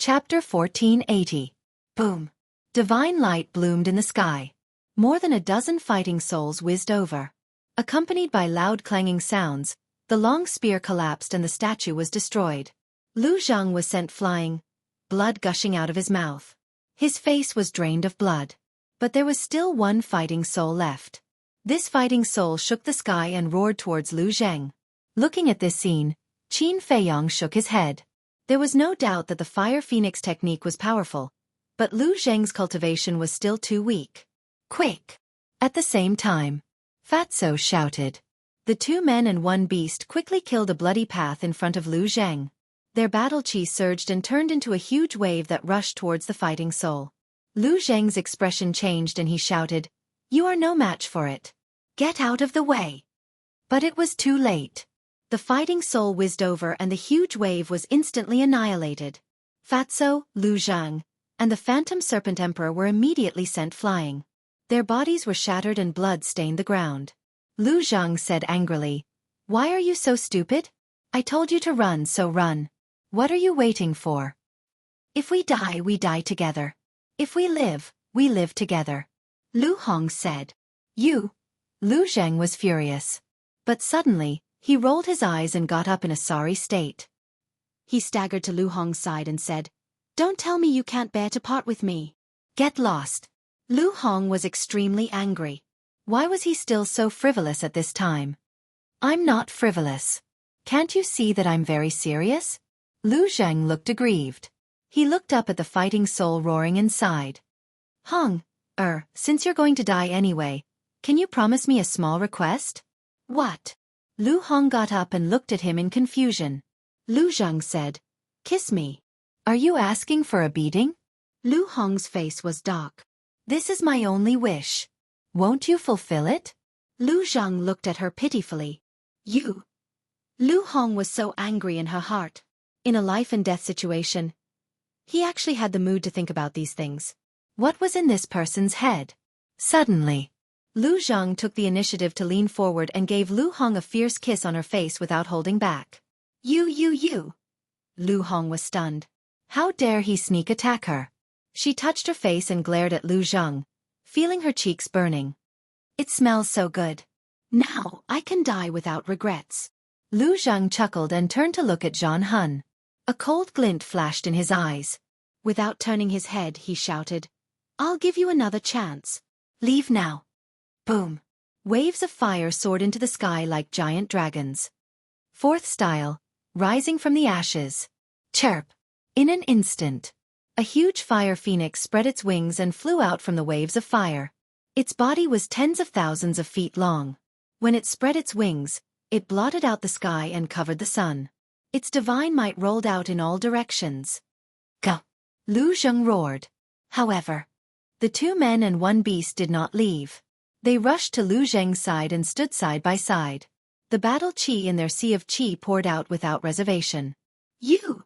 Chapter 1480. Boom. Divine light bloomed in the sky. More than a dozen fighting souls whizzed over. Accompanied by loud clanging sounds, the long spear collapsed and the statue was destroyed. Lu Zhang was sent flying, blood gushing out of his mouth. His face was drained of blood. But there was still one fighting soul left. This fighting soul shook the sky and roared towards Lu Zhang. Looking at this scene, Qin Feiyong shook his head. There was no doubt that the Fire Phoenix technique was powerful, but Lu Zhang's cultivation was still too weak. Quick! At the same time, Fatso shouted. The two men and one beast quickly killed a bloody path in front of Lu Zhang. Their battle chi surged and turned into a huge wave that rushed towards the fighting soul. Lu Zhang's expression changed and he shouted, "You are no match for it. Get out of the way." But it was too late. The fighting soul whizzed over and the huge wave was instantly annihilated. Fatso, Lu Zhang, and the Phantom Serpent Emperor were immediately sent flying. Their bodies were shattered and blood stained the ground. Lu Zhang said angrily, "Why are you so stupid? I told you to run, so run. What are you waiting for? If we die together. If we live together." Lu Hong said. "You." Lu Zhang was furious. But suddenly, he rolled his eyes and got up in a sorry state. He staggered to Lu Hong's side and said, "Don't tell me you can't bear to part with me. Get lost." Lu Hong was extremely angry. Why was he still so frivolous at this time? "I'm not frivolous. Can't you see that I'm very serious?" Lu Zhang looked aggrieved. He looked up at the fighting soul roaring inside. "Hong, since you're going to die anyway, can you promise me a small request?" "What?" Lu Hong got up and looked at him in confusion. Lu Zhang said, "Kiss me." "Are you asking for a beating?" Lu Hong's face was dark. "This is my only wish. Won't you fulfill it?" Lu Zhang looked at her pitifully. "You." Lu Hong was so angry in her heart. In a life-and-death situation, he actually had the mood to think about these things. What was in this person's head? Suddenly, Lu Zhang took the initiative to lean forward and gave Lu Hong a fierce kiss on her face without holding back. You. Lu Hong was stunned. How dare he sneak attack her? She touched her face and glared at Lu Zhang, feeling her cheeks burning. "It smells so good. Now I can die without regrets." Lu Zhang chuckled and turned to look at Zhan Hun. A cold glint flashed in his eyes. Without turning his head, he shouted, "I'll give you another chance. Leave now." Boom. Waves of fire soared into the sky like giant dragons. Fourth style, rising from the ashes. Chirp. In an instant, a huge fire phoenix spread its wings and flew out from the waves of fire. Its body was tens of thousands of feet long. When it spread its wings, it blotted out the sky and covered the sun. Its divine might rolled out in all directions. Go! Lu Zhang roared. However, the two men and one beast did not leave. They rushed to Lu Zhang's side and stood side by side. The battle chi in their sea of chi poured out without reservation. "You!"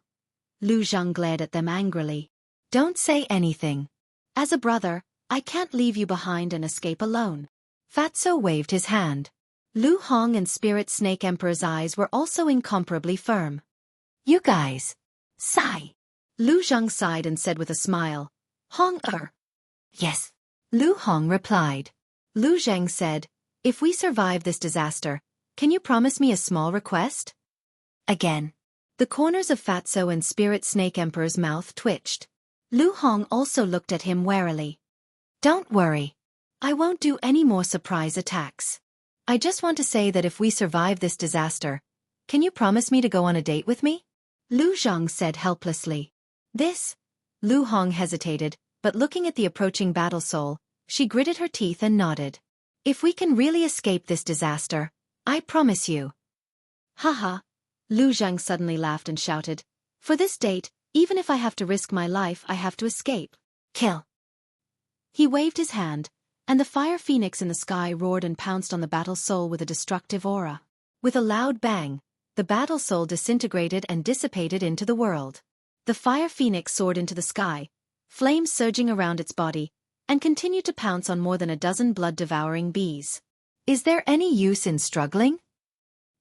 Lu Zhang glared at them angrily. "Don't say anything. As a brother, I can't leave you behind and escape alone." Fatso waved his hand. Lu Hong and Spirit Snake Emperor's eyes were also incomparably firm. "You guys." Sigh. Lu Zhang sighed and said with a smile, "Hong Yes." Lu Hong replied. Lu Zhang said, "If we survive this disaster, can you promise me a small request?" Again. The corners of Fatso and Spirit Snake Emperor's mouth twitched. Lu Hong also looked at him warily. "Don't worry. I won't do any more surprise attacks. I just want to say that if we survive this disaster, can you promise me to go on a date with me?" Lu Zhang said helplessly. "This?" Lu Hong hesitated, but looking at the approaching battle soul, she gritted her teeth and nodded. "If we can really escape this disaster, I promise you." "Haha." Lu Zhang suddenly laughed and shouted, "For this date, even if I have to risk my life, I have to escape. Kill." He waved his hand, and the fire phoenix in the sky roared and pounced on the battle soul with a destructive aura. With a loud bang, the battle soul disintegrated and dissipated into the world. The fire phoenix soared into the sky, flames surging around its body, and continued to pounce on more than a dozen blood-devouring bees. "Is there any use in struggling?"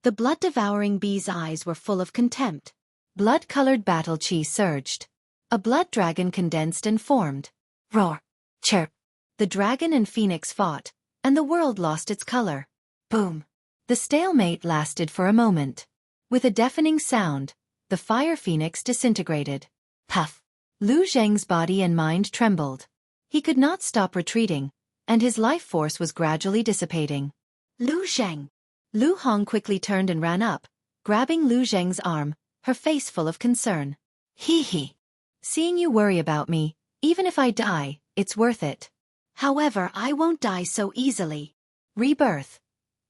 The blood-devouring bees' eyes were full of contempt. Blood-colored battle chi surged. A blood dragon condensed and formed. Roar. Chirp. The dragon and phoenix fought, and the world lost its color. Boom. The stalemate lasted for a moment. With a deafening sound, the fire phoenix disintegrated. Puff. Lu Zheng's body and mind trembled. He could not stop retreating, and his life force was gradually dissipating. Lu Zheng. Lu Hong quickly turned and ran up, grabbing Lu Zheng's arm, her face full of concern. Hee. Seeing you worry about me, even if I die, it's worth it. However, I won't die so easily. Rebirth.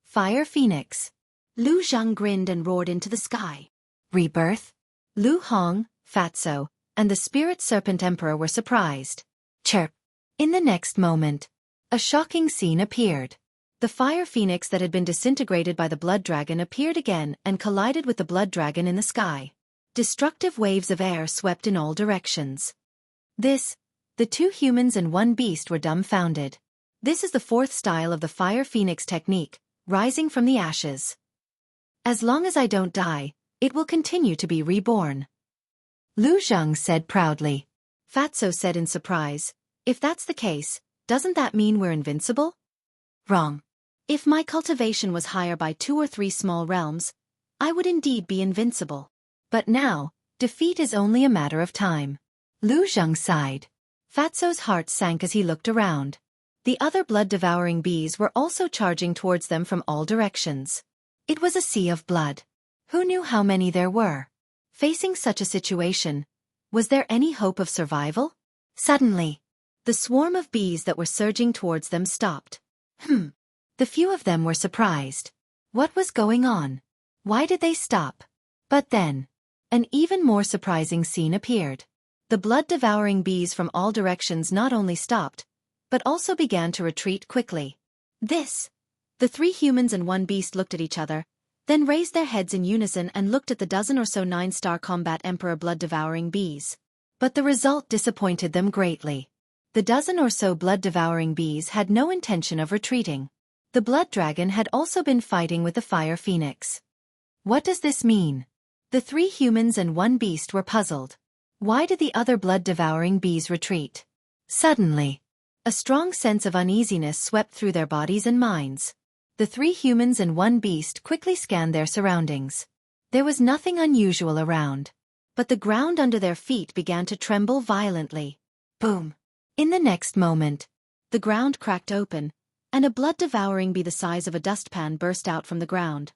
Fire Phoenix. Lu Zheng grinned and roared into the sky. Rebirth? Lu Hong, Fatso, and the Spirit Serpent Emperor were surprised. Chirp. In the next moment, a shocking scene appeared. The fire phoenix that had been disintegrated by the blood dragon appeared again and collided with the blood dragon in the sky. Destructive waves of air swept in all directions. The two humans and one beast were dumbfounded. This is the fourth style of the fire phoenix technique, rising from the ashes. As long as I don't die, it will continue to be reborn. Lu Zheng said proudly. Fatso said in surprise, if that's the case, doesn't that mean we're invincible? Wrong. If my cultivation was higher by 2 or 3 small realms, I would indeed be invincible. But now, defeat is only a matter of time. Lu Zheng sighed. Fatso's heart sank as he looked around. The other blood-devouring bees were also charging towards them from all directions. It was a sea of blood. Who knew how many there were? Facing such a situation, was there any hope of survival? Suddenly, the swarm of bees that were surging towards them stopped. The few of them were surprised. What was going on? Why did they stop? But then, an even more surprising scene appeared. The blood-devouring bees from all directions not only stopped, but also began to retreat quickly. The 3 humans and 1 beast looked at each other, then raised their heads in unison and looked at the dozen or so 9-star combat emperor blood-devouring bees. But the result disappointed them greatly. The dozen or so blood-devouring bees had no intention of retreating. The blood dragon had also been fighting with the fire phoenix. What does this mean? The 3 humans and 1 beast were puzzled. Why did the other blood-devouring bees retreat? Suddenly, a strong sense of uneasiness swept through their bodies and minds. The 3 humans and 1 beast quickly scanned their surroundings. There was nothing unusual around. But the ground under their feet began to tremble violently. Boom! In the next moment, the ground cracked open, and a blood-devouring bee the size of a dustpan burst out from the ground.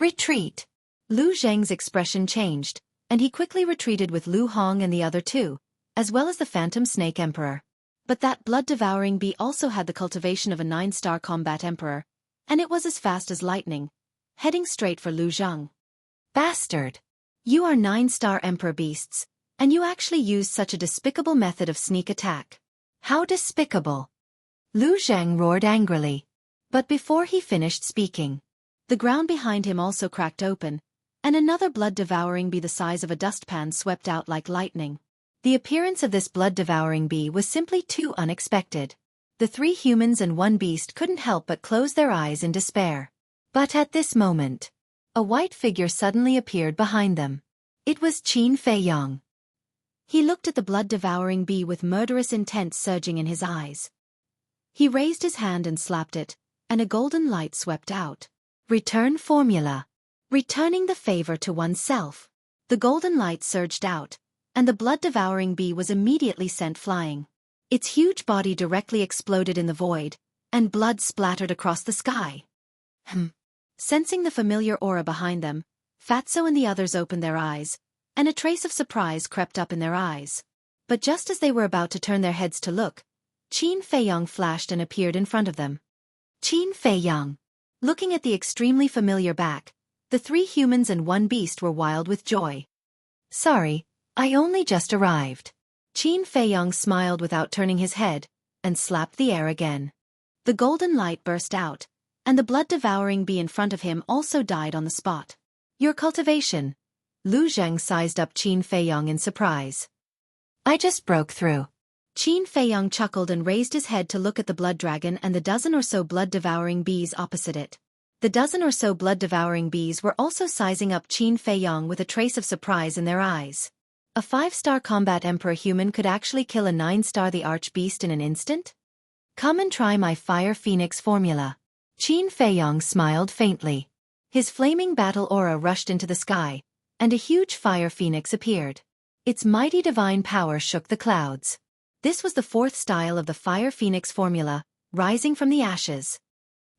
Retreat! Lu Zheng's expression changed, and he quickly retreated with Lu Hong and the other 2, as well as the Phantom Snake Emperor. But that blood-devouring bee also had the cultivation of a 9-star combat emperor, and it was as fast as lightning, heading straight for Lu Zheng. Bastard! You are 9-star emperor beasts, and you actually used such a despicable method of sneak attack. How despicable! Lu Zheng roared angrily. But before he finished speaking, the ground behind him also cracked open, and another blood-devouring bee the size of a dustpan swept out like lightning. The appearance of this blood-devouring bee was simply too unexpected. The 3 humans and 1 beast couldn't help but close their eyes in despair. But at this moment, a white figure suddenly appeared behind them. It was Qin Feiyang. He looked at the blood-devouring bee with murderous intent surging in his eyes. He raised his hand and slapped it, and a golden light swept out. Return formula. Returning the favor to oneself. The golden light surged out, and the blood-devouring bee was immediately sent flying. Its huge body directly exploded in the void, and blood splattered across the sky. Sensing the familiar aura behind them, Fatso and the others opened their eyes, and a trace of surprise crept up in their eyes. But just as they were about to turn their heads to look, Qin Feiyang flashed and appeared in front of them. Qin Feiyang. Looking at the extremely familiar back, the 3 humans and 1 beast were wild with joy. Sorry, I only just arrived. Qin Feiyang smiled without turning his head, and slapped the air again. The golden light burst out, and the blood-devouring bee in front of him also died on the spot. Your cultivation. Lu Zheng sized up Qin Feiyang in surprise. I just broke through. Qin Feiyang chuckled and raised his head to look at the blood dragon and the dozen or so blood-devouring bees opposite it. The dozen or so blood-devouring bees were also sizing up Qin Feiyang with a trace of surprise in their eyes. A 5-star combat emperor human could actually kill a 9-star the archbeast in an instant? Come and try my fire phoenix formula. Qin Feiyong smiled faintly. His flaming battle aura rushed into the sky, and a huge fire phoenix appeared. Its mighty divine power shook the clouds. This was the 4th style of the fire phoenix formula, rising from the ashes.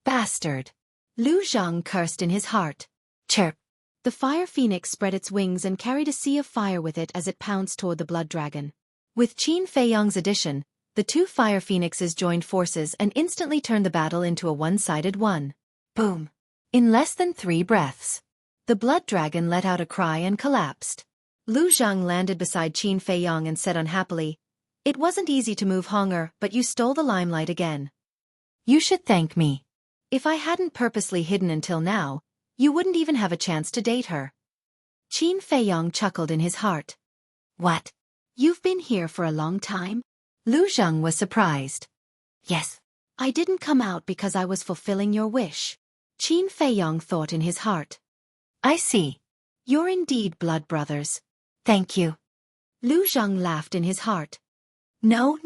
Bastard! Lu Zhang cursed in his heart. Chirp! The fire phoenix spread its wings and carried a sea of fire with it as it pounced toward the blood dragon. With Qin Feiyong's addition, the 2 fire phoenixes joined forces and instantly turned the battle into a one-sided one. Boom! In less than 3 breaths, the blood dragon let out a cry and collapsed. Lu Zhang landed beside Qin Feiyong and said unhappily, "It wasn't easy to move Honger, but you stole the limelight again. You should thank me. If I hadn't purposely hidden until now, you wouldn't even have a chance to date her." Qin Feiyong chuckled in his heart. "What? You've been here for a long time?" Lu Zhang was surprised. "Yes. I didn't come out because I was fulfilling your wish," Qin Feiyong thought in his heart. "I see. You're indeed blood brothers. Thank you." Lu Zhang laughed in his heart. No.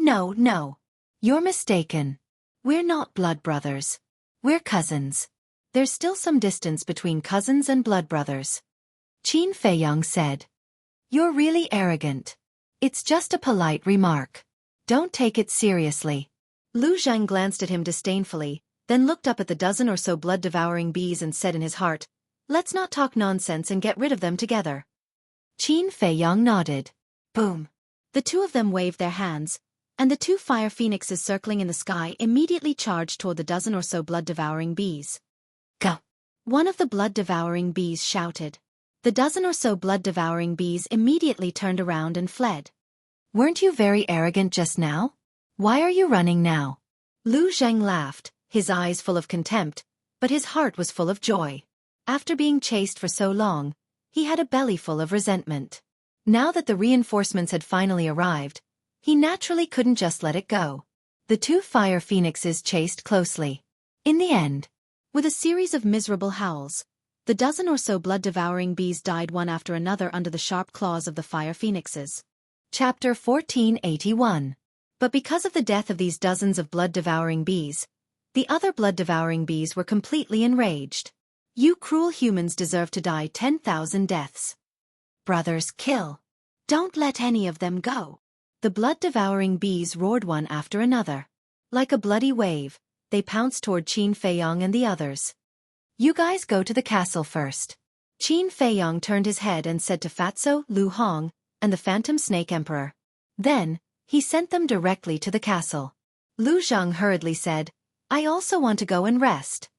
You're mistaken. We're not blood brothers. We're cousins. There's still some distance between cousins and blood brothers. Qin Feiyong said. "You're really arrogant. It's just a polite remark. Don't take it seriously." Lu Zhang glanced at him disdainfully, then looked up at the dozen or so blood-devouring bees and said in his heart, "Let's not talk nonsense and get rid of them together." Qin Feiyong nodded. Boom! The 2 of them waved their hands, and the 2 fire phoenixes circling in the sky immediately charged toward the dozen or so blood-devouring bees. Go! One of the blood-devouring bees shouted. The dozen or so blood-devouring bees immediately turned around and fled. "Weren't you very arrogant just now? Why are you running now?" Lu Zhang laughed, his eyes full of contempt, but his heart was full of joy. After being chased for so long, he had a belly full of resentment. Now that the reinforcements had finally arrived, he naturally couldn't just let it go. The 2 fire phoenixes chased closely. In the end, with a series of miserable howls, the dozen or so blood-devouring bees died one after another under the sharp claws of the fire phoenixes. Chapter 1481. But because of the death of these dozens of blood-devouring bees, the other blood-devouring bees were completely enraged. "You cruel humans deserve to die 10,000 deaths. Brothers, kill. Don't let any of them go." The blood-devouring bees roared one after another. Like a bloody wave, they pounced toward Qin Feiyong and the others. "You guys go to the castle first." Qin Feiyong turned his head and said to Fatso, Lu Hong, and the Phantom Snake Emperor. Then, he sent them directly to the castle. Lu Zhang hurriedly said, "I also want to go and rest."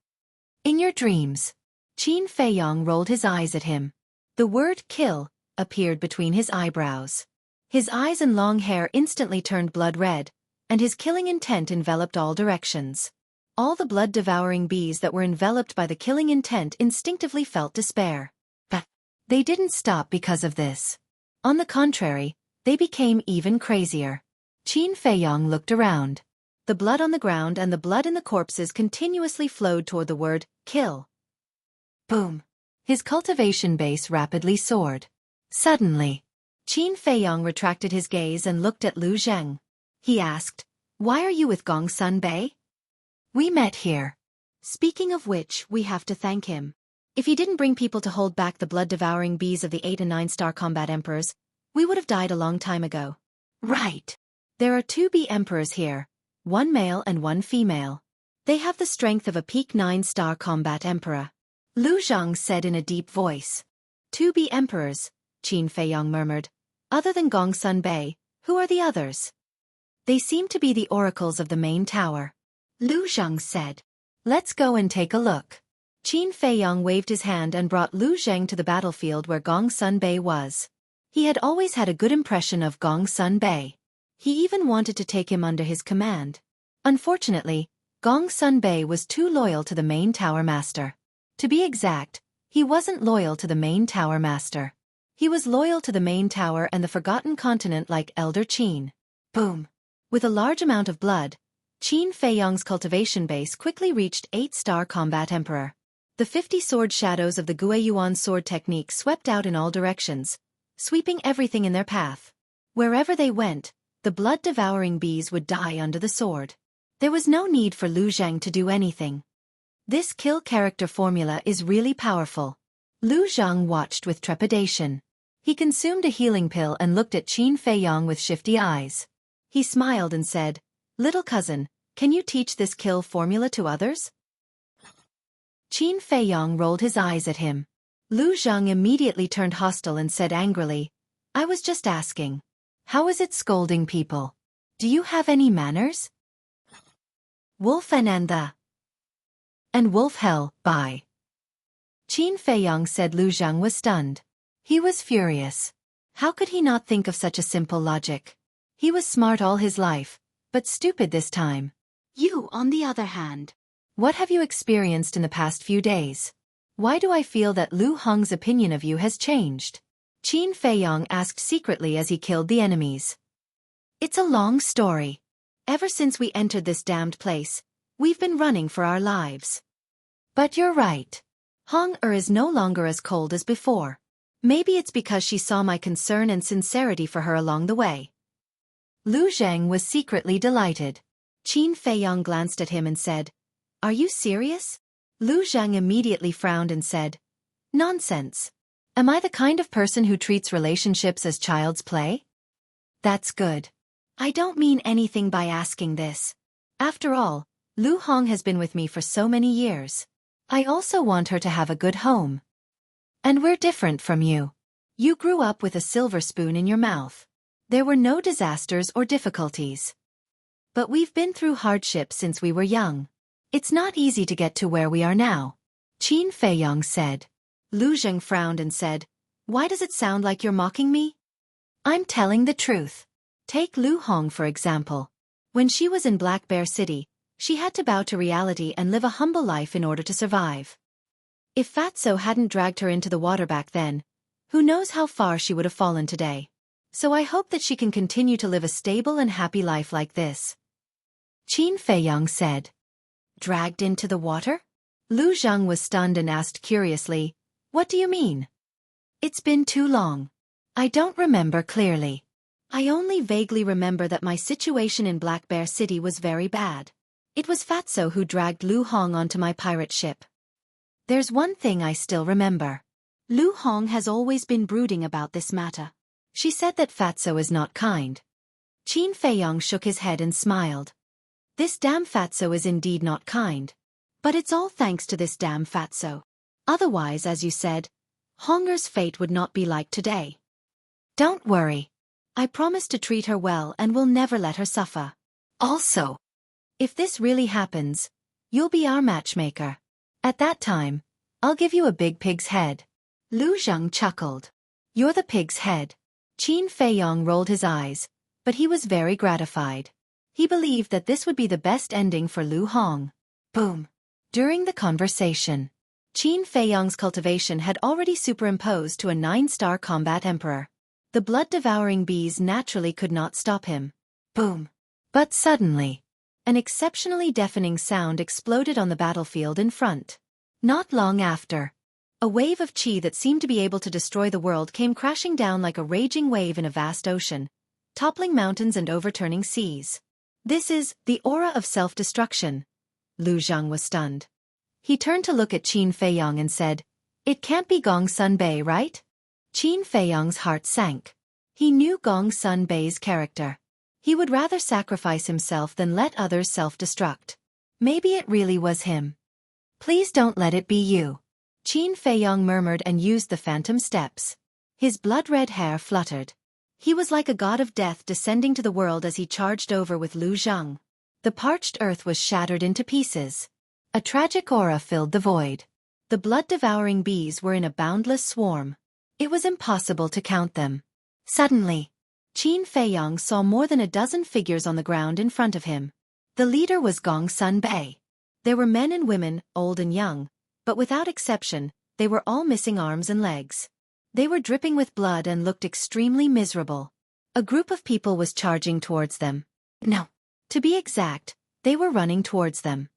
"In your dreams." Qin Feiyong rolled his eyes at him. The word "kill" appeared between his eyebrows. His eyes and long hair instantly turned blood red, and his killing intent enveloped all directions. All the blood-devouring bees that were enveloped by the killing intent instinctively felt despair. But they didn't stop because of this. On the contrary, they became even crazier. Qin Feiyong looked around. The blood on the ground and the blood in the corpses continuously flowed toward the word "kill." Boom! His cultivation base rapidly soared. Suddenly, Qin Feiyong retracted his gaze and looked at Lu Zhang. He asked, "Why are you with Gongsun Bei?" "We met here. Speaking of which, we have to thank him. If he didn't bring people to hold back the blood-devouring bees of the 8 and 9-star combat emperors, we would have died a long time ago." "Right. There are 2 bee emperors here, 1 male and 1 female. They have the strength of a peak 9-star combat emperor," Lu Zhang said in a deep voice. 2 bee emperors," Qin Feiyong murmured. "Other than Gongsun Bei, who are the others?" "They seem to be the oracles of the main tower," Lu Zhang said. "Let's go and take a look." Qin Feiyong waved his hand and brought Lu Zhang to the battlefield where Gongsun Bei was. He had always had a good impression of Gongsun Bei. He even wanted to take him under his command. Unfortunately, Gongsun Bei was too loyal to the main tower master. To be exact, he wasn't loyal to the main tower master. He was loyal to the main tower and the Forgotten Continent like Elder Qin. Boom! With a large amount of blood, Qin Feiyong's cultivation base quickly reached 8-star combat emperor. The 50 sword shadows of the Guiyuan sword technique swept out in all directions, sweeping everything in their path. Wherever they went, the blood-devouring bees would die under the sword. There was no need for Lu Zhang to do anything. This kill character formula is really powerful. Lu Zhang watched with trepidation. He consumed a healing pill and looked at Qin Feiyong with shifty eyes. He smiled and said, "Little cousin, can you teach this kill formula to others?" Qin Feiyong rolled his eyes at him. Lu Zhang immediately turned hostile and said angrily, "I was just asking. How is it scolding people? Do you have any manners?" Wolf and Wolf Hell, bye. Qin Feiyong said. Lu Zhang was stunned. He was furious. How could he not think of such a simple logic? He was smart all his life, but stupid this time. You, on the other hand. What have you experienced in the past few days? Why do I feel that Lu Hong's opinion of you has changed? Qin Feiyong asked secretly as he killed the enemies. It's a long story. Ever since we entered this damned place, we've been running for our lives. But you're right. Hong is no longer as cold as before. Maybe it's because she saw my concern and sincerity for her along the way. Lu Zhang was secretly delighted. Qin Feiyong glanced at him and said, "Are you serious?" Lu Zhang immediately frowned and said, "Nonsense. Am I the kind of person who treats relationships as child's play?" That's good. I don't mean anything by asking this. After all, Lu Hong has been with me for so many years. I also want her to have a good home. And we're different from you. You grew up with a silver spoon in your mouth. There were no disasters or difficulties. But we've been through hardship since we were young. It's not easy to get to where we are now. Qin Feiyong said. Lu Zhang frowned and said, "Why does it sound like you're mocking me?" "I'm telling the truth. Take Lu Hong for example. When she was in Black Bear City, she had to bow to reality and live a humble life in order to survive. If Fatso hadn't dragged her into the water back then, who knows how far she would have fallen today. So I hope that she can continue to live a stable and happy life like this." Qin Feiyong said. Dragged into the water? Lu Zhang was stunned and asked curiously, "What do you mean?" "It's been too long. I don't remember clearly. I only vaguely remember that my situation in Black Bear City was very bad. It was Fatso who dragged Lu Hong onto my pirate ship. There's one thing I still remember. Lu Hong has always been brooding about this matter. She said that Fatso is not kind." Qin Feiyong shook his head and smiled. "This damn Fatso is indeed not kind. But it's all thanks to this damn Fatso. Otherwise, as you said, Honger's fate would not be like today. Don't worry. I promise to treat her well and will never let her suffer. Also, if this really happens, you'll be our matchmaker. At that time, I'll give you a big pig's head." Lu Zhang chuckled. "You're the pig's head." Qin Feiyong rolled his eyes, but he was very gratified. He believed that this would be the best ending for Lu Hong. Boom. During the conversation, Qin Feiyong's cultivation had already superimposed to a 9-star combat emperor. The blood-devouring bees naturally could not stop him. Boom. But suddenly, an exceptionally deafening sound exploded on the battlefield in front. Not long after, a wave of qi that seemed to be able to destroy the world came crashing down like a raging wave in a vast ocean, toppling mountains and overturning seas. This is the aura of self-destruction. Lu Zhang was stunned. He turned to look at Qin Feiyong and said, "It can't be Gong Sun Bei, right?" Qin Feiyong's heart sank. He knew Gong Sun Bei's character. He would rather sacrifice himself than let others self-destruct. Maybe it really was him. "Please don't let it be you." Qin Feiyong murmured and used the phantom steps. His blood-red hair fluttered. He was like a god of death descending to the world as he charged over with Lu Zhang. The parched earth was shattered into pieces. A tragic aura filled the void. The blood-devouring bees were in a boundless swarm. It was impossible to count them. Suddenly, Qin Feiyong saw more than a dozen figures on the ground in front of him. The leader was Gong Sun Bei. There were men and women, old and young, but without exception, they were all missing arms and legs. They were dripping with blood and looked extremely miserable. A group of people was charging towards them. No. To be exact, they were running towards them.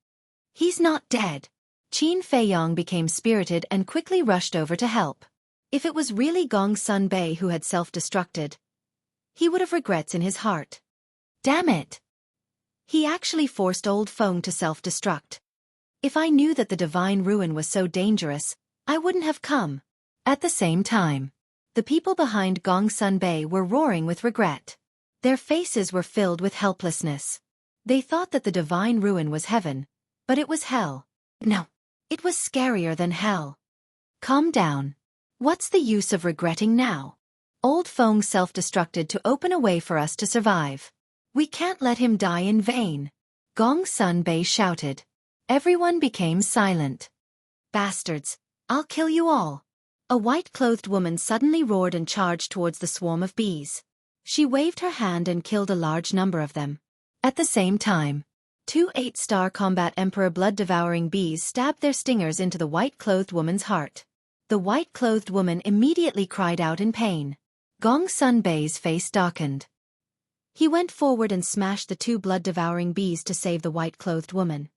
"He's not dead." Qin Feiyong became spirited and quickly rushed over to help. If it was really Gong Sun Bei who had self-destructed, he would have regrets in his heart. Damn it! He actually forced old Feng to self-destruct. If I knew that the divine ruin was so dangerous, I wouldn't have come. At the same time, the people behind Gong Sun Bei were roaring with regret. Their faces were filled with helplessness. They thought that the divine ruin was heaven, but it was hell. No, it was scarier than hell. Calm down. What's the use of regretting now? Old Feng self-destructed to open a way for us to survive. We can't let him die in vain. Gong Sun Bei shouted. Everyone became silent. Bastards, I'll kill you all. A white-clothed woman suddenly roared and charged towards the swarm of bees. She waved her hand and killed a large number of them. At the same time, 2 8-star combat emperor blood-devouring bees stabbed their stingers into the white-clothed woman's heart. The white-clothed woman immediately cried out in pain. Gong Sun Bei's face darkened. He went forward and smashed the 2 blood-devouring bees to save the white-clothed woman.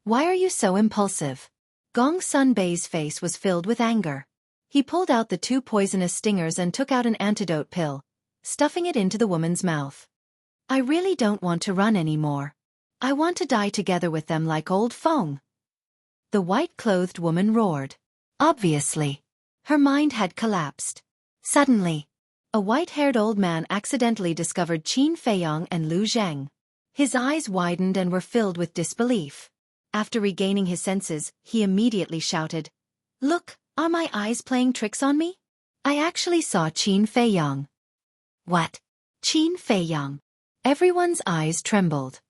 Why are you so impulsive? Gong Sun Bei's face was filled with anger. He pulled out the 2 poisonous stingers and took out an antidote pill, stuffing it into the woman's mouth. I really don't want to run anymore. I want to die together with them like old Feng. The white-clothed woman roared. Obviously, her mind had collapsed. Suddenly, a white-haired old man accidentally discovered Qin Feiyang and Lu Zheng. His eyes widened and were filled with disbelief. After regaining his senses, he immediately shouted, "Look, are my eyes playing tricks on me? I actually saw Qin Feiyang." What? Qin Feiyang? Everyone's eyes trembled.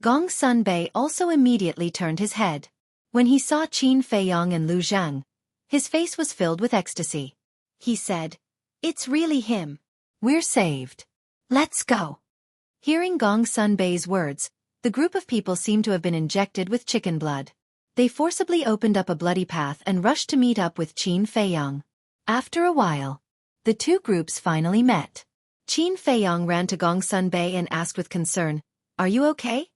Gong Sun Bei also immediately turned his head. When he saw Qin Feiyang and Lu Zhang, his face was filled with ecstasy. He said, "It's really him. We're saved. Let's go." Hearing Gong Sun Bei's words, the group of people seemed to have been injected with chicken blood. They forcibly opened up a bloody path and rushed to meet up with Qin Feiyang. After a while, the 2 groups finally met. Qin Feiyang ran to Gong Sun Bei and asked with concern, "Are you okay?"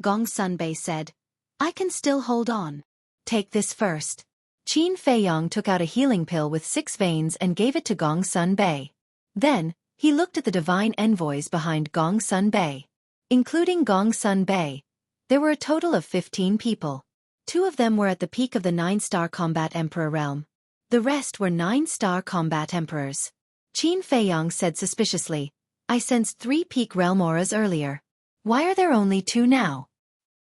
Gong Sun Bei said, "I can still hold on. Take this first." Qin Feiyang took out a healing pill with 6 veins and gave it to Gong Sun Bei. Then, he looked at the divine envoys behind Gong Sun Bei. Including Gong Sun Bei, there were a total of 15 people. 2 of them were at the peak of the 9-star combat emperor realm. The rest were 9-star combat emperors. Qin Feiyang said suspiciously, "I sensed 3 peak realm auras earlier. Why are there only 2 now?"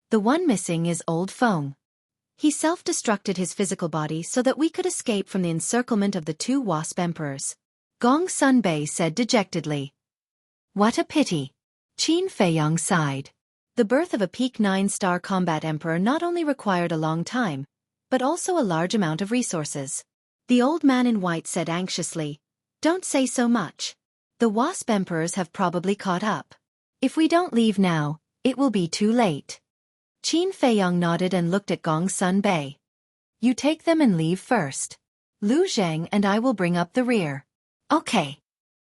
The one missing is old Feng. He self-destructed his physical body so that we could escape from the encirclement of the 2 wasp emperors. Gong Sun Bei said dejectedly. What a pity. Qin Feiyang sighed. The birth of a peak 9-star combat emperor not only required a long time, but also a large amount of resources. The old man in white said anxiously, "Don't say so much. The wasp emperors have probably caught up. If we don't leave now, it will be too late." Qin Feiyang nodded and looked at Gong Sun Bei. "You take them and leave first. Lu Zheng and I will bring up the rear." "Okay."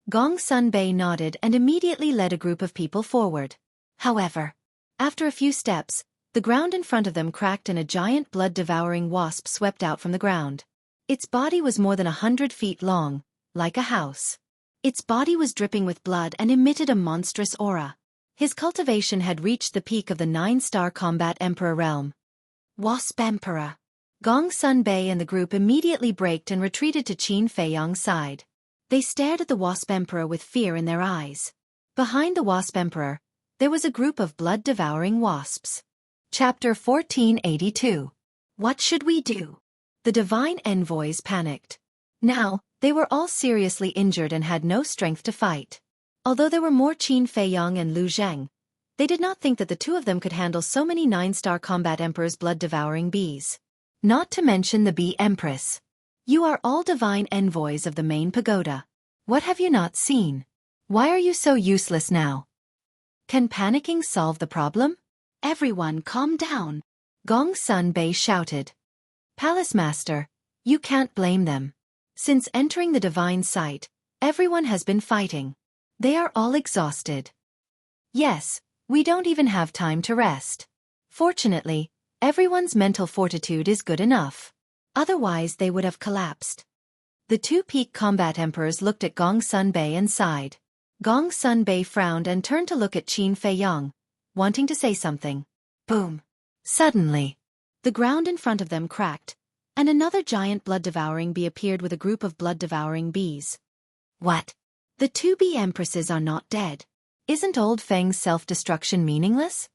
Gong Sun Bei nodded and immediately led a group of people forward. However, after a few steps, the ground in front of them cracked and a giant blood-devouring wasp swept out from the ground. Its body was more than 100 feet long, like a house. Its body was dripping with blood and emitted a monstrous aura. His cultivation had reached the peak of the 9-star combat emperor realm. Wasp Emperor. Gong Sun Bei and the group immediately braked and retreated to Qin Feiyang's side. They stared at the Wasp Emperor with fear in their eyes. Behind the Wasp Emperor, there was a group of blood-devouring wasps. Chapter 1482. What should we do? The divine envoys panicked. Now, they were all seriously injured and had no strength to fight. Although there were more Qin Feiyang and Lu Zheng, they did not think that the 2 of them could handle so many 9-star combat emperors' blood-devouring bees. Not to mention the bee empress. You are all divine envoys of the main pagoda. What have you not seen? Why are you so useless now? Can panicking solve the problem? Everyone calm down. Gong Sun Bei shouted. Palace Master, you can't blame them. Since entering the divine site, everyone has been fighting. They are all exhausted. Yes, we don't even have time to rest. Fortunately, everyone's mental fortitude is good enough. Otherwise they would have collapsed. The two peak combat emperors looked at Gong Sunbei and sighed. Gong Sunbei frowned and turned to look at Qin Feiyong, wanting to say something. Boom! Suddenly, the ground in front of them cracked, and another giant blood-devouring bee appeared with a group of blood-devouring bees. What? The two bee empresses are not dead. Isn't Old Feng's self-destruction meaningless?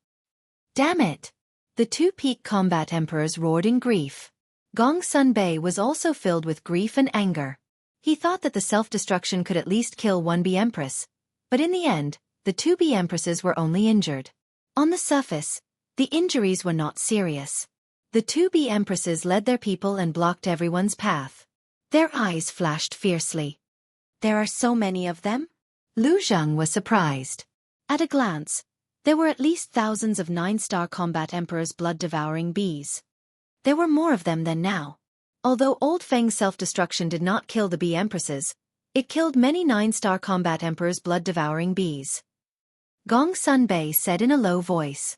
Damn it! The two peak combat emperors roared in grief. Gong Sunbei was also filled with grief and anger. He thought that the self-destruction could at least kill one bee empress, but in the end, the two bee empresses were only injured. On the surface, the injuries were not serious. The two bee empresses led their people and blocked everyone's path. Their eyes flashed fiercely. There are so many of them? Lu Zheng was surprised. At a glance, there were at least thousands of 9-star combat emperors blood-devouring bees. There were more of them than now. Although Old Feng's self-destruction did not kill the bee empresses, it killed many 9-star combat emperors blood-devouring bees. Gong Sunbei said in a low voice.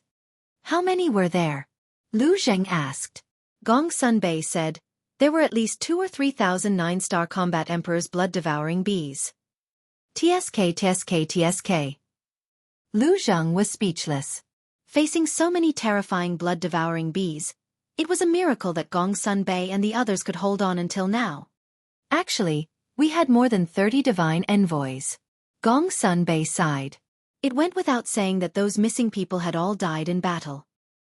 How many were there? Lu Zheng asked. Gong Sunbei said, there were at least 2,000 or 3,000 9-star combat emperors blood-devouring bees. TSK. Lu Zheng was speechless. Facing so many terrifying blood-devouring bees, it was a miracle that Gong Sunbei and the others could hold on until now. Actually, we had more than 30 divine envoys. Gong Sunbei sighed. It went without saying that those missing people had all died in battle.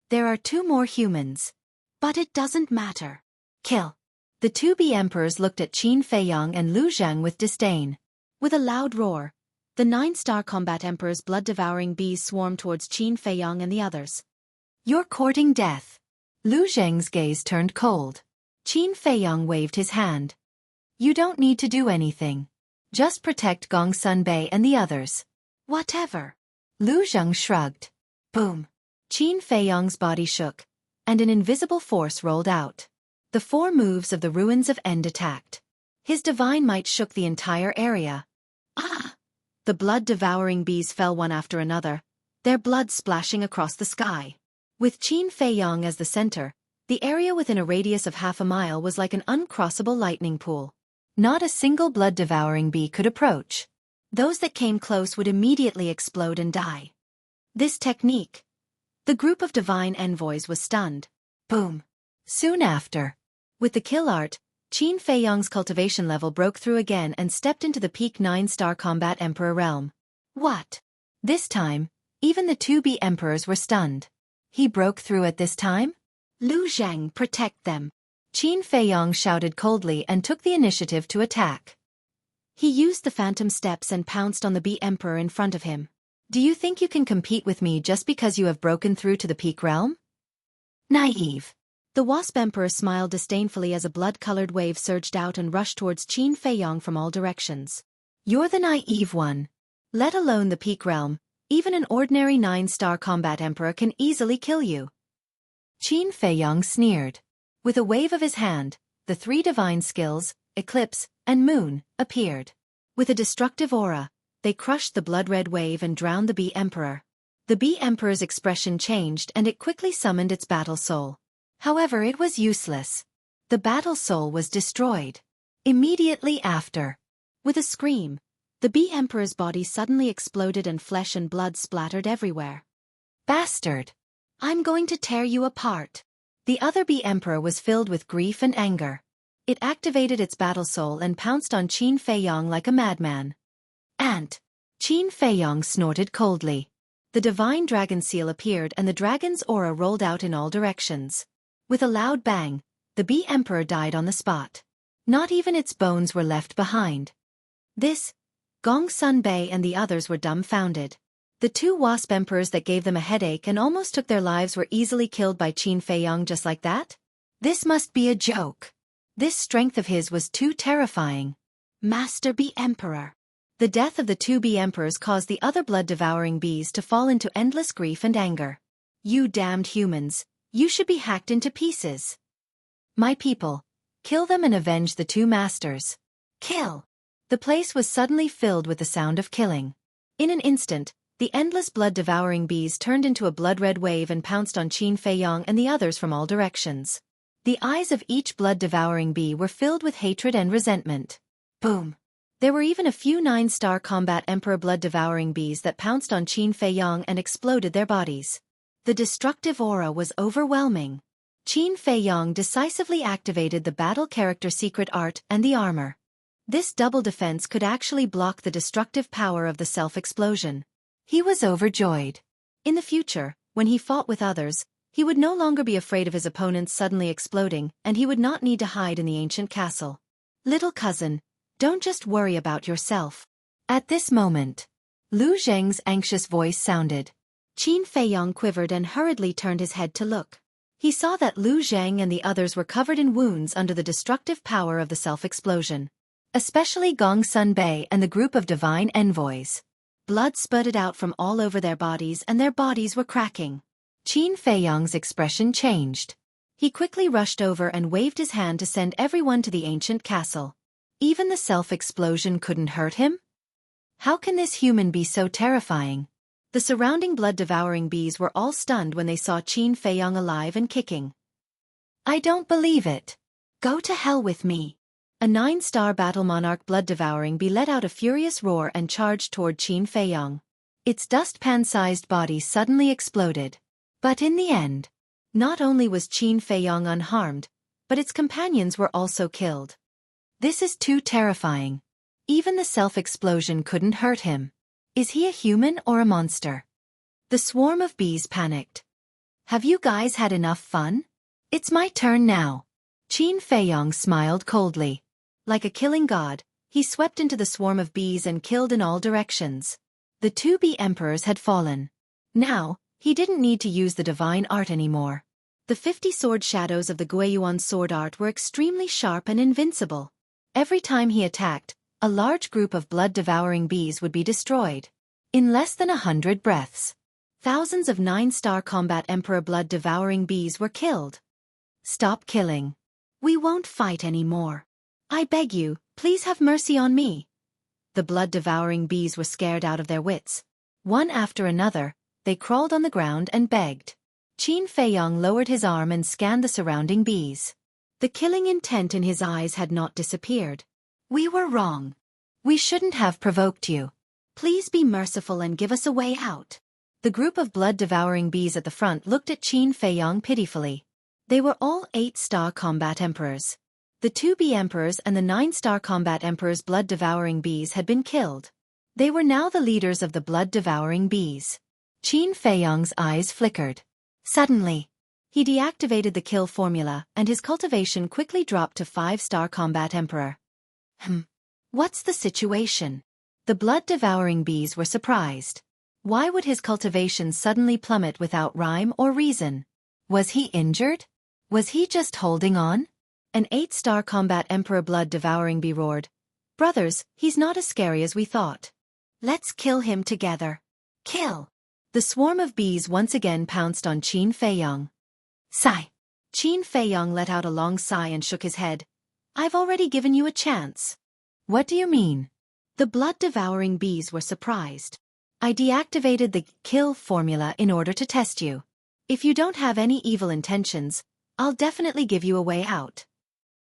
There are 2 more humans. But it doesn't matter. Kill. The two bee emperors looked at Qin Feiyong and Lu Zheng with disdain. With a loud roar, the 9-star combat emperor's blood-devouring bees swarmed towards Qin Feiyong and the others. You're courting death. Lu Zheng's gaze turned cold. Qin Feiyong waved his hand. You don't need to do anything. Just protect Gong Sunbei and the others. Whatever. Lu Zheng shrugged. Boom. Qin Feiyong's body shook, and an invisible force rolled out. The 4 moves of the Ruins of End attacked. His divine might shook the entire area. Ah! The blood-devouring bees fell one after another, their blood splashing across the sky. With Qin Feiyong as the center, the area within a radius of half a mile was like an uncrossable lightning pool. Not a single blood-devouring bee could approach. Those that came close would immediately explode and die. This technique. The group of divine envoys was stunned. Boom. Soon after. With the kill art, Qin Feiyong's cultivation level broke through again and stepped into the peak 9-star combat emperor realm. What? This time, even the two bee emperors were stunned. He broke through at this time? Lu Zheng, protect them. Qin Feiyong shouted coldly and took the initiative to attack. He used the phantom steps and pounced on the bee emperor in front of him. Do you think you can compete with me just because you have broken through to the peak realm? Naive. The wasp emperor smiled disdainfully as a blood-colored wave surged out and rushed towards Qin Feiyong from all directions. You're the naive one. Let alone the peak realm, even an ordinary 9-star combat emperor can easily kill you. Qin Feiyong sneered. With a wave of his hand, the 3 divine skills, Eclipse and Moon, appeared. With a destructive aura, they crushed the blood-red wave and drowned the bee emperor. The bee emperor's expression changed and it quickly summoned its battle soul. However, it was useless. The battle soul was destroyed. Immediately after. With a scream, the bee emperor's body suddenly exploded and flesh and blood splattered everywhere. Bastard! I'm going to tear you apart. The other bee emperor was filled with grief and anger. It activated its battle soul and pounced on Qin Feiyong like a madman. Ant! Qin Feiyong snorted coldly. The divine dragon seal appeared and the dragon's aura rolled out in all directions. With a loud bang, the bee emperor died on the spot. Not even its bones were left behind. This, Gong Sunbei and the others were dumbfounded. The 2 wasp emperors that gave them a headache and almost took their lives were easily killed by Qin Feiyong just like that? This must be a joke. This strength of his was too terrifying. Master Bee Emperor. The death of the 2 bee emperors caused the other blood-devouring bees to fall into endless grief and anger. You damned humans. You should be hacked into pieces. My people, kill them and avenge the 2 masters. Kill! The place was suddenly filled with the sound of killing. In an instant, the endless blood-devouring bees turned into a blood-red wave and pounced on Qin Feiyong and the others from all directions. The eyes of each blood-devouring bee were filled with hatred and resentment. Boom! There were even a few 9-star combat Emperor blood-devouring bees that pounced on Qin Fei Yang and exploded their bodies. The destructive aura was overwhelming. Qin Fei Yang decisively activated the battle character secret art and the armor. This double defense could actually block the destructive power of the self-explosion. He was overjoyed. In the future, when he fought with others, he would no longer be afraid of his opponents suddenly exploding, and he would not need to hide in the ancient castle. Little cousin, don't just worry about yourself. At this moment, Lu Zheng's anxious voice sounded. Qin Fei Yang quivered and hurriedly turned his head to look. He saw that Lu Zheng and the others were covered in wounds under the destructive power of the self-explosion. Especially Gong Sun Bei and the group of divine envoys. Blood spurted out from all over their bodies and their bodies were cracking. Qin Fei Yang's expression changed. He quickly rushed over and waved his hand to send everyone to the ancient castle. Even the self-explosion couldn't hurt him? How can this human be so terrifying? The surrounding blood-devouring bees were all stunned when they saw Qin Fei Yang alive and kicking. I don't believe it. Go to hell with me. A 9-star battle monarch blood-devouring bee let out a furious roar and charged toward Qin Fei Yang. Its dustpan-sized body suddenly exploded. But in the end, not only was Qin Fei Yang unharmed, but its companions were also killed. This is too terrifying. Even the self-explosion couldn't hurt him. Is he a human or a monster? The swarm of bees panicked. Have you guys had enough fun? It's my turn now. Qin Fei Yang smiled coldly. Like a killing god, he swept into the swarm of bees and killed in all directions. The 2 bee emperors had fallen. Now, he didn't need to use the divine art anymore. The 50 sword shadows of the Guiyuan sword art were extremely sharp and invincible. Every time he attacked, a large group of blood-devouring bees would be destroyed. In less than 100 breaths, thousands of 9-star combat emperor blood-devouring bees were killed. Stop killing. We won't fight anymore. I beg you, please have mercy on me. The blood-devouring bees were scared out of their wits. One after another, they crawled on the ground and begged. Qin Fei Yang lowered his arm and scanned the surrounding bees. The killing intent in his eyes had not disappeared. We were wrong. We shouldn't have provoked you. Please be merciful and give us a way out. The group of blood-devouring bees at the front looked at Qin Fei Yang pitifully. They were all 8-star combat emperors. The 2 bee emperors and the 9-star combat emperor's blood-devouring bees had been killed. They were now the leaders of the blood-devouring bees. Qin Fei Yang's eyes flickered. Suddenly, he deactivated the kill formula and his cultivation quickly dropped to 5-star combat emperor. What's the situation? The blood-devouring bees were surprised. Why would his cultivation suddenly plummet without rhyme or reason? Was he injured? Was he just holding on? An 8-star combat emperor blood-devouring bee roared. Brothers, he's not as scary as we thought. Let's kill him together. Kill! The swarm of bees once again pounced on Qin Fei Yang. Sigh. Qin Fei Yang let out a long sigh and shook his head. I've already given you a chance. What do you mean? The blood-devouring bees were surprised. I deactivated the kill formula in order to test you. If you don't have any evil intentions, I'll definitely give you a way out.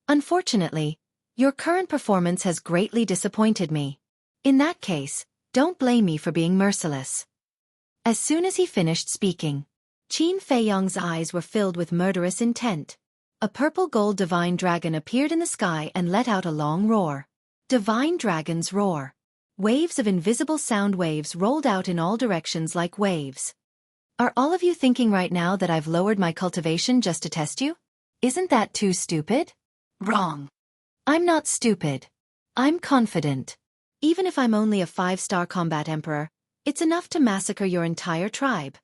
Unfortunately, your current performance has greatly disappointed me. In that case, don't blame me for being merciless. As soon as he finished speaking, Qin Fei Yang's eyes were filled with murderous intent. A purple-gold divine dragon appeared in the sky and let out a long roar. Divine dragon's roar. Waves of invisible sound waves rolled out in all directions like waves. Are all of you thinking right now that I've lowered my cultivation just to test you? Isn't that too stupid? Wrong. I'm not stupid. I'm confident. Even if I'm only a 5-star combat emperor, it's enough to massacre your entire tribe.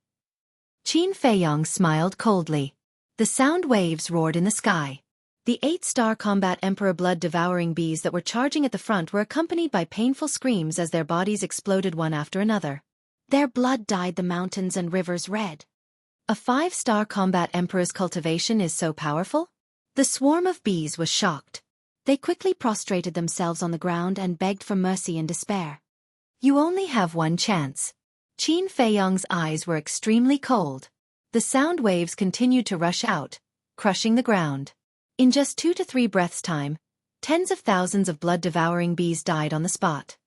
Qin Fei Yang smiled coldly. The sound waves roared in the sky. The 8-star combat emperor blood-devouring bees that were charging at the front were accompanied by painful screams as their bodies exploded one after another. Their blood dyed the mountains and rivers red. A 5-star combat emperor's cultivation is so powerful? The swarm of bees was shocked. They quickly prostrated themselves on the ground and begged for mercy in despair. You only have one chance. Qin Fei Yang's eyes were extremely cold. The sound waves continued to rush out, crushing the ground. In just 2 to 3 breaths' time, tens of thousands of blood-devouring bees died on the spot.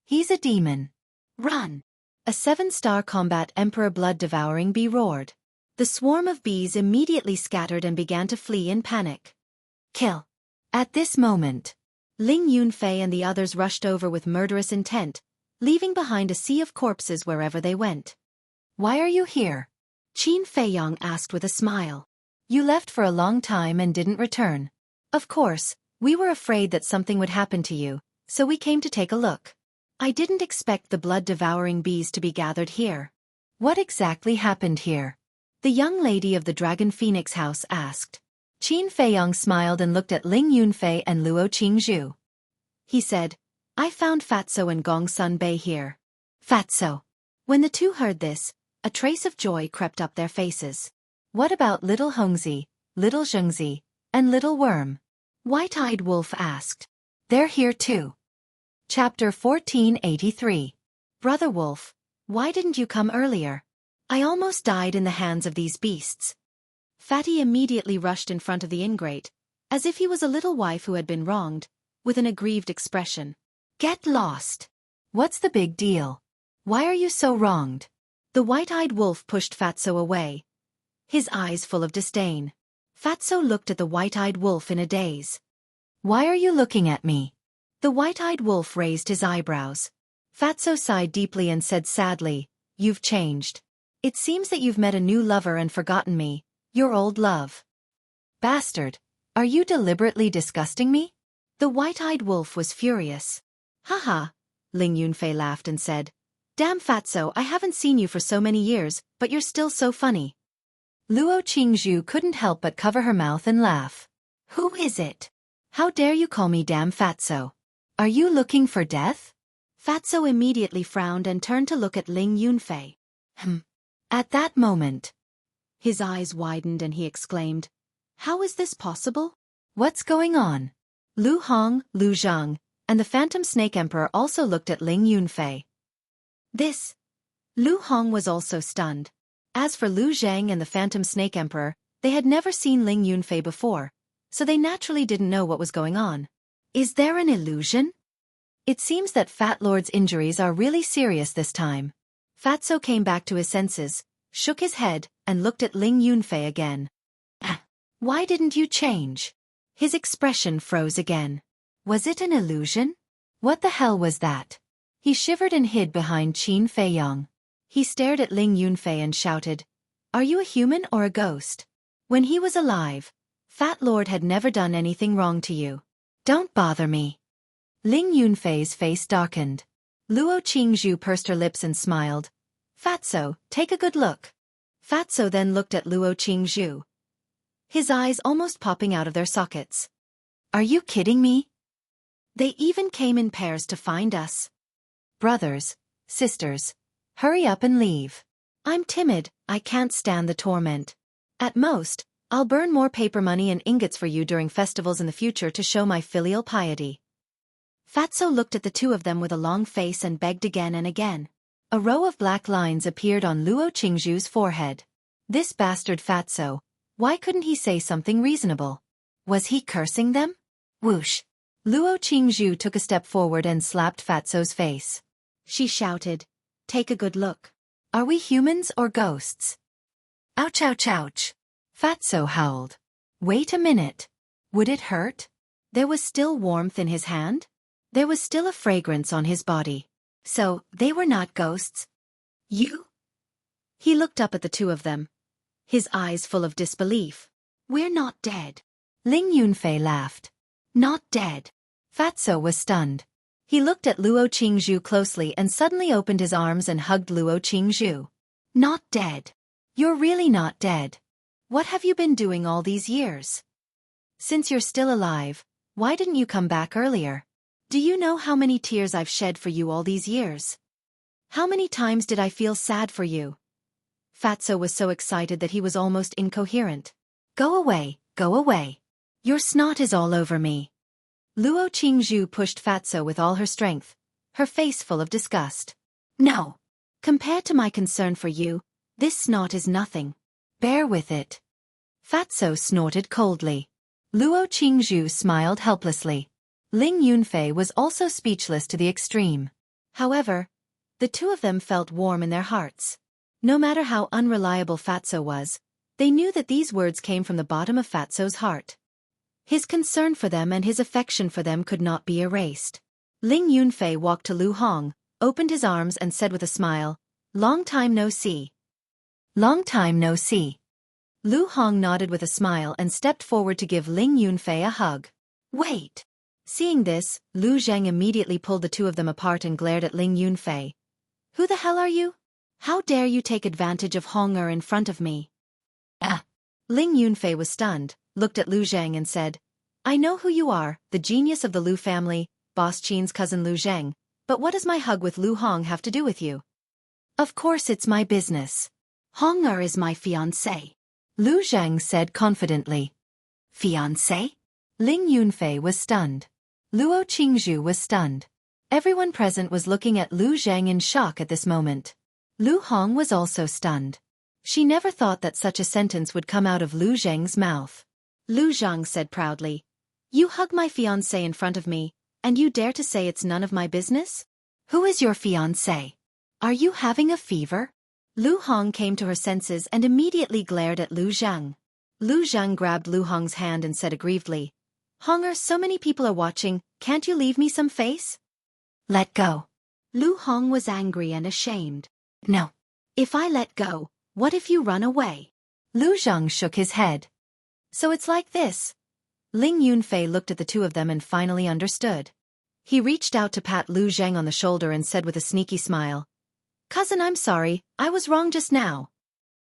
He's a demon. Run! A 7-star combat emperor blood-devouring bee roared. The swarm of bees immediately scattered and began to flee in panic. Kill! At this moment, Ling Yunfei and the others rushed over with murderous intent, leaving behind a sea of corpses wherever they went. Why are you here? Qin Feiyong asked with a smile. You left for a long time and didn't return. Of course, we were afraid that something would happen to you, so we came to take a look. I didn't expect the blood-devouring bees to be gathered here. What exactly happened here? The young lady of the Dragon Phoenix House asked. Qin Feiyong smiled and looked at Ling Yunfei and Luo Qingzhu. He said, I found Fatso and Gong Sun Bei here. Fatso. When the two heard this, a trace of joy crept up their faces. What about little Hongzi, little Zhengzi, and little Worm? White-eyed Wolf asked. They're here too. Chapter 1483. Brother Wolf, why didn't you come earlier? I almost died in the hands of these beasts. Fatty immediately rushed in front of the ingrate, as if he was a little wife who had been wronged, with an aggrieved expression. Get lost! What's the big deal? Why are you so wronged? The white-eyed wolf pushed Fatso away, his eyes full of disdain. Fatso looked at the white-eyed wolf in a daze. Why are you looking at me? The white-eyed wolf raised his eyebrows. Fatso sighed deeply and said sadly, You've changed. It seems that you've met a new lover and forgotten me, your old love. Bastard, are you deliberately disgusting me? The white-eyed wolf was furious. Haha, Ling Yunfei laughed and said, Damn Fatso, I haven't seen you for so many years, but you're still so funny. Luo Qingzhu couldn't help but cover her mouth and laugh. Who is it? How dare you call me damn Fatso? Are you looking for death? Fatso immediately frowned and turned to look at Ling Yunfei. At that moment, his eyes widened and he exclaimed, How is this possible? What's going on? Lu Hong, Lu Zhang, and the Phantom Snake Emperor also looked at Ling Yunfei. Lu Hong was also stunned. As for Lu Zhang and the Phantom Snake Emperor, they had never seen Ling Yunfei before, so they naturally didn't know what was going on. Is there an illusion? It seems that Fat Lord's injuries are really serious this time. Fatso came back to his senses, shook his head, and looked at Ling Yunfei again. Why didn't you change? His expression froze again. Was it an illusion? What the hell was that? He shivered and hid behind Qin Feiyong. He stared at Ling Yunfei and shouted, Are you a human or a ghost? When he was alive, Fat Lord had never done anything wrong to you. Don't bother me. Ling Yunfei's face darkened. Luo Qingzhu pursed her lips and smiled. Fatso, take a good look. Fatso then looked at Luo Qingzhu, his eyes almost popping out of their sockets. Are you kidding me? They even came in pairs to find us. Brothers, sisters, hurry up and leave. I'm timid, I can't stand the torment. At most, I'll burn more paper money and ingots for you during festivals in the future to show my filial piety. Fatso looked at the two of them with a long face and begged again and again. A row of black lines appeared on Luo Qingzhu's forehead. This bastard Fatso, why couldn't he say something reasonable? Was he cursing them? Whoosh! Luo Qingzhu took a step forward and slapped Fatso's face. She shouted, Take a good look. Are we humans or ghosts? Ouch ouch ouch! Fatso howled. Wait a minute. Would it hurt? There was still warmth in his hand. There was still a fragrance on his body. So, they were not ghosts. You? He looked up at the two of them, his eyes full of disbelief. We're not dead. Ling Yunfei laughed. Not dead. Fatso was stunned. He looked at Luo Qingzhu closely and suddenly opened his arms and hugged Luo Qingzhu. Not dead. You're really not dead. What have you been doing all these years? Since you're still alive, why didn't you come back earlier? Do you know how many tears I've shed for you all these years? How many times did I feel sad for you? Fatso was so excited that he was almost incoherent. Go away, go away. Your snot is all over me. Luo Qingzhu pushed Fatso with all her strength, her face full of disgust. No. Compared to my concern for you, this snot is nothing. Bear with it. Fatso snorted coldly. Luo Qingzhu smiled helplessly. Ling Yunfei was also speechless to the extreme. However, the two of them felt warm in their hearts. No matter how unreliable Fatso was, they knew that these words came from the bottom of Fatso's heart. His concern for them and his affection for them could not be erased. Ling Yunfei walked to Lu Hong, opened his arms and said with a smile, "Long time no see." "Long time no see." Lu Hong nodded with a smile and stepped forward to give Ling Yunfei a hug. "Wait." Seeing this, Lu Zheng immediately pulled the two of them apart and glared at Ling Yunfei. "Who the hell are you? How dare you take advantage of Hong in front of me?" "Ah." Ling Yunfei was stunned, looked at Lu Zheng and said, "I know who you are, the genius of the Lu family, Boss Qin's cousin Lu Zheng, but what does my hug with Lu Hong have to do with you?" "Of course it's my business. Hong is my fiancé," Lu Zheng said confidently. "Fiancé?" Ling Yunfei was stunned. Luo Qingzhu was stunned. Everyone present was looking at Lu Zheng in shock at this moment. Lu Hong was also stunned. She never thought that such a sentence would come out of Lu Zheng's mouth. Lu Zheng said proudly, "You hug my fiancé in front of me, and you dare to say it's none of my business? Who is your fiancé? Are you having a fever?" Lu Hong came to her senses and immediately glared at Lu Zheng. Lu Zheng grabbed Lu Hong's hand and said aggrievedly, "Honger, so many people are watching, can't you leave me some face?" "Let go." Lu Hong was angry and ashamed. "No. If I let go, what if you run away?" Lu Zheng shook his head. "So it's like this." Ling Yunfei looked at the two of them and finally understood. He reached out to pat Lu Zheng on the shoulder and said with a sneaky smile, "Cousin, I'm sorry, I was wrong just now."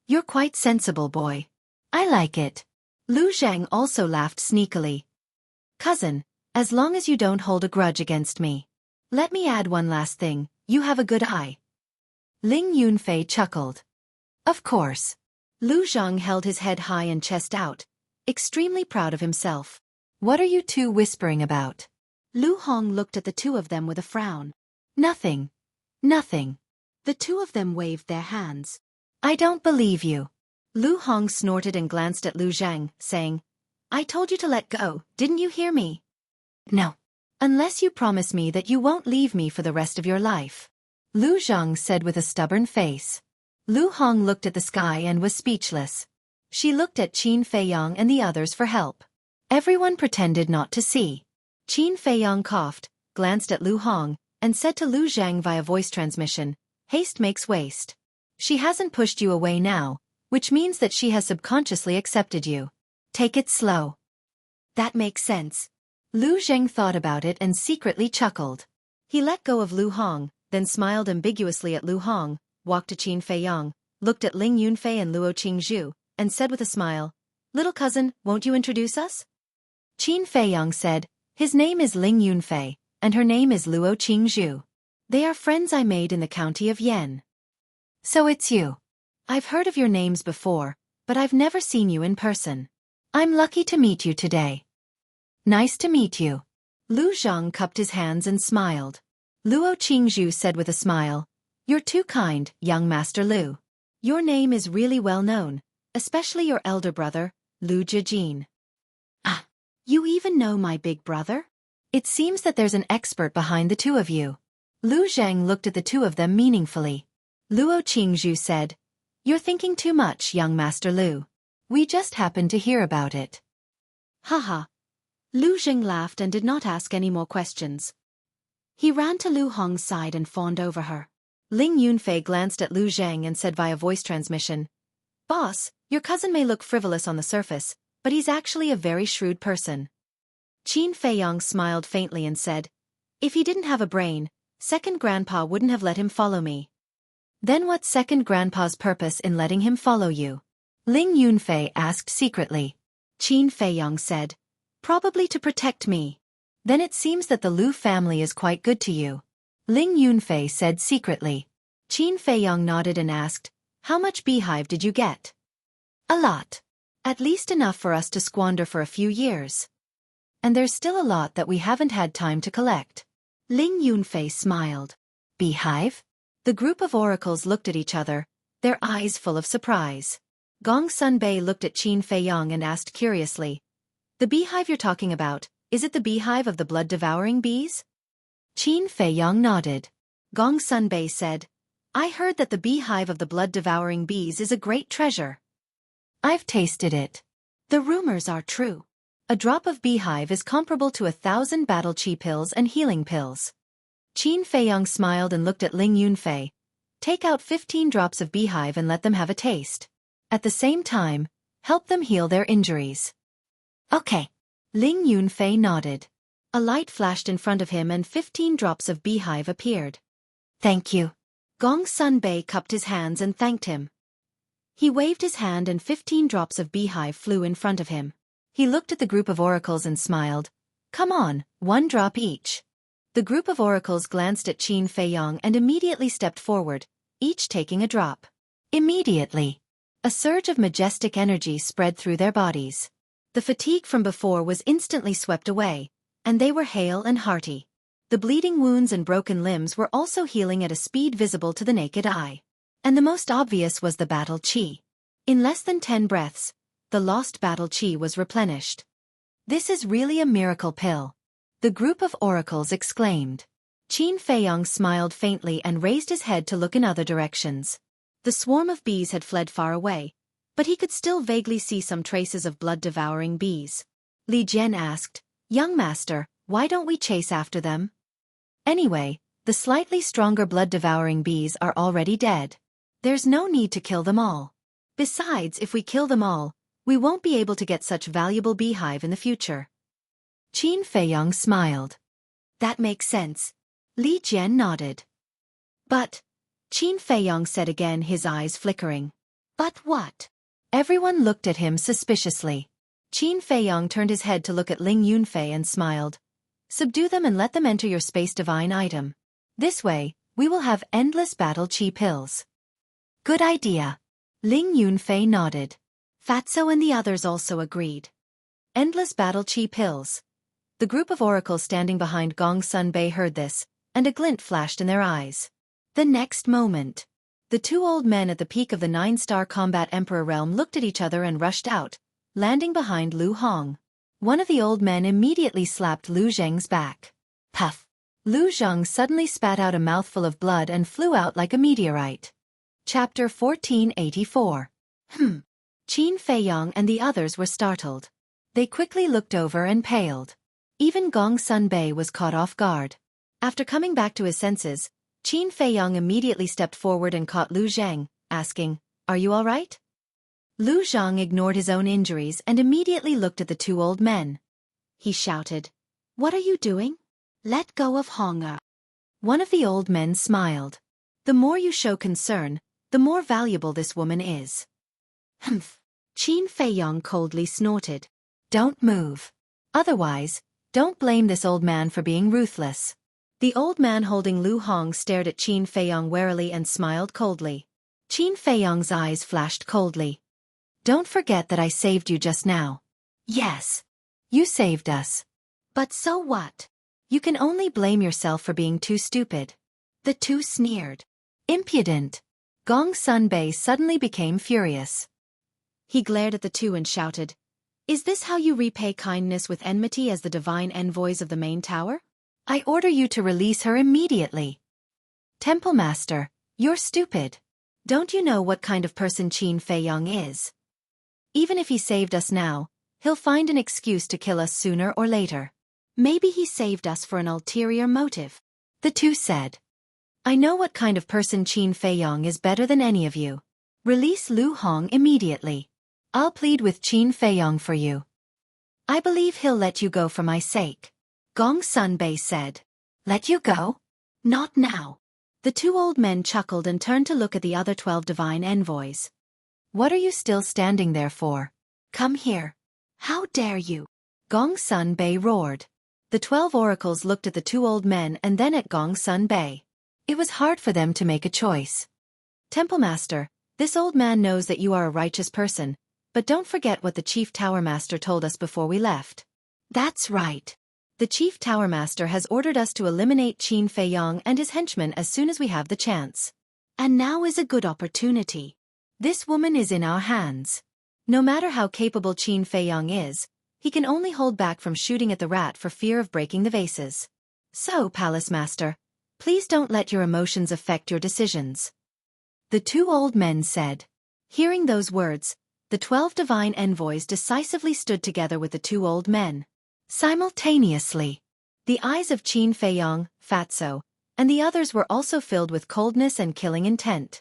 "You're quite sensible, boy. I like it." Lu Zheng also laughed sneakily. "Cousin, as long as you don't hold a grudge against me. Let me add one last thing, you have a good eye." Ling Yunfei chuckled. "Of course." Lu Zheng held his head high and chest out, extremely proud of himself. "What are you two whispering about?" Lu Hong looked at the two of them with a frown. "Nothing. Nothing." The two of them waved their hands. "I don't believe you." Lu Hong snorted and glanced at Lu Zheng, saying, "I told you to let go, didn't you hear me?" "No. Unless you promise me that you won't leave me for the rest of your life," Lu Zheng said with a stubborn face. Lu Hong looked at the sky and was speechless. She looked at Qin Feiyang and the others for help. Everyone pretended not to see. Qin Feiyang coughed, glanced at Lu Hong, and said to Lu Zheng via voice transmission, "Haste makes waste. She hasn't pushed you away now, which means that she has subconsciously accepted you. Take it slow." "That makes sense." Lu Zheng thought about it and secretly chuckled. He let go of Lu Hong, then smiled ambiguously at Lu Hong, walked to Qin Feiyang, looked at Ling Yunfei and Luo Qingzhu, and said with a smile, "Little cousin, won't you introduce us?" Qin Feiyang said, "His name is Ling Yunfei, and her name is Luo Qingzhu. They are friends I made in the county of Yan." "So it's you. I've heard of your names before, but I've never seen you in person. I'm lucky to meet you today." "Nice to meet you." Lu Zheng cupped his hands and smiled. Luo Qingzhu said with a smile, "You're too kind, young Master Lu. Your name is really well known, especially your elder brother, Lu Zhejin." "Ah, you even know my big brother? It seems that there's an expert behind the two of you." Lu Zheng looked at the two of them meaningfully. Luo Qingzhu said, "You're thinking too much, young Master Lu. We just happened to hear about it." Haha. Lu Zheng laughed and did not ask any more questions. He ran to Lu Hong's side and fawned over her. Ling Yunfei glanced at Lu Zheng and said via voice transmission, "Boss, your cousin may look frivolous on the surface, but he's actually a very shrewd person." Qin Feiyang smiled faintly and said, "If he didn't have a brain, second grandpa wouldn't have let him follow me." "Then what's second grandpa's purpose in letting him follow you?" Ling Yunfei asked secretly. Qin Feiyang said, "Probably to protect me." "Then it seems that the Lu family is quite good to you," Ling Yunfei said secretly. Qin Feiyang nodded and asked, "How much beehive did you get?" "A lot. At least enough for us to squander for a few years. And there's still a lot that we haven't had time to collect." Ling Yunfei smiled. "Beehive?" The group of oracles looked at each other, their eyes full of surprise. Gong Sun Bei looked at Qin Feiyong and asked curiously, "The beehive you're talking about, is it the beehive of the blood-devouring bees?" Qin Feiyong nodded. Gong Sun Bei said, "I heard that the beehive of the blood-devouring bees is a great treasure. I've tasted it. The rumors are true. A drop of beehive is comparable to 1,000 battle chi pills and healing pills." Qin Feiyong smiled and looked at Ling Yunfei. "Take out 15 drops of beehive and let them have a taste. At the same time, help them heal their injuries." "Okay." Ling Yunfei nodded. A light flashed in front of him and 15 drops of beehive appeared. "Thank you." Gong Sun Bei cupped his hands and thanked him. He waved his hand and 15 drops of beehive flew in front of him. He looked at the group of oracles and smiled. "Come on, 1 drop each." The group of oracles glanced at Qin Feiyong and immediately stepped forward, each taking a drop. Immediately, a surge of majestic energy spread through their bodies. The fatigue from before was instantly swept away, and they were hale and hearty. The bleeding wounds and broken limbs were also healing at a speed visible to the naked eye. And the most obvious was the battle chi. In less than 10 breaths, the lost battle chi was replenished. "This is really a miracle pill," the group of oracles exclaimed. Qin Feiyong smiled faintly and raised his head to look in other directions. The swarm of bees had fled far away, but he could still vaguely see some traces of blood-devouring bees. Li Jian asked, "Young master, why don't we chase after them?" "Anyway, the slightly stronger blood-devouring bees are already dead. There's no need to kill them all. Besides, if we kill them all, we won't be able to get such valuable beehive in the future." Qin Feiyong smiled. "That makes sense." Li Jian nodded. "But," Qin Feiyong said again, his eyes flickering. "But what?" Everyone looked at him suspiciously. Qin Feiyong turned his head to look at Ling Yunfei and smiled. "Subdue them and let them enter your space divine item. This way, we will have endless battle chi pills." "Good idea." Ling Yunfei nodded. Fatso and the others also agreed. Endless battle chi pills. The group of oracles standing behind Gong Sun Bei heard this, and a glint flashed in their eyes. The next moment, the 2 old men at the peak of the 9-star combat emperor realm looked at each other and rushed out, landing behind Lu Hong. One of the old men immediately slapped Lu Zheng's back. Puff! Lu Zheng suddenly spat out a mouthful of blood and flew out like a meteorite. Chapter 1484. Qin Feiyong and the others were startled. They quickly looked over and paled. Even Gong Sun Bei was caught off guard. After coming back to his senses, Qin Feiyong immediately stepped forward and caught Lu Zheng, asking, "Are you all right?" Lu Zheng ignored his own injuries and immediately looked at the 2 old men. He shouted, "What are you doing? Let go of Honga." One of the old men smiled. "The more you show concern, the more valuable this woman is." "Humph." Qin Feiyong coldly snorted. "Don't move. Otherwise, don't blame this old man for being ruthless." The old man holding Lu Hong stared at Qin Feiyong warily and smiled coldly. Qin Feiyong's eyes flashed coldly. "Don't forget that I saved you just now." "Yes. You saved us. But so what? You can only blame yourself for being too stupid." The 2 sneered. "Impudent." Gong Sun Bei suddenly became furious. He glared at the 2 and shouted, "Is this how you repay kindness with enmity as the divine envoys of the main tower? I order you to release her immediately." "Temple Master, you're stupid. Don't you know what kind of person Qin Feiyong is? Even if he saved us now, he'll find an excuse to kill us sooner or later. Maybe he saved us for an ulterior motive." The 2 said. "I know what kind of person Qin Feiyong is better than any of you. Release Lu Hong immediately. I'll plead with Qin Feiyong for you. I believe he'll let you go for my sake." Gong Sun Bei said. "Let you go? Not now." The 2 old men chuckled and turned to look at the other 12 divine envoys. "What are you still standing there for? Come here." "How dare you?" Gong Sun Bei roared. The 12 oracles looked at the 2 old men and then at Gong Sun Bei. It was hard for them to make a choice. "Temple Master, this old man knows that you are a righteous person, but don't forget what the Chief Tower Master told us before we left." "That's right. The Chief Tower Master has ordered us to eliminate Qin Feiyong and his henchmen as soon as we have the chance. And now is a good opportunity. This woman is in our hands. No matter how capable Qin Feiyang is, he can only hold back from shooting at the rat for fear of breaking the vases. So, Palace Master, please don't let your emotions affect your decisions. The two old men said. Hearing those words, the 12 divine envoys decisively stood together with the two old men. Simultaneously, the eyes of Qin Feiyang, Fatso, and the others were also filled with coldness and killing intent.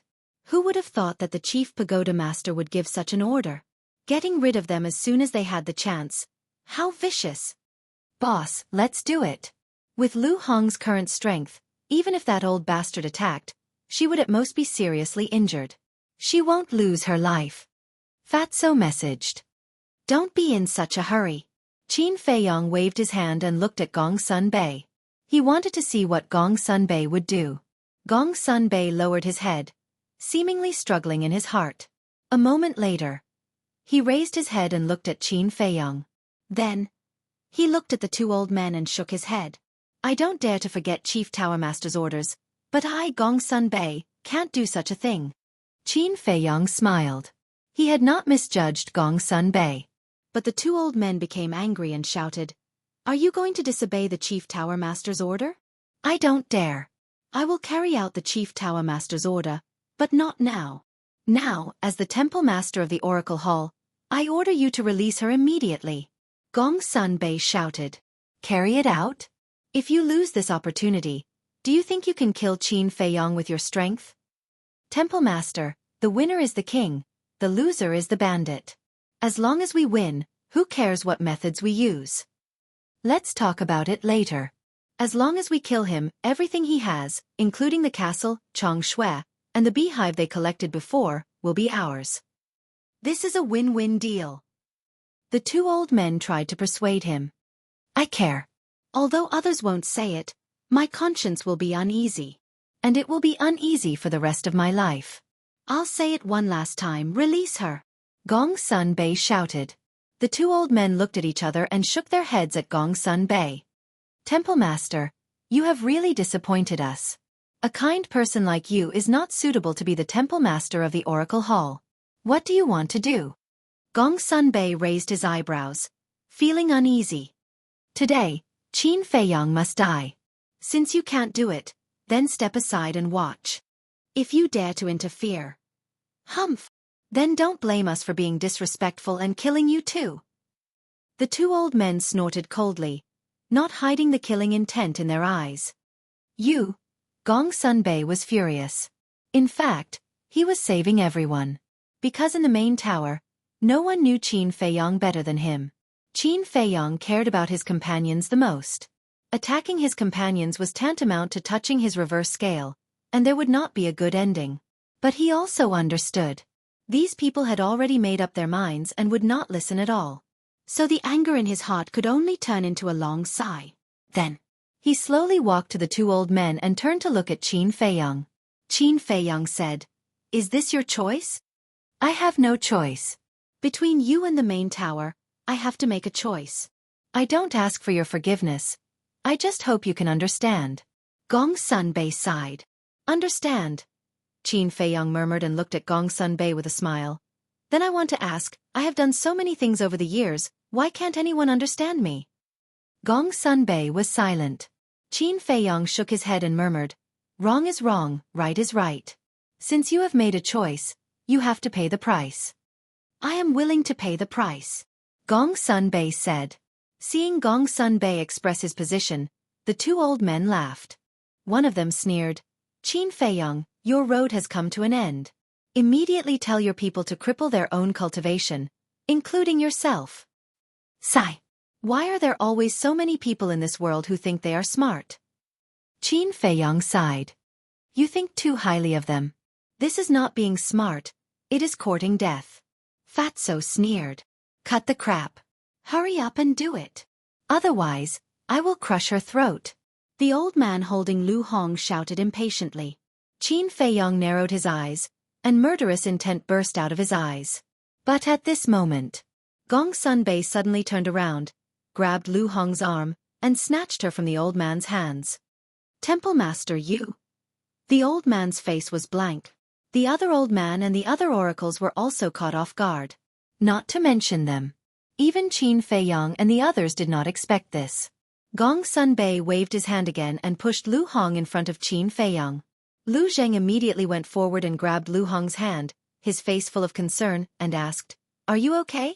Who would have thought that the chief pagoda master would give such an order? Getting rid of them as soon as they had the chance. How vicious! Boss, let's do it. With Lu Hong's current strength, even if that old bastard attacked, she would at most be seriously injured. She won't lose her life. Fatso messaged. Don't be in such a hurry. Qin Feiyang waved his hand and looked at Gong Sun Bei. He wanted to see what Gong Sun Bei would do. Gong Sun Bei lowered his head, seemingly struggling in his heart. A moment later, he raised his head and looked at Qin Feiyang. Then, he looked at the two old men and shook his head. I don't dare to forget Chief Tower Master's orders, but I, Gong Sun Bei, can't do such a thing. Qin Feiyang smiled. He had not misjudged Gong Sun Bei. But the two old men became angry and shouted, Are you going to disobey the Chief Tower Master's order? I don't dare. I will carry out the Chief Tower Master's order, but not now. Now, as the Temple Master of the Oracle Hall, I order you to release her immediately. Gong Sun Bei shouted. Carry it out? If you lose this opportunity, do you think you can kill Qin Feiyang with your strength? Temple Master, the winner is the king, the loser is the bandit. As long as we win, who cares what methods we use? Let's talk about it later. As long as we kill him, everything he has, including the castle, Changshui, and the beehive they collected before, will be ours. This is a win-win deal. The two old men tried to persuade him. I care. Although others won't say it, my conscience will be uneasy. And it will be uneasy for the rest of my life. I'll say it one last time, release her. Gong Sun Bei shouted. The two old men looked at each other and shook their heads at Gong Sun Bei. Temple Master, you have really disappointed us. A kind person like you is not suitable to be the Temple Master of the Oracle Hall. What do you want to do? Gong Sun Bei raised his eyebrows, feeling uneasy. Today, Qin Feiyang must die. Since you can't do it, then step aside and watch. If you dare to interfere, humph, then don't blame us for being disrespectful and killing you too. The two old men snorted coldly, not hiding the killing intent in their eyes. You, Gong Sun Bei was furious. In fact, he was saving everyone. Because in the main tower, no one knew Qin Feiyang better than him. Qin Feiyang cared about his companions the most. Attacking his companions was tantamount to touching his reverse scale, and there would not be a good ending. But he also understood. These people had already made up their minds and would not listen at all. So the anger in his heart could only turn into a long sigh. Then, he slowly walked to the two old men and turned to look at Qin Feiyang. Qin Feiyang said, Is this your choice? I have no choice. Between you and the main tower, I have to make a choice. I don't ask for your forgiveness. I just hope you can understand. Gong Sun Bei sighed. Understand? Qin Feiyang murmured and looked at Gong Sun Bei with a smile. Then I want to ask, I have done so many things over the years, why can't anyone understand me? Gong Sun Bei was silent. Qin Feiyang shook his head and murmured, Wrong is wrong, right is right. Since you have made a choice, you have to pay the price. I am willing to pay the price. Gong Sun Bei said. Seeing Gong Sun Bei express his position, the two old men laughed. One of them sneered, Qin Feiyang, your road has come to an end. Immediately tell your people to cripple their own cultivation, including yourself. Sigh. Why are there always so many people in this world who think they are smart? Qin Feiyang sighed. You think too highly of them. This is not being smart, it is courting death. Fatso sneered. Cut the crap. Hurry up and do it. Otherwise, I will crush her throat. The old man holding Lu Hong shouted impatiently. Qin Feiyang narrowed his eyes, and murderous intent burst out of his eyes. But at this moment, Gong Sun Bei suddenly turned around, grabbed Lu Hong's arm, and snatched her from the old man's hands. Temple Master, you. The old man's face was blank. The other old man and the other oracles were also caught off guard. Not to mention them. Even Qin Feiyang and the others did not expect this. Gong Sun Bei waved his hand again and pushed Lu Hong in front of Qin Feiyang. Lu Zheng immediately went forward and grabbed Lu Hong's hand, his face full of concern, and asked, "Are you okay?"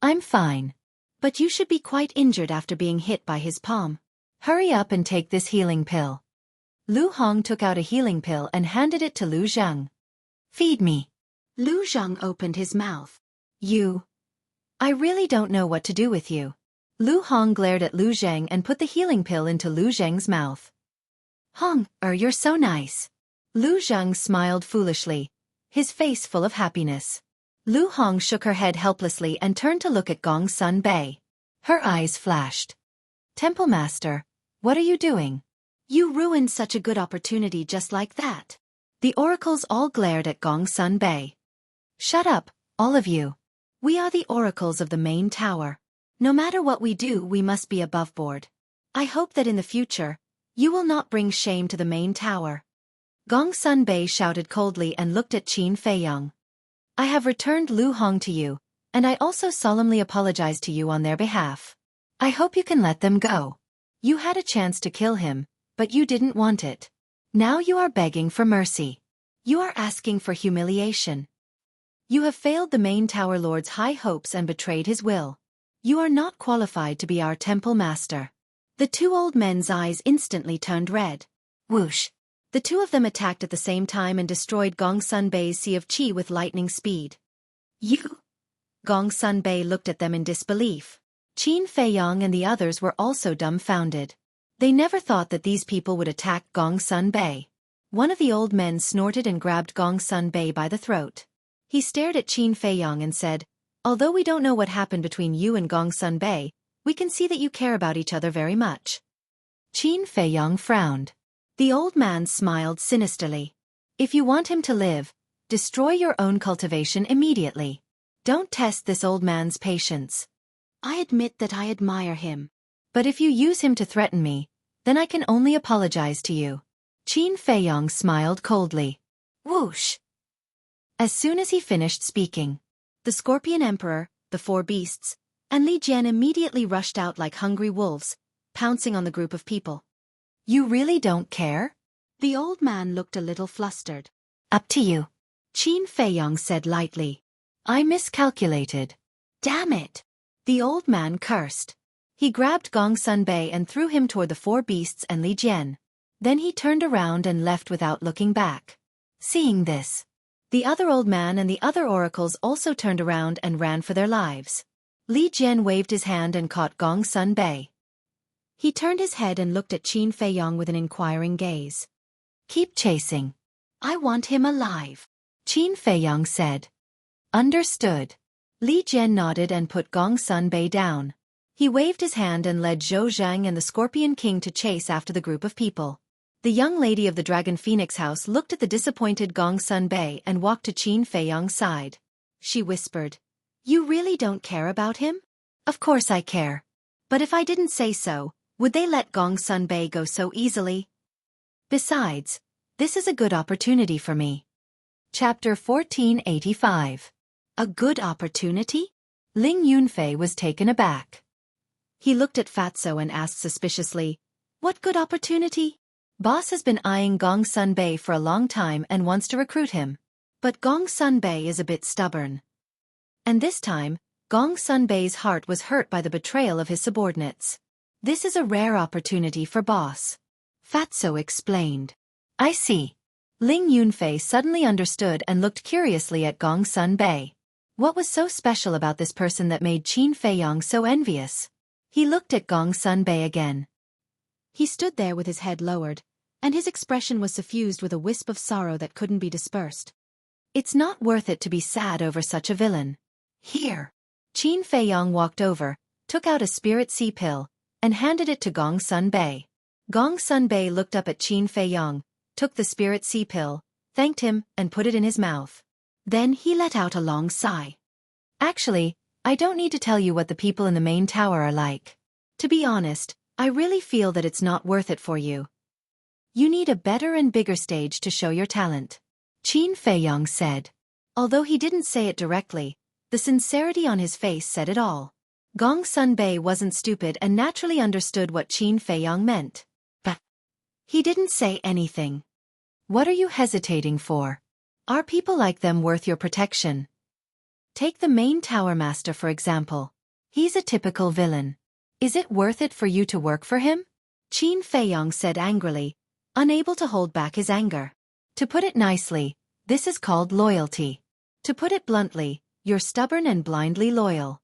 "I'm fine. But you should be quite injured after being hit by his palm. Hurry up and take this healing pill." Lu Hong took out a healing pill and handed it to Lu Zheng. "Feed me." Lu Zheng opened his mouth. I really don't know what to do with you." Lu Hong glared at Lu Zheng and put the healing pill into Lu Zheng's mouth. You're so nice." Lu Zheng smiled foolishly, his face full of happiness. Lu Hong shook her head helplessly and turned to look at Gong Sun Bei. Her eyes flashed. "Temple Master, what are you doing? You ruined such a good opportunity just like that." The oracles all glared at Gong Sun Bei. "Shut up, all of you. We are the oracles of the main tower. No matter what we do, we must be above board. I hope that in the future, you will not bring shame to the main tower." Gong Sun Bei shouted coldly and looked at Qin Feiyang. "I have returned Lu Hong to you, and I also solemnly apologize to you on their behalf. I hope you can let them go. You had a chance to kill him, but you didn't want it. Now you are begging for mercy. You are asking for humiliation. You have failed the main tower lord's high hopes and betrayed his will. You are not qualified to be our temple master." The two old men's eyes instantly turned red. Whoosh! The two of them attacked at the same time and destroyed Gong Sun Bei's sea of qi with lightning speed. "You?" Gong Sun Bei looked at them in disbelief. Qin Feiyang and the others were also dumbfounded. They never thought that these people would attack Gong Sun Bei. One of the old men snorted and grabbed Gong Sun Bei by the throat. He stared at Qin Feiyang and said, "Although we don't know what happened between you and Gong Sun Bei, we can see that you care about each other very much." Qin Feiyang frowned. The old man smiled sinisterly. "If you want him to live, destroy your own cultivation immediately. Don't test this old man's patience. I admit that I admire him. But if you use him to threaten me, then I can only apologize to you." Qin Feiyang smiled coldly. Whoosh! As soon as he finished speaking, the Scorpion Emperor, the four beasts, and Li Jian immediately rushed out like hungry wolves, pouncing on the group of people. "You really don't care?" The old man looked a little flustered. "Up to you," Qin Feiyang said lightly. "I miscalculated. Damn it!" The old man cursed. He grabbed Gong Sun Bei and threw him toward the four beasts and Li Jian. Then he turned around and left without looking back. Seeing this, the other old man and the other oracles also turned around and ran for their lives. Li Jian waved his hand and caught Gong Sun Bei. He turned his head and looked at Qin Feiyang with an inquiring gaze. "Keep chasing. I want him alive," Qin Feiyang said. "Understood." Li Jian nodded and put Gong Sun Bei down. He waved his hand and led Zhou Zhang and the Scorpion King to chase after the group of people. The young lady of the Dragon Phoenix house looked at the disappointed Gong Sun Bei and walked to Qin Feiyang's side. She whispered, "You really don't care about him?" "Of course I care. But if I didn't say so, would they let Gong Sun Bei go so easily? Besides, this is a good opportunity for me." Chapter 1485. A good opportunity? Ling Yunfei was taken aback. He looked at Fatso and asked suspiciously, "What good opportunity?" Boss has been eyeing Gong Sun Bei for a long time and wants to recruit him. But Gong Sun Bei is a bit stubborn. And this time, Gong Sun Bei's heart was hurt by the betrayal of his subordinates. "This is a rare opportunity for boss," Fatso explained. "I see." Ling Yunfei suddenly understood and looked curiously at Gong Sun Bei. What was so special about this person that made Qin Feiyang so envious? He looked at Gong Sun Bei again. He stood there with his head lowered, and his expression was suffused with a wisp of sorrow that couldn't be dispersed. "It's not worth it to be sad over such a villain. Here." Qin Feiyang walked over, took out a spirit sea pill, and handed it to Gong Sun Bei. Gong Sun Bei looked up at Qin Feiyang, took the spirit sea pill, thanked him, and put it in his mouth. Then he let out a long sigh. "Actually, I don't need to tell you what the people in the main tower are like. To be honest, I really feel that it's not worth it for you. You need a better and bigger stage to show your talent." Qin Feiyong said. Although he didn't say it directly, the sincerity on his face said it all. Gong Sunbei wasn't stupid and naturally understood what Qin Feiyong meant. But he didn't say anything. What are you hesitating for? Are people like them worth your protection? Take the main tower master for example. He's a typical villain. Is it worth it for you to work for him? Qin Feiyong said angrily, unable to hold back his anger. To put it nicely, this is called loyalty. To put it bluntly, you're stubborn and blindly loyal.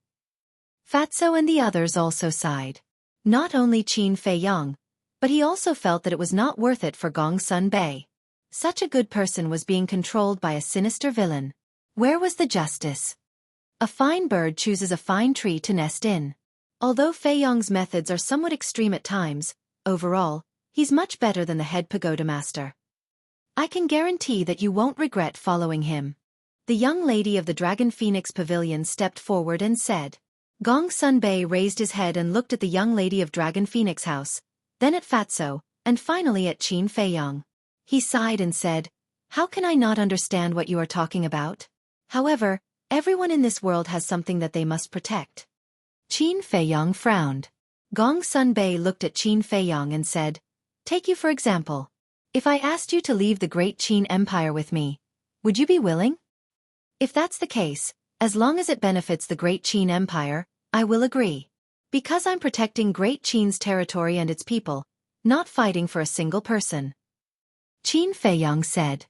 Fatso and the others also sighed. Not only Qin Feiyong, but he also felt that it was not worth it for Gong Sunbei. Such a good person was being controlled by a sinister villain. Where was the justice? A fine bird chooses a fine tree to nest in. Although Feiyong's methods are somewhat extreme at times, overall, he's much better than the head pagoda master. I can guarantee that you won't regret following him. The young lady of the Dragon Phoenix Pavilion stepped forward and said. Gong Sunbei raised his head and looked at the young lady of Dragon Phoenix House, then at Fatso, and finally at Qin Feiyong. He sighed and said, "How can I not understand what you are talking about? However, everyone in this world has something that they must protect." Qin Feiyong frowned. Gong Sunbei looked at Qin Feiyong and said, "Take you for example. If I asked you to leave the great Qin Empire with me, would you be willing? If that's the case, as long as it benefits the great Qin Empire, I will agree. Because I'm protecting Great Qin's territory and its people, not fighting for a single person." Qin Feiyong said.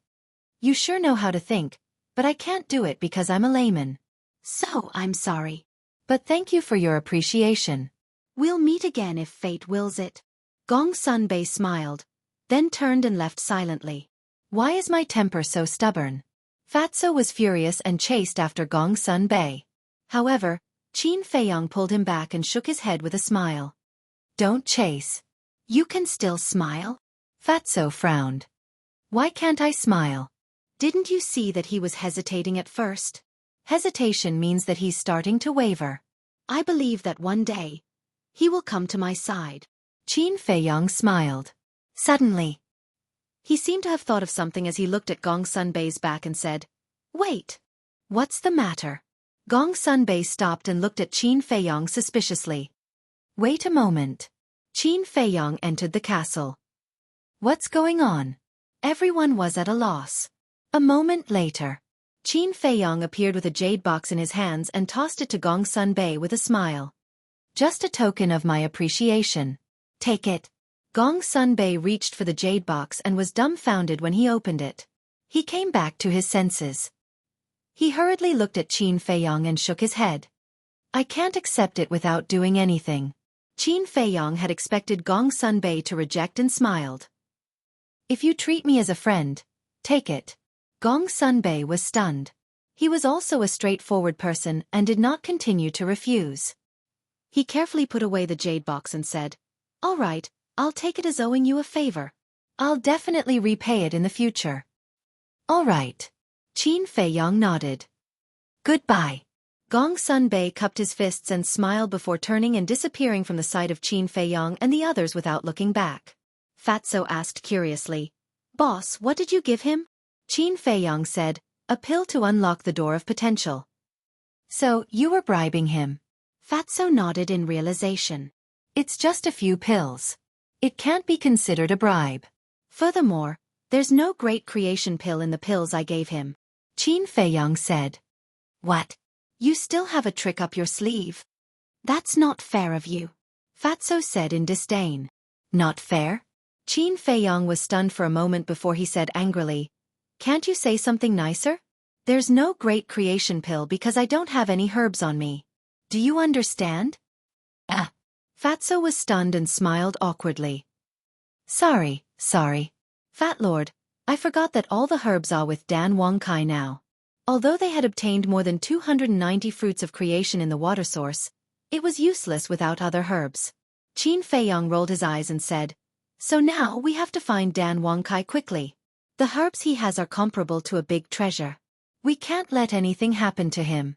"You sure know how to think, but I can't do it because I'm a layman. So I'm sorry. But thank you for your appreciation. We'll meet again if fate wills it." Gong Sunbei smiled, then turned and left silently. Why is my temper so stubborn? Fatso was furious and chased after Gong Sunbei. However, Qin Feiyong pulled him back and shook his head with a smile. "Don't chase. You can still smile?" Fatso frowned. "Why can't I smile? Didn't you see that he was hesitating at first? Hesitation means that he's starting to waver. I believe that one day, he will come to my side." Qin Feiyong smiled. Suddenly, he seemed to have thought of something as he looked at Gong Sunbei's back and said, "Wait. What's the matter?" Gong Sunbei stopped and looked at Qin Feiyong suspiciously. "Wait a moment." Qin Feiyong entered the castle. "What's going on?" Everyone was at a loss. A moment later, Qin Feiyong appeared with a jade box in his hands and tossed it to Gong Sunbei with a smile. "Just a token of my appreciation. Take it." Gong Sunbei reached for the jade box and was dumbfounded when he opened it. He came back to his senses. He hurriedly looked at Qin Feiyong and shook his head. "I can't accept it without doing anything." Qin Feiyong had expected Gong Sunbei to reject and smiled. "If you treat me as a friend, take it." Gong Sunbei was stunned. He was also a straightforward person and did not continue to refuse. He carefully put away the jade box and said, "All right, I'll take it as owing you a favor. I'll definitely repay it in the future." "All right." Qin Feiyong nodded. "Goodbye." Gong Sunbei cupped his fists and smiled before turning and disappearing from the sight of Qin Feiyong and the others without looking back. Fatso asked curiously, "Boss, what did you give him?" Qin Feiyong said, "A pill to unlock the door of potential." "So, you were bribing him?" Fatso nodded in realization. "It's just a few pills. It can't be considered a bribe. Furthermore, there's no great creation pill in the pills I gave him." Qin Feiyong said. "What? You still have a trick up your sleeve? That's not fair of you," Fatso said in disdain. "Not fair?" Qin Feiyong was stunned for a moment before he said angrily, "Can't you say something nicer? There's no great creation pill because I don't have any herbs on me. Do you understand?" Fatso was stunned and smiled awkwardly. Sorry. Fat Lord, I forgot that all the herbs are with Dan Wong Kai now." Although they had obtained more than 290 fruits of creation in the water source, it was useless without other herbs. Qin Feiyong rolled his eyes and said, "So now we have to find Dan Wong Kai quickly. The herbs he has are comparable to a big treasure. We can't let anything happen to him."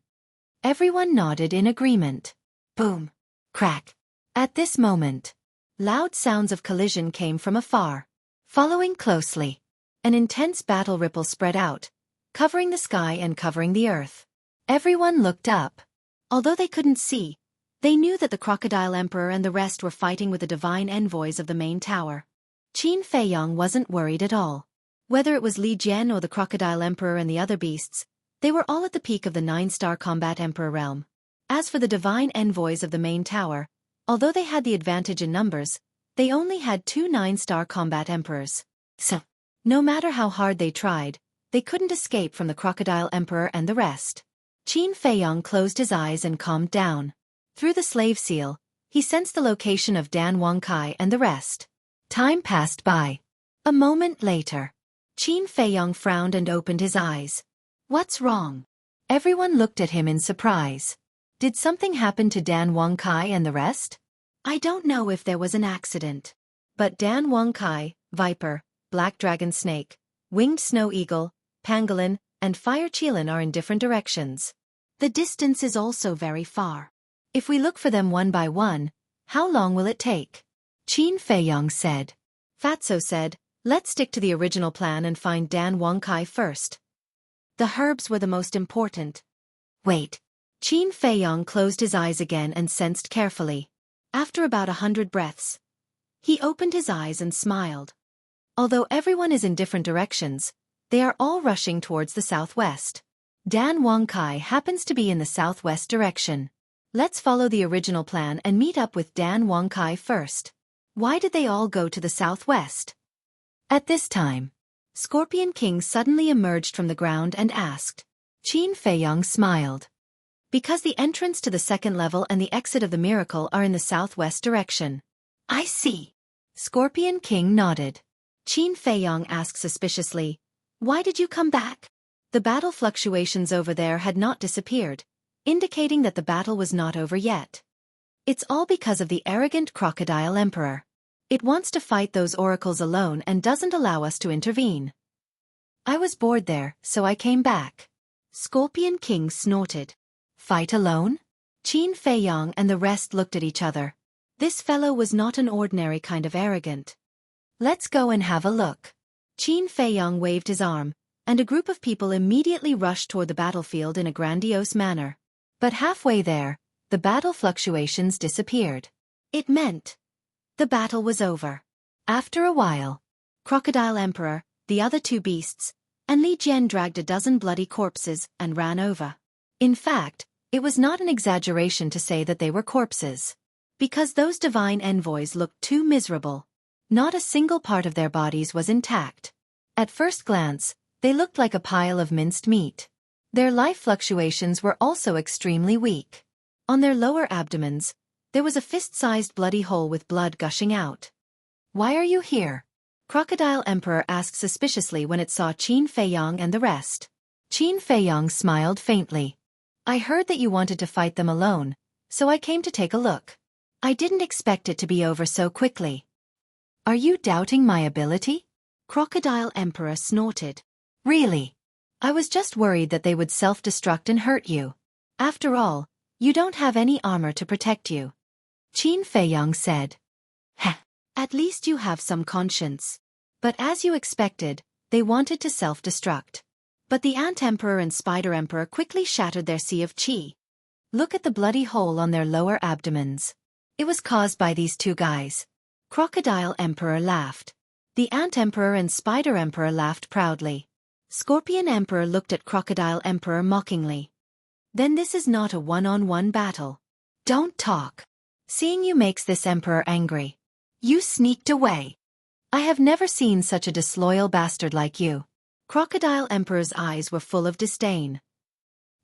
Everyone nodded in agreement. Boom. Crack. At this moment, loud sounds of collision came from afar. Following closely, An intense battle ripple spread out, covering the sky and covering the earth. Everyone looked up. Although they couldn't see, they knew that the Crocodile Emperor and the rest were fighting with the divine envoys of the main tower. Qin Feiyong wasn't worried at all. Whether it was Li Jian or the Crocodile Emperor and the other beasts, they were all at the peak of the 9-star combat emperor realm. As for the divine envoys of the main tower, although they had the advantage in numbers, they only had 2 9-star combat emperors. So, no matter how hard they tried, they couldn't escape from the Crocodile Emperor and the rest. Qin Feiyong closed his eyes and calmed down. Through the slave seal, he sensed the location of Dan Wangkai and the rest. Time passed by. A moment later, Qin Feiyong frowned and opened his eyes. What's wrong? Everyone looked at him in surprise. Did something happen to Dan Wangkai and the rest? I don't know if there was an accident. But Dan Wangkai, Viper, Black Dragon Snake, Winged Snow Eagle, Pangolin, and Fire Qilin are in different directions. The distance is also very far. If we look for them one by one, how long will it take? Qin Feiyong said. Fatso said, let's stick to the original plan and find Dan Wangkai first. The herbs were the most important. Wait. Qin Feiyong closed his eyes again and sensed carefully. After about 100 breaths, he opened his eyes and smiled. Although everyone is in different directions, they are all rushing towards the southwest. Dan Wangkai happens to be in the southwest direction. Let's follow the original plan and meet up with Dan Wangkai first. Why did they all go to the southwest? At this time, Scorpion King suddenly emerged from the ground and asked. Qin Feiyong smiled. Because the entrance to the second level and the exit of the miracle are in the southwest direction. I see. Scorpion King nodded. Qin Feiyong asked suspiciously, why did you come back? The battle fluctuations over there had not disappeared, indicating that the battle was not over yet. It's all because of the arrogant Crocodile Emperor. It wants to fight those oracles alone and doesn't allow us to intervene. I was bored there, so I came back. Scorpion King snorted. Fight alone? Qin Feiyong and the rest looked at each other. This fellow was not an ordinary kind of arrogant. Let's go and have a look. Qin Feiyong waved his arm, and a group of people immediately rushed toward the battlefield in a grandiose manner. But halfway there, the battle fluctuations disappeared. It meant the battle was over. After a while, Crocodile Emperor, the other 2 beasts, and Li Jian dragged a dozen bloody corpses and ran over. In fact, it was not an exaggeration to say that they were corpses. Because those divine envoys looked too miserable. Not a single part of their bodies was intact. At first glance, they looked like a pile of minced meat. Their life fluctuations were also extremely weak. On their lower abdomens, there was a fist-sized bloody hole with blood gushing out. Why are you here? Crocodile Emperor asked suspiciously when it saw Qin Feiyong and the rest. Qin Feiyong smiled faintly. I heard that you wanted to fight them alone, so I came to take a look. I didn't expect it to be over so quickly. Are you doubting my ability? Crocodile Emperor snorted. Really? I was just worried that they would self-destruct and hurt you. After all, you don't have any armor to protect you. Qin Feiyong said. Heh. At least you have some conscience. But as you expected, they wanted to self-destruct. But the Ant Emperor and Spider Emperor quickly shattered their sea of qi. Look at the bloody hole on their lower abdomens. It was caused by these 2 guys. Crocodile Emperor laughed. The Ant Emperor and Spider Emperor laughed proudly. Scorpion Emperor looked at Crocodile Emperor mockingly. Then this is not a one-on-one battle. Don't talk. Seeing you makes this Emperor angry. You sneaked away. I have never seen such a disloyal bastard like you. Crocodile Emperor's eyes were full of disdain.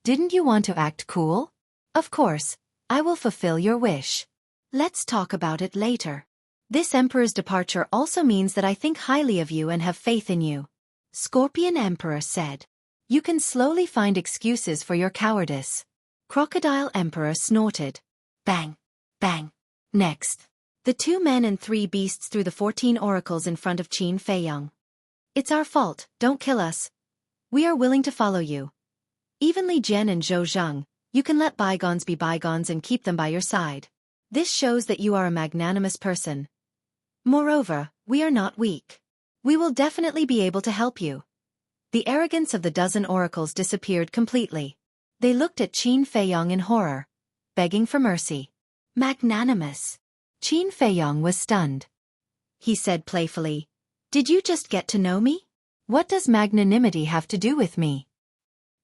Didn't you want to act cool? Of course, I will fulfill your wish. Let's talk about it later. This Emperor's departure also means that I think highly of you and have faith in you. Scorpion Emperor said. You can slowly find excuses for your cowardice. Crocodile Emperor snorted. Bang. Bang. Next. The 2 men and 3 beasts threw the 14 oracles in front of Qin Feiyong. It's our fault, don't kill us. We are willing to follow you. Even Li Jian and Zhou Zheng, you can let bygones be bygones and keep them by your side. This shows that you are a magnanimous person. Moreover, we are not weak. We will definitely be able to help you. The arrogance of the dozen oracles disappeared completely. They looked at Qin Feiyong in horror, begging for mercy. Magnanimous. Qin Feiyong was stunned. He said playfully, "Did you just get to know me? What does magnanimity have to do with me?"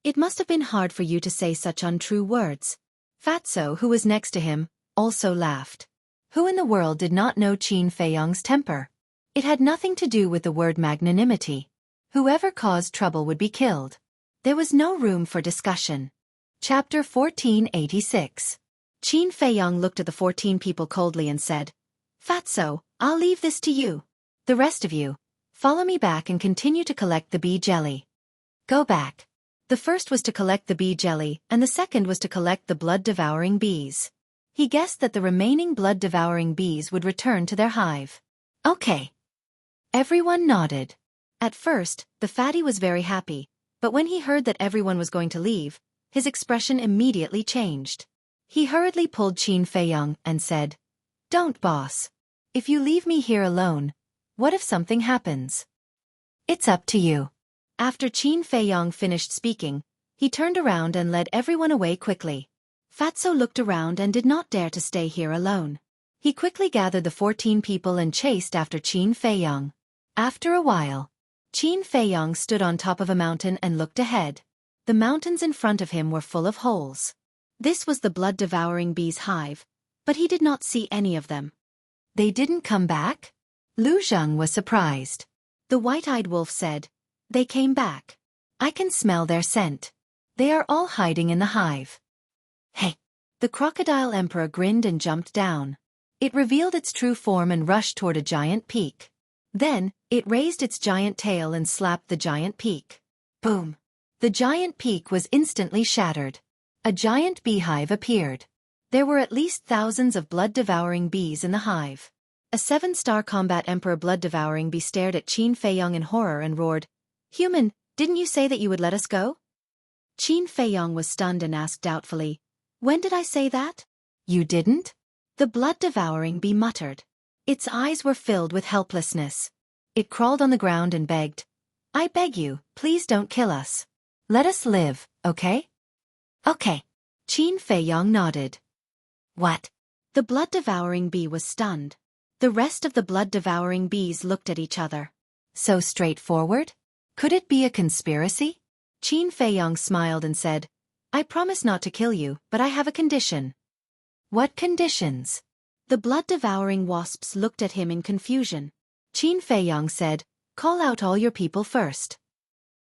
It must have been hard for you to say such untrue words. Fatso, who was next to him, also laughed. Who in the world did not know Qin Feiyong's temper? It had nothing to do with the word magnanimity. Whoever caused trouble would be killed. There was no room for discussion. Chapter 1486. Qin Feiyong looked at the 14 people coldly and said, "Fatso, I'll leave this to you. The rest of you, follow me back and continue to collect the bee jelly." Go back. The first was to collect the bee jelly, and the second was to collect the blood-devouring bees. He guessed that the remaining blood-devouring bees would return to their hive. Okay. Everyone nodded. At first, the fatty was very happy, but when he heard that everyone was going to leave, his expression immediately changed. He hurriedly pulled Qin Feiyong and said, "Don't, boss. If you leave me here alone, what if something happens? It's up to you." After Qin Feiyong finished speaking, he turned around and led everyone away quickly. Fatso looked around and did not dare to stay here alone. He quickly gathered the 14 people and chased after Qin Feiyong. After a while, Qin Feiyong stood on top of a mountain and looked ahead. The mountains in front of him were full of holes. This was the blood-devouring bees' hive, but he did not see any of them. They didn't come back? Lu Zheng was surprised. The white-eyed wolf said, "They came back. I can smell their scent. They are all hiding in the hive." Hey! The crocodile emperor grinned and jumped down. It revealed its true form and rushed toward a giant peak. Then, it raised its giant tail and slapped the giant peak. Boom! The giant peak was instantly shattered. A giant beehive appeared. There were at least thousands of blood-devouring bees in the hive. A 7-star combat emperor blood-devouring bee stared at Qin Feiyong in horror and roared, "Human, didn't you say that you would let us go?" Qin Feiyong was stunned and asked doubtfully, "When did I say that?" "You didn't?" The blood-devouring bee muttered. Its eyes were filled with helplessness. It crawled on the ground and begged, "I beg you, please don't kill us. Let us live, okay?" "Okay." Qin Feiyong nodded. What? The blood-devouring bee was stunned. The rest of the blood-devouring bees looked at each other. So straightforward? Could it be a conspiracy? Qin Feiyong smiled and said, "I promise not to kill you, but I have a condition." "What conditions?" The blood-devouring wasps looked at him in confusion. Qin Feiyong said, "Call out all your people first."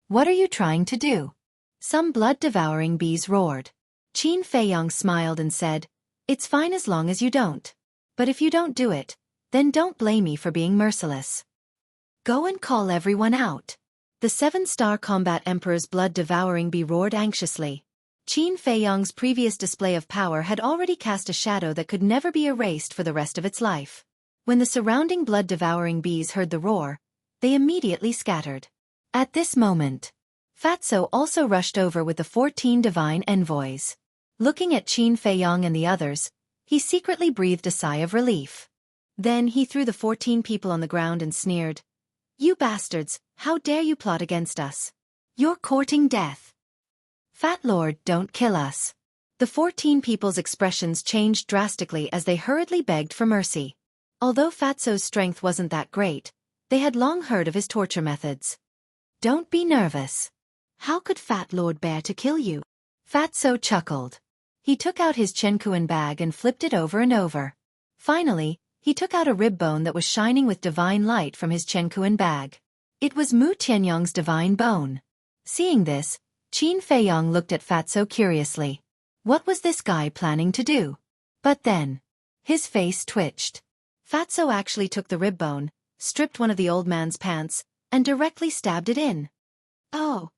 "What are you trying to do?" Some blood-devouring bees roared. Qin Feiyong smiled and said, "It's fine as long as you don't. But if you don't do it, then don't blame me for being merciless. Go and call everyone out." The 7-star combat emperor's blood-devouring bee roared anxiously. Qin Feiyong's previous display of power had already cast a shadow that could never be erased for the rest of its life. When the surrounding blood-devouring bees heard the roar, they immediately scattered. At this moment, Fatso also rushed over with the 14 divine envoys. Looking at Qin Feiyong and the others, he secretly breathed a sigh of relief. Then he threw the 14 people on the ground and sneered, "You bastards, how dare you plot against us? You're courting death. Fat Lord, don't kill us." The 14 people's expressions changed drastically as they hurriedly begged for mercy. Although Fatso's strength wasn't that great, they had long heard of his torture methods. "Don't be nervous. How could Fat Lord bear to kill you?" Fatso chuckled. He took out his Chenkuan bag and flipped it over and over. Finally, he took out a rib bone that was shining with divine light from his Chenkuan bag. It was Mu Tianyong's divine bone. Seeing this, Qin Feiyong looked at Fatso curiously. What was this guy planning to do? But then, his face twitched. Fatso actually took the rib bone, stripped one of the old man's pants, and directly stabbed it in. Oh!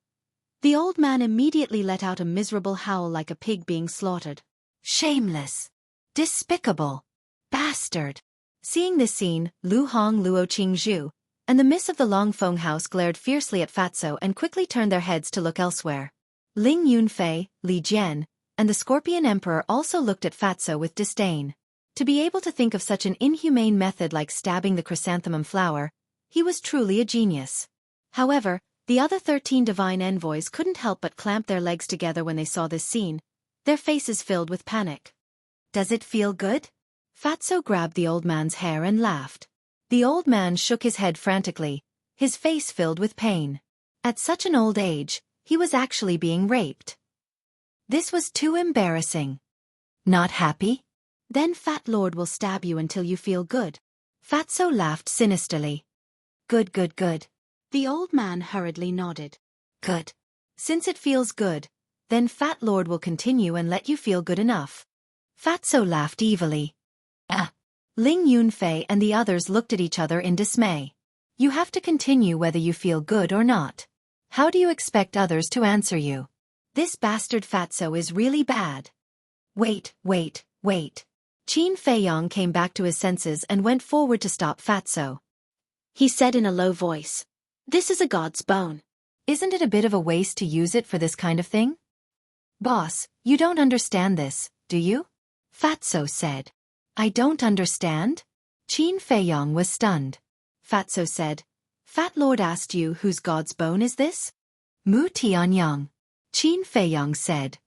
The old man immediately let out a miserable howl like a pig being slaughtered. Shameless! Despicable! Bastard! Seeing this scene, Lu Hong Luo Qingzhu and the miss of the Longfeng house glared fiercely at Fatso and quickly turned their heads to look elsewhere. Ling Yunfei, Li Jian, and the Scorpion Emperor also looked at Fatso with disdain. To be able to think of such an inhumane method like stabbing the chrysanthemum flower, He was truly a genius. However, the other 13 divine envoys couldn't help but clamp their legs together when they saw this scene, their faces filled with panic. Does it feel good? Fatso grabbed the old man's hair and laughed. The old man shook his head frantically, his face filled with pain. At such an old age, he was actually being raped. This was too embarrassing. Not happy? Then Fat Lord will stab you until you feel good. Fatso laughed sinisterly. Good, good, good. The old man hurriedly nodded. Good. Since it feels good, then Fat Lord will continue and let you feel good enough. Fatso laughed evilly. Ling Yunfei and the others looked at each other in dismay. You have to continue whether you feel good or not. How do you expect others to answer you? This bastard Fatso is really bad. Wait. Qin Feiyong came back to his senses and went forward to stop Fatso. He said in a low voice, "This is a god's bone. Isn't it a bit of a waste to use it for this kind of thing?" Boss, you don't understand this, do you? Fatso said. I don't understand? Qin Feiyong was stunned. Fatso said, Fat Lord asked you whose god's bone is this? Mu Tianyang. Qin Feiyong said.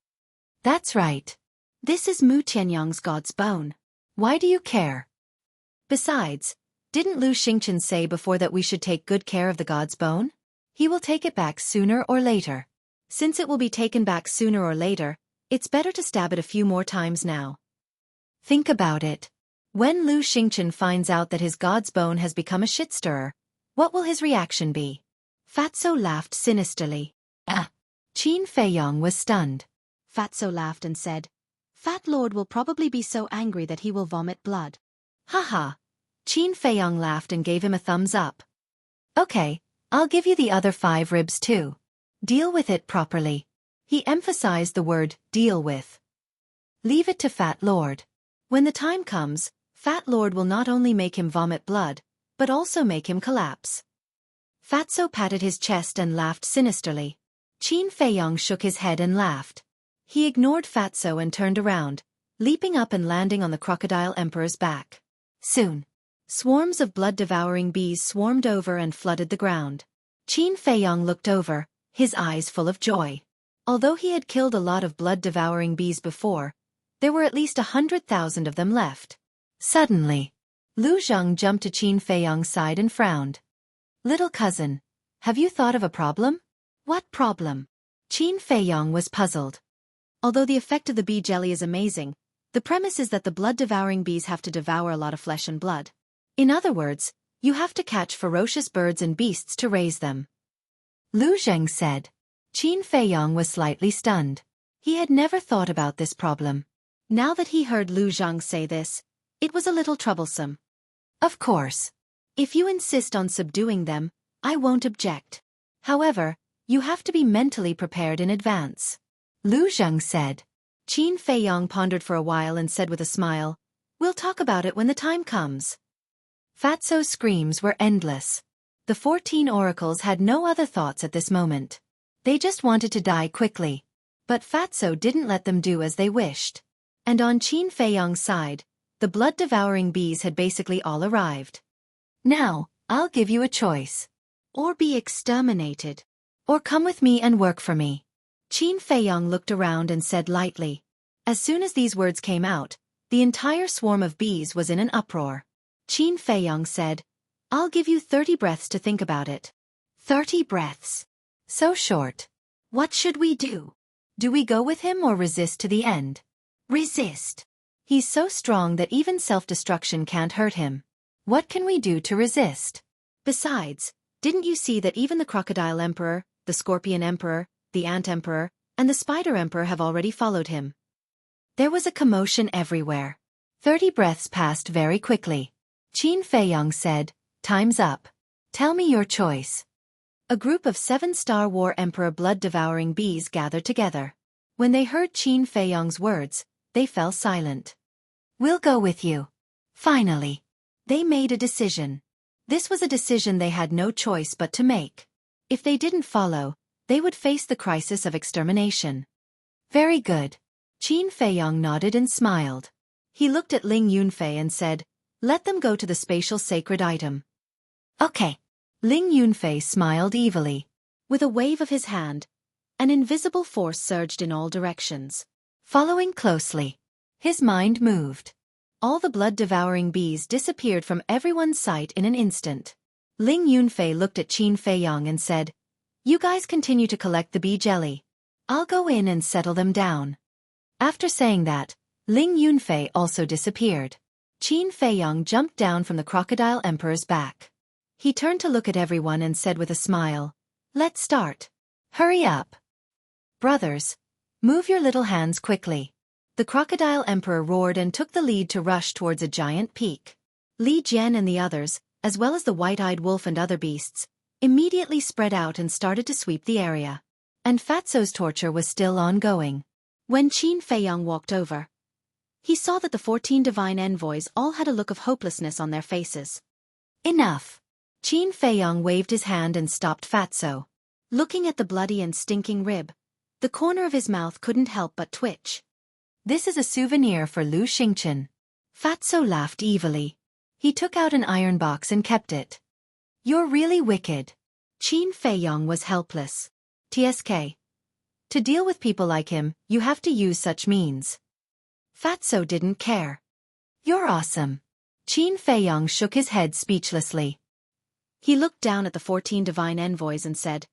That's right. This is Mu Tianyang's god's bone. Why do you care? Besides, didn't Lu Xingchen say before that we should take good care of the god's bone? He will take it back sooner or later. Since it will be taken back sooner or later, it's better to stab it a few more times now. Think about it. When Lu Xingchen finds out that his god's bone has become a shit-stirrer, what will his reaction be? Fatso laughed sinisterly. Qin Feiyong was stunned. Fatso laughed and said, Fat Lord will probably be so angry that he will vomit blood. Haha. Qin Feiyong laughed and gave him a thumbs up. Okay, I'll give you the other 5 ribs too. Deal with it properly. He emphasized the word, deal with. Leave it to Fat Lord. When the time comes, Fat Lord will not only make him vomit blood, but also make him collapse. Fatso patted his chest and laughed sinisterly. Qin Feiyong shook his head and laughed. He ignored Fatso and turned around, leaping up and landing on the Crocodile Emperor's back. Soon, swarms of blood-devouring bees swarmed over and flooded the ground. Qin Feiyong looked over, his eyes full of joy. Although he had killed a lot of blood-devouring bees before, there were at least 100,000 of them left. Suddenly, Lu Zheng jumped to Qin Feiyong's side and frowned. Little cousin, have you thought of a problem? What problem? Qin Feiyong was puzzled. Although the effect of the bee jelly is amazing, the premise is that the blood-devouring bees have to devour a lot of flesh and blood. In other words, you have to catch ferocious birds and beasts to raise them. Lu Zheng said. Qin Feiyong was slightly stunned. He had never thought about this problem. Now that he heard Lu Zheng say this, it was a little troublesome. Of course. If you insist on subduing them, I won't object. However, you have to be mentally prepared in advance. Lu Zheng said. Qin Feiyong pondered for a while and said with a smile, We'll talk about it when the time comes. Fatso's screams were endless. The 14 oracles had no other thoughts at this moment. They just wanted to die quickly. But Fatso didn't let them do as they wished. And on Qin Feiyong's side, the blood-devouring bees had basically all arrived. Now, I'll give you a choice. Or be exterminated. Or come with me and work for me. Qin Feiyong looked around and said lightly. As soon as these words came out, the entire swarm of bees was in an uproar. Qin Feiyong said, I'll give you 30 breaths to think about it. 30 breaths. So short. What should we do? Do we go with him or resist to the end? Resist. He's so strong that even self-destruction can't hurt him. What can we do to resist? Besides, didn't you see that even the Crocodile Emperor, the Scorpion Emperor, the Ant Emperor, and the Spider Emperor have already followed him? There was a commotion everywhere. 30 breaths passed very quickly. Qin Feiyong said, Time's up. Tell me your choice. A group of 7 Star War Emperor blood-devouring bees gathered together. When they heard Qin Feiyong's words, they fell silent. We'll go with you. Finally. They made a decision. This was a decision they had no choice but to make. If they didn't follow, they would face the crisis of extermination. Very good. Qin Feiyong nodded and smiled. He looked at Ling Yunfei and said, Let them go to the spatial sacred item. Okay. Ling Yunfei smiled evilly. With a wave of his hand, an invisible force surged in all directions. Following closely, his mind moved. All the blood-devouring bees disappeared from everyone's sight in an instant. Ling Yunfei looked at Qin Feiyang and said, "You guys continue to collect the bee jelly. I'll go in and settle them down." After saying that, Ling Yunfei also disappeared. Qin Feiyang jumped down from the crocodile emperor's back. He turned to look at everyone and said with a smile, "Let's start. Hurry up. Brothers, move your little hands quickly." The crocodile emperor roared and took the lead to rush towards a giant peak. Li Jian and the others, as well as the white-eyed wolf and other beasts, immediately spread out and started to sweep the area. And Fatso's torture was still ongoing. When Qin Feiyang walked over, he saw that the 14 divine envoys all had a look of hopelessness on their faces. "Enough." Qin Feiyang waved his hand and stopped Fatso. Looking at the bloody and stinking rib, the corner of his mouth couldn't help but twitch. "This is a souvenir for Lu Xingchen." Fatso laughed evilly. He took out an iron box and kept it. "You're really wicked." Qin Feiyang was helpless. "TSK. To deal with people like him, you have to use such means." Fatso didn't care. "You're awesome." Qin Feiyang shook his head speechlessly. He looked down at the 14 divine envoys and said,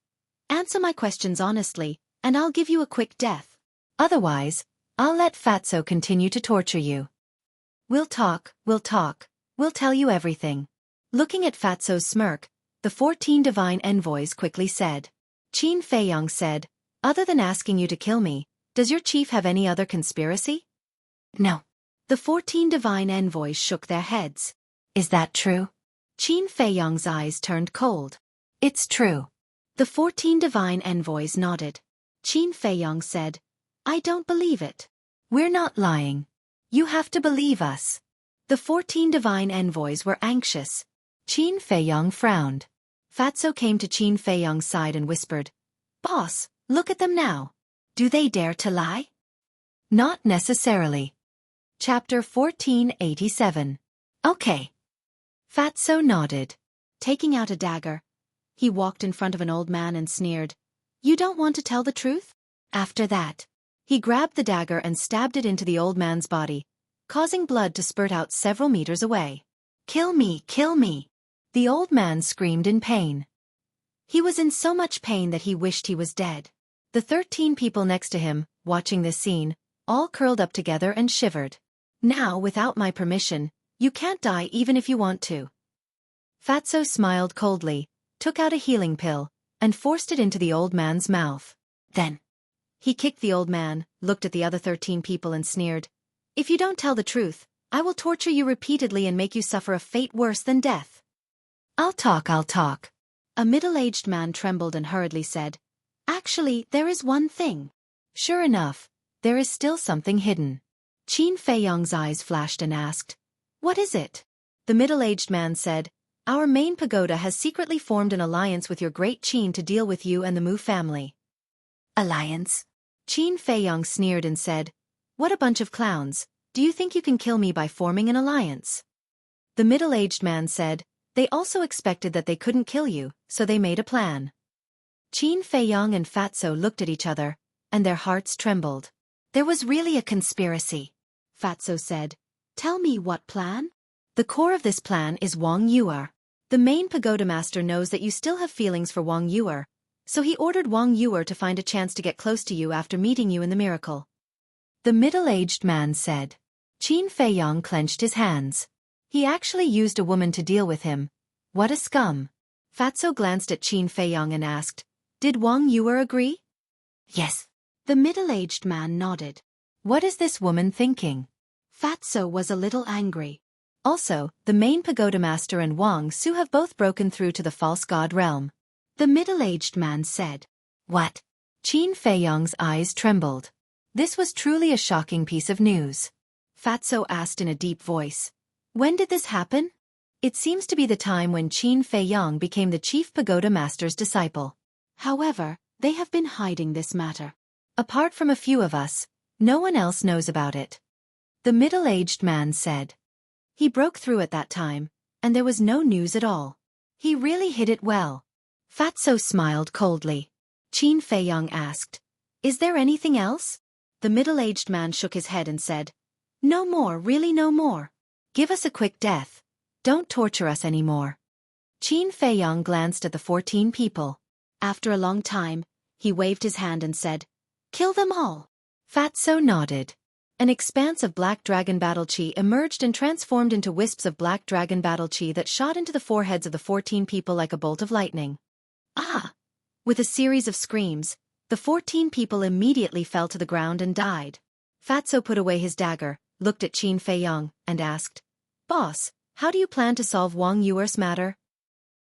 "Answer my questions honestly, and I'll give you a quick death. Otherwise, I'll let Fatso continue to torture you." We'll talk, we'll tell you everything." Looking at Fatso's smirk, the 14 divine envoys quickly said. Qin Feiyang said, "Other than asking you to kill me, does your chief have any other conspiracy?" "No." The 14 divine envoys shook their heads. "Is that true?" Qin Feiyang's eyes turned cold. "It's true." The 14 divine envoys nodded. Qin Feiyang said, "I don't believe it." "We're not lying. You have to believe us." The 14 divine envoys were anxious. Qin Feiyang frowned. Fatso came to Qin Feiyang's side and whispered, "Boss, look at them now. Do they dare to lie?" "Not necessarily." Chapter 1487. "Okay." Fatso nodded. Taking out a dagger, he walked in front of an old man and sneered, "You don't want to tell the truth?" After that, he grabbed the dagger and stabbed it into the old man's body, causing blood to spurt out several meters away. "Kill me, kill me!" The old man screamed in pain. He was in so much pain that he wished he was dead. The 13 people next to him, watching this scene, all curled up together and shivered. "Now, without my permission, you can't die even if you want to." Fatso smiled coldly, took out a healing pill, and forced it into the old man's mouth. Then, he kicked the old man, looked at the other 13 people and sneered, "If you don't tell the truth, I will torture you repeatedly and make you suffer a fate worse than death." I'll talk." A middle-aged man trembled and hurriedly said, "Actually, there is one thing." Sure enough, there is still something hidden. Qin Feiyang's eyes flashed and asked, "What is it?" The middle-aged man said, "Our main pagoda has secretly formed an alliance with your great Qin to deal with you and the Mu family." "Alliance?" Qin Feiyang sneered and said, "What a bunch of clowns. Do you think you can kill me by forming an alliance?" The middle-aged man said, "They also expected that they couldn't kill you, so they made a plan." Qin Feiyang and Fatso looked at each other, and their hearts trembled. "There was really a conspiracy," Fatso said. "Tell me what plan?" "The core of this plan is Wang Yuer. The main pagoda master knows that you still have feelings for Wang Yuer, so he ordered Wang Yuer to find a chance to get close to you after meeting you in the miracle." The middle-aged man said. Qin Feiyang clenched his hands. He actually used a woman to deal with him. What a scum. Fatso glanced at Qin Feiyang and asked, "Did Wang Yuer agree?" "Yes." The middle-aged man nodded. What is this woman thinking? Fatso was a little angry. Also, the main pagoda master and Wang Su have both broken through to the false god realm. The middle-aged man said. What? Qin Feiyang's eyes trembled. This was truly a shocking piece of news. Fatso asked in a deep voice. When did this happen? It seems to be the time when Qin Feiyang became the chief pagoda master's disciple. However, they have been hiding this matter. Apart from a few of us, no one else knows about it. The middle-aged man said. He broke through at that time, and there was no news at all. He really hid it well. Fatso smiled coldly. Qin Feiyong asked, "Is there anything else?" The middle-aged man shook his head and said, "No more, really no more. Give us a quick death. Don't torture us anymore." Qin Feiyong glanced at the 14 people. After a long time, he waved his hand and said, "Kill them all." Fatso nodded. An expanse of black dragon battle chi emerged and transformed into wisps of black dragon battle chi that shot into the foreheads of the 14 people like a bolt of lightning. Ah! With a series of screams, the 14 people immediately fell to the ground and died. Fatso put away his dagger, looked at Qin Feiyong, and asked, "Boss, how do you plan to solve Wang Yuer's matter?"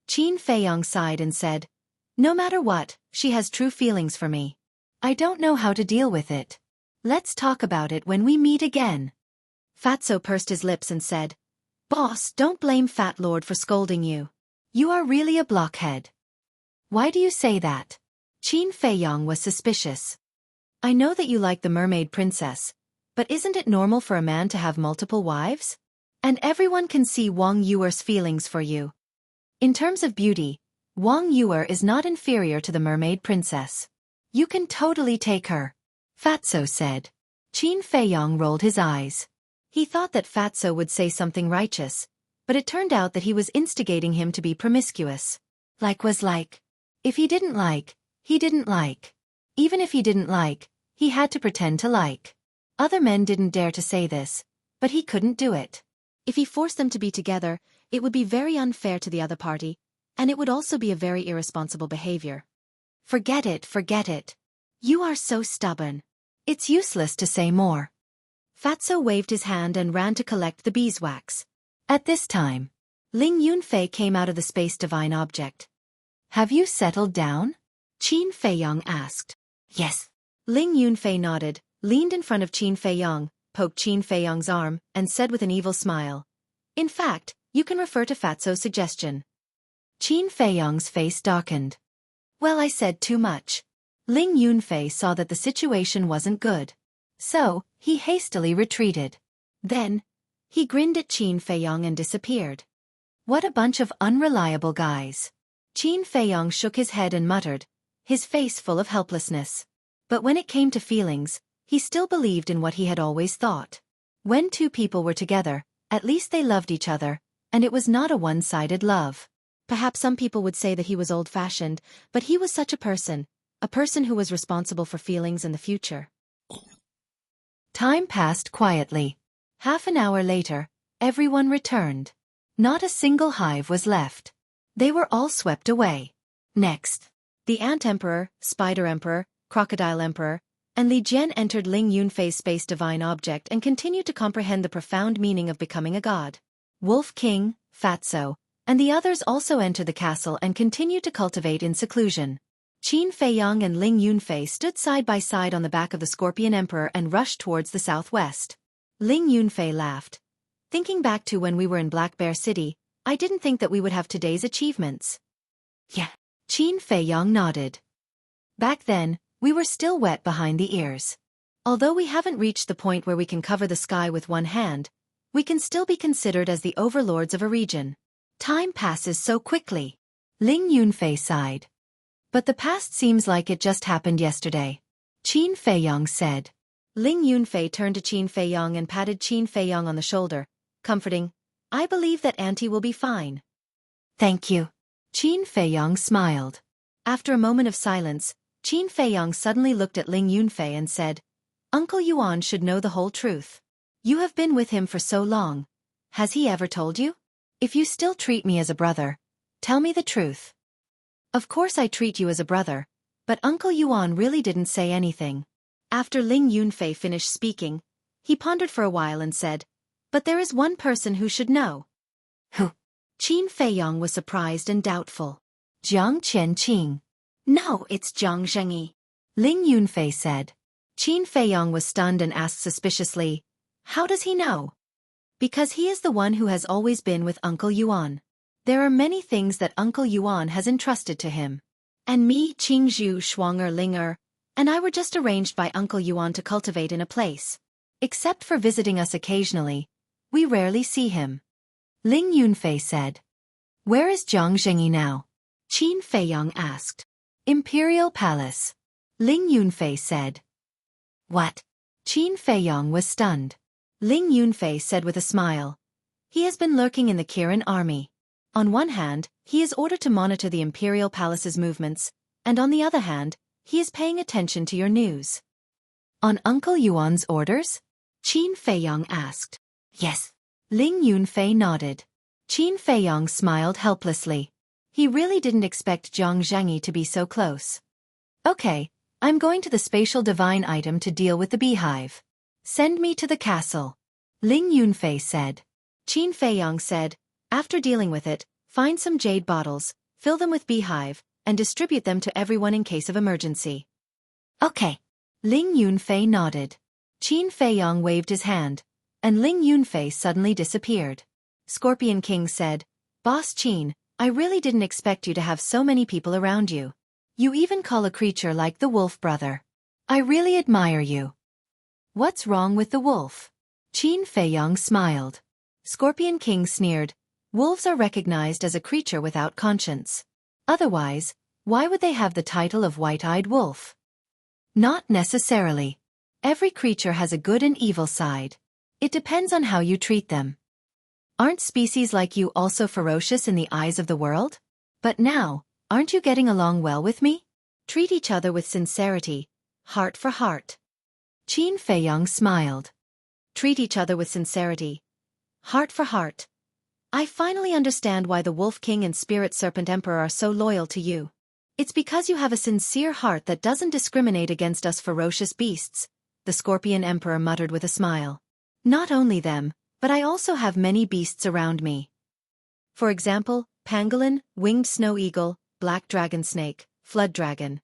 Qin Feiyong sighed and said, "No matter what, she has true feelings for me. I don't know how to deal with it. Let's talk about it when we meet again." Fatso pursed his lips and said, "Boss, don't blame Fat Lord for scolding you. You are really a blockhead." "Why do you say that?" Qin Feiyong was suspicious. "I know that you like the mermaid princess, but isn't it normal for a man to have multiple wives? And everyone can see Wang Yuer's feelings for you. In terms of beauty, Wang Yuer is not inferior to the mermaid princess. You can totally take her," Fatso said. Qin Feiyong rolled his eyes. He thought that Fatso would say something righteous, but it turned out that he was instigating him to be promiscuous. Like was like. If he didn't like, he didn't like. Even if he didn't like, he had to pretend to like. Other men didn't dare to say this, but he couldn't do it. If he forced them to be together, it would be very unfair to the other party, and it would also be a very irresponsible behavior. Forget it, forget it. You are so stubborn. It's useless to say more." Fatso waved his hand and ran to collect the beeswax. At this time, Ling Yunfei came out of the space divine object. "Have you settled down?" Qin Feiyong asked. "Yes." Ling Yunfei nodded, leaned in front of Qin Feiyong, poked Qin Feiyong's arm, and said with an evil smile, "In fact, you can refer to Fatso's suggestion." Qin Feiyong's face darkened. "Well, I said too much." Ling Yunfei saw that the situation wasn't good. So, he hastily retreated. Then, he grinned at Qin Feiyong and disappeared. What a bunch of unreliable guys. Qin Feiyong shook his head and muttered, his face full of helplessness. But when it came to feelings, he still believed in what he had always thought. When two people were together, at least they loved each other, and it was not a one-sided love. Perhaps some people would say that he was old-fashioned, but he was such a person who was responsible for feelings in the future. Time passed quietly. Half an hour later, everyone returned. Not a single hive was left. They were all swept away. Next, the Ant Emperor, Spider Emperor, Crocodile Emperor, and Li Jian entered Ling Yunfei's space divine object and continued to comprehend the profound meaning of becoming a god. Wolf King, Fatso, and the others also entered the castle and continued to cultivate in seclusion. Qin Feiyong and Ling Yunfei stood side by side on the back of the Scorpion Emperor and rushed towards the southwest. Ling Yunfei laughed. "Thinking back to when we were in Black Bear City, I didn't think that we would have today's achievements." "Yeah." Qin Feiyong nodded. "Back then, we were still wet behind the ears. Although we haven't reached the point where we can cover the sky with one hand, we can still be considered as the overlords of a region. Time passes so quickly." Ling Yunfei sighed. "But the past seems like it just happened yesterday," Qin Feiyong said. Ling Yunfei turned to Qin Feiyong and patted Qin Feiyong on the shoulder, comforting, "I believe that Auntie will be fine." "Thank you." Qin Feiyong smiled. After a moment of silence, Qin Feiyong suddenly looked at Ling Yunfei and said, "Uncle Yuan should know the whole truth. You have been with him for so long. Has he ever told you? If you still treat me as a brother, tell me the truth." "Of course I treat you as a brother, but Uncle Yuan really didn't say anything." After Ling Yunfei finished speaking, he pondered for a while and said, "But there is one person who should know." "Who?" Qin Feiyong was surprised and doubtful. "Jiang Qianqing." "No, it's Jiang Zhengyi," Ling Yunfei said. Qin Feiyong was stunned and asked suspiciously, "How does he know?" "Because he is the one who has always been with Uncle Yuan. There are many things that Uncle Yuan has entrusted to him. And me, Qingzhu Shuanger Linger, and I were just arranged by Uncle Yuan to cultivate in a place. Except for visiting us occasionally, we rarely see him," Ling Yunfei said. Where is Xueqi now? Qin Feiyong asked. Imperial Palace. Ling Yunfei said. What? Qin Feiyong was stunned. Ling Yunfei said with a smile. He has been lurking in the Kirin army. On one hand, he is ordered to monitor the Imperial Palace's movements, and on the other hand, he is paying attention to your news. On Uncle Yuan's orders? Qin Feiyong asked. Yes. Ling Yunfei nodded. Qin Feiyong smiled helplessly. He really didn't expect Xueqi to be so close. Okay, I'm going to the spatial divine item to deal with the beehive. Send me to the castle. Ling Yunfei said. Qin Feiyong said, after dealing with it, find some jade bottles, fill them with beehive, and distribute them to everyone in case of emergency. Okay. Ling Yunfei nodded. Qin Feiyong waved his hand, and Ling Yunfei suddenly disappeared. Scorpion King said, Boss Qin, I really didn't expect you to have so many people around you. You even call a creature like the wolf brother. I really admire you. What's wrong with the wolf? Qin Feiyong smiled. Scorpion King sneered, wolves are recognized as a creature without conscience. Otherwise, why would they have the title of white-eyed wolf? Not necessarily. Every creature has a good and evil side. It depends on how you treat them. Aren't species like you also ferocious in the eyes of the world? But now, aren't you getting along well with me? Treat each other with sincerity, heart for heart. Qin Feiyong smiled. Treat each other with sincerity, heart for heart. I finally understand why the Wolf King and Spirit Serpent Emperor are so loyal to you. It's because you have a sincere heart that doesn't discriminate against us ferocious beasts, the Scorpion Emperor muttered with a smile. Not only them, but I also have many beasts around me. For example, pangolin, winged snow eagle, black dragon snake, flood dragon.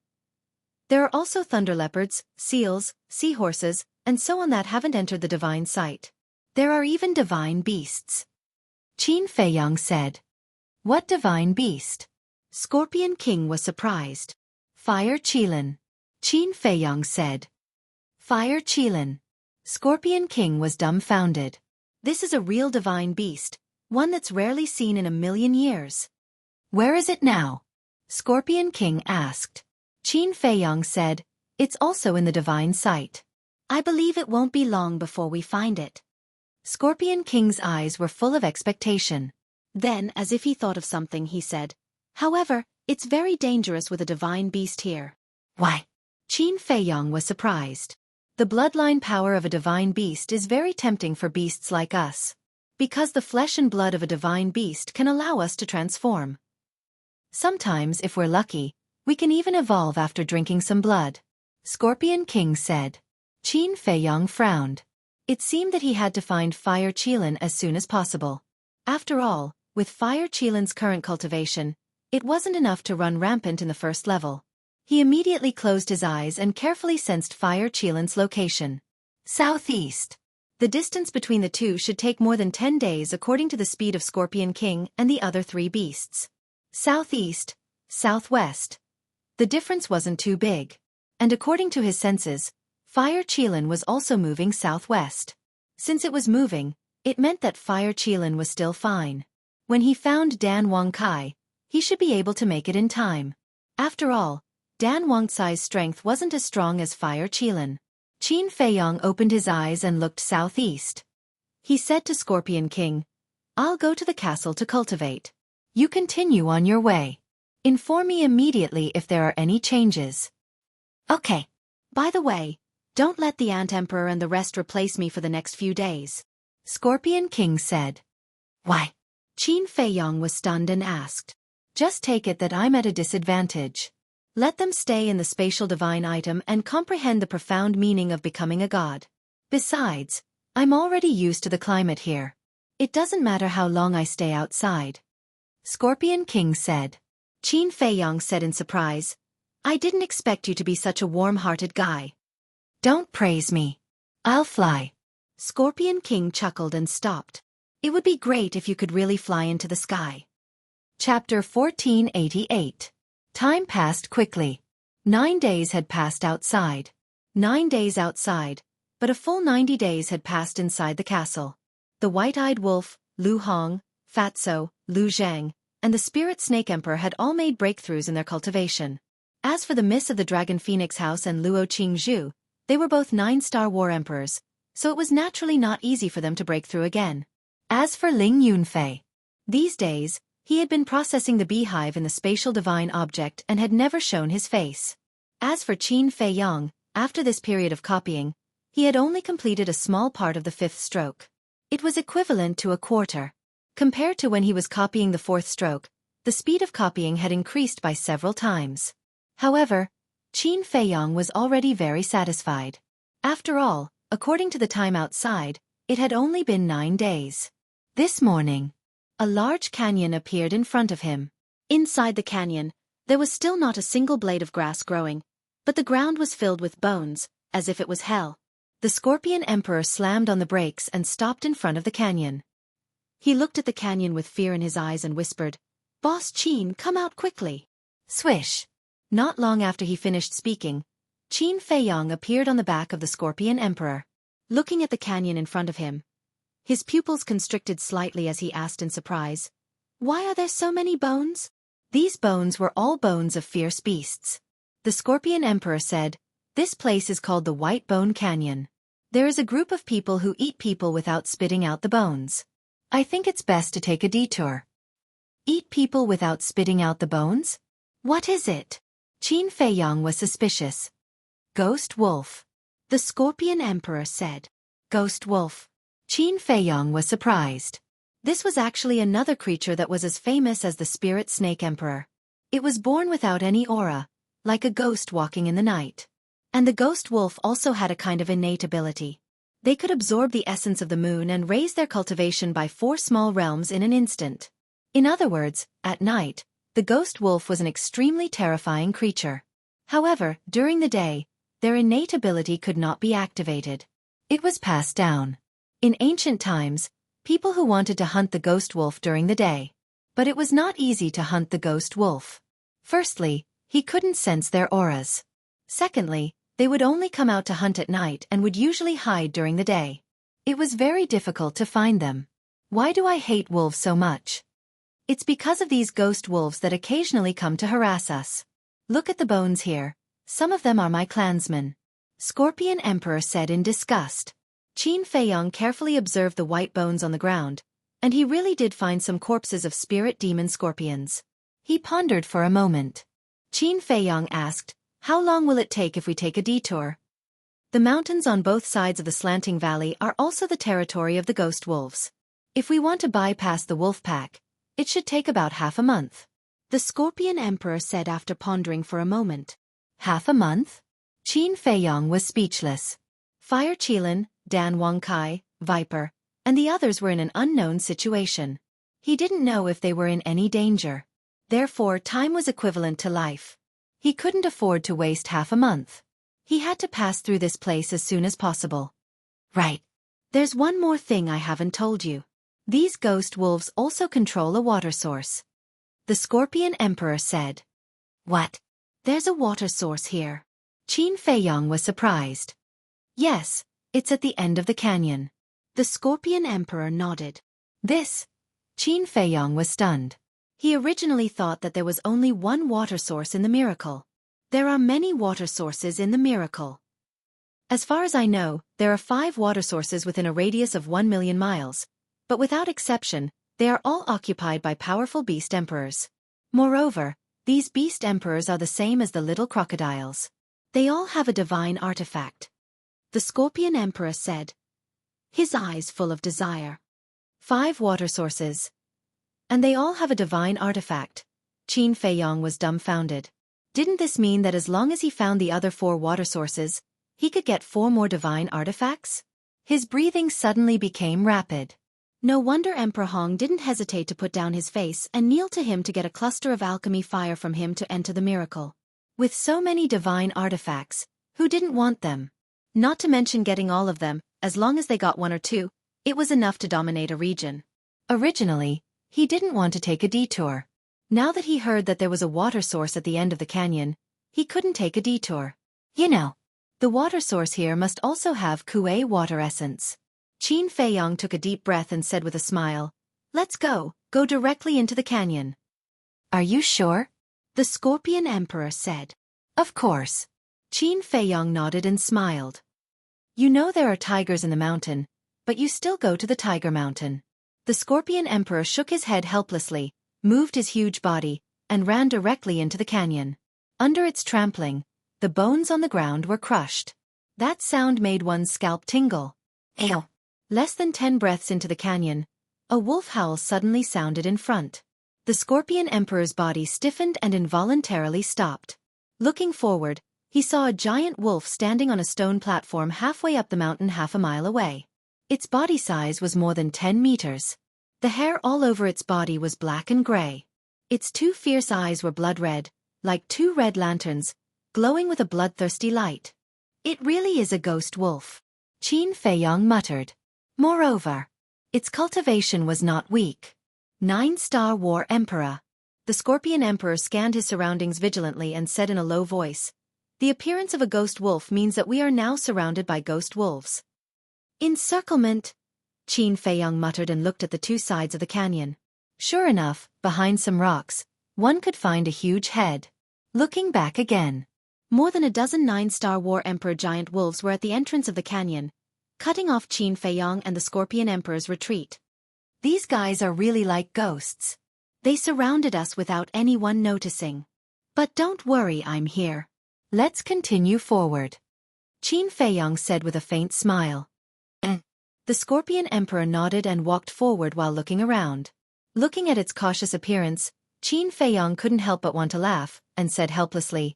There are also thunder leopards, seals, seahorses, and so on that haven't entered the divine sight. There are even divine beasts. Qin Feiyong said. What divine beast? Scorpion King was surprised. Fire Qilin. Qin Feiyong said. Fire Qilin. Scorpion King was dumbfounded. This is a real divine beast, one that's rarely seen in 1,000,000 years. Where is it now? Scorpion King asked. Qin Feiyong said, it's also in the divine sight. I believe it won't be long before we find it. Scorpion King's eyes were full of expectation. Then, as if he thought of something, he said, however, it's very dangerous with a divine beast here. Why? Qin Feiyong was surprised. The bloodline power of a divine beast is very tempting for beasts like us. Because the flesh and blood of a divine beast can allow us to transform. Sometimes, if we're lucky, we can even evolve after drinking some blood. Scorpion King said. Qin Feiyong frowned. It seemed that he had to find Fire Qilin as soon as possible. After all, with Fire Qilin's current cultivation, it wasn't enough to run rampant in the first level. He immediately closed his eyes and carefully sensed Fire Qilin's location. Southeast. The distance between the two should take more than 10 days according to the speed of Scorpion King and the other 3 beasts. Southeast, southwest. The difference wasn't too big. And according to his senses, Fire Qilin was also moving southwest. Since it was moving, it meant that Fire Qilin was still fine. When he found Dan Wang Kai, he should be able to make it in time. After all, Dan Wang Cai's strength wasn't as strong as Fire Qilin. Qin Feiyong opened his eyes and looked southeast. He said to Scorpion King, I'll go to the castle to cultivate. You continue on your way. Inform me immediately if there are any changes. Okay. By the way, don't let the Ant Emperor and the rest replace me for the next few days. Scorpion King said. Why? Qin Feiyong was stunned and asked. Just take it that I'm at a disadvantage. Let them stay in the spatial divine item and comprehend the profound meaning of becoming a god. Besides, I'm already used to the climate here. It doesn't matter how long I stay outside. Scorpion King said. Qin Feiyong said in surprise, I didn't expect you to be such a warm-hearted guy. Don't praise me. I'll fly. Scorpion King chuckled and stopped. It would be great if you could really fly into the sky. Chapter 1488. Time passed quickly. 9 days had passed outside. 9 days outside, but a full 90 days had passed inside the castle. The white-eyed wolf, Lu Hong, Fatso, Lu Zhang, and the Spirit Snake Emperor had all made breakthroughs in their cultivation. As for the Miss of the Dragon Phoenix House and Luo Qingzhu, they were both 9-star war emperors, so it was naturally not easy for them to break through again. As for Ling Yunfei, these days, he had been processing the beehive in the spatial divine object and had never shown his face. As for Qin Feiyang, after this period of copying, he had only completed a small part of the 5th stroke. It was equivalent to a quarter. Compared to when he was copying the 4th stroke, the speed of copying had increased by several times. However, Qin Feiyang was already very satisfied. After all, according to the time outside, it had only been 9 days. This morning, a large canyon appeared in front of him. Inside the canyon, there was still not a single blade of grass growing, but the ground was filled with bones, as if it was hell. The Scorpion Emperor slammed on the brakes and stopped in front of the canyon. He looked at the canyon with fear in his eyes and whispered, "Boss Qin, come out quickly." Swish! Not long after he finished speaking, Qin Feiyang appeared on the back of the Scorpion Emperor. Looking at the canyon in front of him, his pupils constricted slightly as he asked in surprise, "Why are there so many bones?" These bones were all bones of fierce beasts. The Scorpion Emperor said, "This place is called the White Bone Canyon. There is a group of people who eat people without spitting out the bones. I think it's best to take a detour." Eat people without spitting out the bones? What is it? Qin Feiyang was suspicious. Ghost wolf. The Scorpion Emperor said. Ghost wolf. Qin Feiyang was surprised. This was actually another creature that was as famous as the Spirit Snake Emperor. It was born without any aura, like a ghost walking in the night. And the ghost wolf also had a kind of innate ability. They could absorb the essence of the moon and raise their cultivation by 4 small realms in an instant. In other words, at night, the ghost wolf was an extremely terrifying creature. However, during the day, their innate ability could not be activated. It was passed down. In ancient times, people who wanted to hunt the ghost wolf during the day. But it was not easy to hunt the ghost wolf. Firstly, he couldn't sense their auras. Secondly, they would only come out to hunt at night and would usually hide during the day. It was very difficult to find them. Why do I hate wolves so much? It's because of these ghost wolves that occasionally come to harass us. Look at the bones here. Some of them are my clansmen. Scorpion Emperor said in disgust. Qin Feiyang carefully observed the white bones on the ground, and he really did find some corpses of spirit demon scorpions. He pondered for a moment. Qin Feiyang asked, "How long will it take if we take a detour?" The mountains on both sides of the slanting valley are also the territory of the ghost wolves. If we want to bypass the wolf pack, it should take about half a month. The Scorpion Emperor said after pondering for a moment. Half a month? Qin Feiyang was speechless. Fire Qilin, Dan Wangkai, Viper, and the others were in an unknown situation. He didn't know if they were in any danger. Therefore, time was equivalent to life. He couldn't afford to waste half a month. He had to pass through this place as soon as possible. Right. There's one more thing I haven't told you. These ghost wolves also control a water source. The Scorpion Emperor said. What? There's a water source here. Qin Feiyang was surprised. Yes, it's at the end of the canyon. The Scorpion Emperor nodded. This? Qin Feiyang was stunned. He originally thought that there was only one water source in the miracle. There are many water sources in the miracle. As far as I know, there are 5 water sources within a radius of 1 million miles, but without exception, they are all occupied by powerful beast emperors. Moreover, these beast emperors are the same as the little crocodiles. They all have a divine artifact. The Scorpion Emperor said, his eyes full of desire. 5 water sources. And they all have a divine artifact. Qin Feiyang was dumbfounded. Didn't this mean that as long as he found the other 4 water sources, he could get 4 more divine artifacts? His breathing suddenly became rapid. No wonder Emperor Hong didn't hesitate to put down his face and kneel to him to get a cluster of alchemy fire from him to enter the miracle. With so many divine artifacts, who didn't want them? Not to mention getting all of them, as long as they got 1 or 2, it was enough to dominate a region. Originally, he didn't want to take a detour. Now that he heard that there was a water source at the end of the canyon, he couldn't take a detour. You know, the water source here must also have Kuei water essence. Qin Feiyang took a deep breath and said with a smile, "Let's go directly into the canyon." Are you sure? The Scorpion Emperor said. Of course. Qin Feiyong nodded and smiled. You know there are tigers in the mountain, but you still go to the Tiger Mountain. The Scorpion Emperor shook his head helplessly, moved his huge body, and ran directly into the canyon. Under its trampling, the bones on the ground were crushed. That sound made one's scalp tingle. Ew. Less than 10 breaths into the canyon, a wolf howl suddenly sounded in front. The Scorpion Emperor's body stiffened and involuntarily stopped. Looking forward, he saw a giant wolf standing on a stone platform halfway up the mountain half a mile away. Its body size was more than 10 meters. The hair all over its body was black and gray. Its 2 fierce eyes were blood red, like 2 red lanterns, glowing with a bloodthirsty light. It really is a ghost wolf, Qin Feiyong muttered. Moreover, its cultivation was not weak. 9-star War Emperor. The Scorpion Emperor scanned his surroundings vigilantly and said in a low voice, "The appearance of a ghost wolf means that we are now surrounded by ghost wolves." Encirclement, Qin Feiyong muttered and looked at the 2 sides of the canyon. Sure enough, behind some rocks, one could find a huge head. Looking back again, more than a dozen 9-star War Emperor giant wolves were at the entrance of the canyon, cutting off Qin Feiyong and the Scorpion Emperor's retreat. These guys are really like ghosts. They surrounded us without anyone noticing. But don't worry, I'm here. Let's continue forward, Qin Feiyong said with a faint smile. The Scorpion Emperor nodded and walked forward while looking around. Looking at its cautious appearance, Qin Feiyong couldn't help but want to laugh, and said helplessly,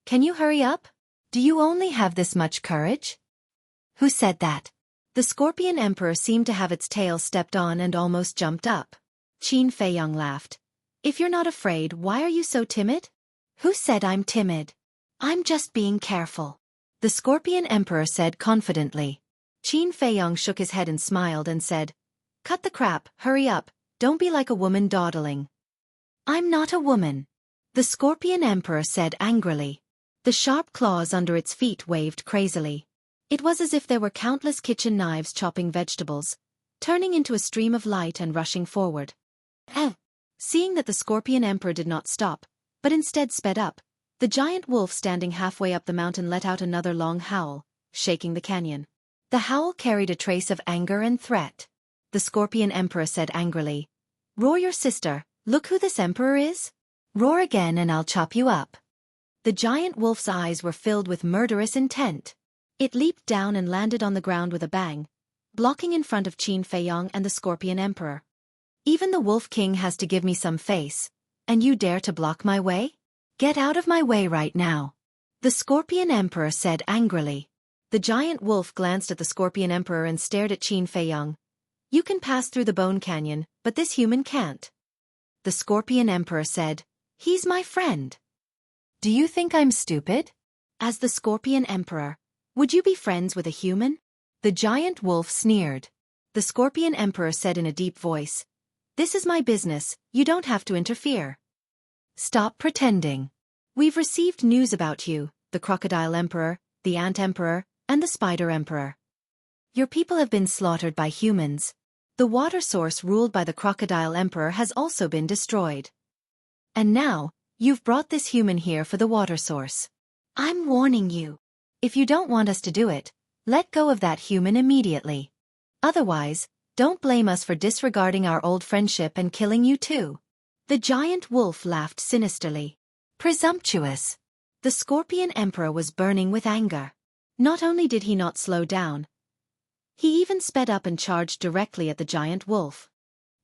"Can you hurry up? Do you only have this much courage?" Who said that? The Scorpion Emperor seemed to have its tail stepped on and almost jumped up. Qin Feiyong laughed. "If you're not afraid, why are you so timid?" Who said I'm timid? I'm just being careful, the Scorpion Emperor said confidently. Qin Feiyong shook his head and smiled and said, "Cut the crap, hurry up, don't be like a woman dawdling." I'm not a woman, the Scorpion Emperor said angrily. The sharp claws under its feet waved crazily. It was as if there were countless kitchen knives chopping vegetables, turning into a stream of light and rushing forward. Seeing that the Scorpion Emperor did not stop, but instead sped up, the giant wolf standing halfway up the mountain let out another long howl, shaking the canyon. The howl carried a trace of anger and threat. The Scorpion Emperor said angrily, "Roar your sister, look who this emperor is. Roar again and I'll chop you up." The giant wolf's eyes were filled with murderous intent. It leaped down and landed on the ground with a bang, blocking in front of Qin Feiyong and the Scorpion Emperor. "Even the Wolf King has to give me some face, and you dare to block my way? Get out of my way right now," the Scorpion Emperor said angrily. The giant wolf glanced at the Scorpion Emperor and stared at Qin Feiyong. "You can pass through the Bone Canyon, but this human can't." The Scorpion Emperor said, "He's my friend." "Do you think I'm stupid? As the Scorpion Emperor, would you be friends with a human?" The giant wolf sneered. The Scorpion Emperor said in a deep voice, "This is my business, you don't have to interfere." "Stop pretending. We've received news about you, the Crocodile Emperor, the Ant Emperor, and the Spider Emperor. Your people have been slaughtered by humans. The water source ruled by the Crocodile Emperor has also been destroyed. And now, you've brought this human here for the water source. I'm warning you. If you don't want us to do it, let go of that human immediately. Otherwise, don't blame us for disregarding our old friendship and killing you too." The giant wolf laughed sinisterly. Presumptuous. The Scorpion Emperor was burning with anger. Not only did he not slow down, he even sped up and charged directly at the giant wolf.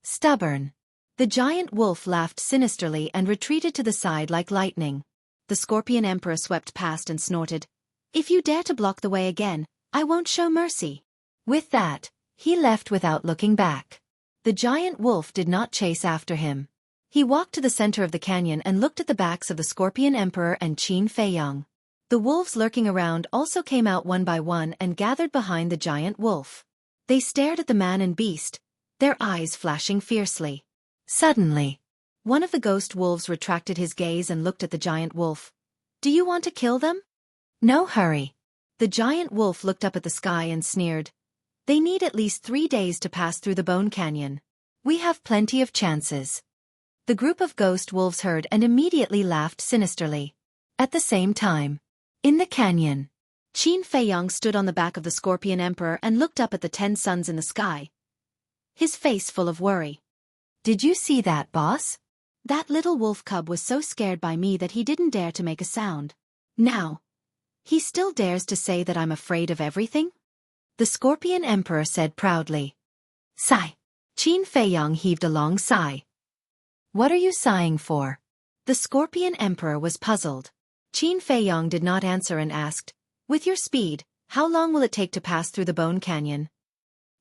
Stubborn. The giant wolf laughed sinisterly and retreated to the side like lightning. The Scorpion Emperor swept past and snorted, "If you dare to block the way again, I won't show mercy." With that, he left without looking back. The giant wolf did not chase after him. He walked to the center of the canyon and looked at the backs of the Scorpion Emperor and Qin Feiyong. The wolves lurking around also came out one by one and gathered behind the giant wolf. They stared at the man and beast, their eyes flashing fiercely. Suddenly, one of the ghost wolves retracted his gaze and looked at the giant wolf. "Do you want to kill them?" "No hurry." The giant wolf looked up at the sky and sneered. "They need at least 3 days to pass through the Bone Canyon. We have plenty of chances." The group of ghost wolves heard and immediately laughed sinisterly. At the same time, in the canyon, Qin Feiyang stood on the back of the Scorpion Emperor and looked up at the 10 suns in the sky, his face full of worry. Did you see that, boss? That little wolf cub was so scared by me that he didn't dare to make a sound. Now, he still dares to say that I'm afraid of everything? The Scorpion Emperor said proudly. Sigh. Qin Feiyang heaved a long sigh. What are you sighing for? The Scorpion Emperor was puzzled. Qin Feiyang did not answer and asked, with your speed, how long will it take to pass through the Bone Canyon?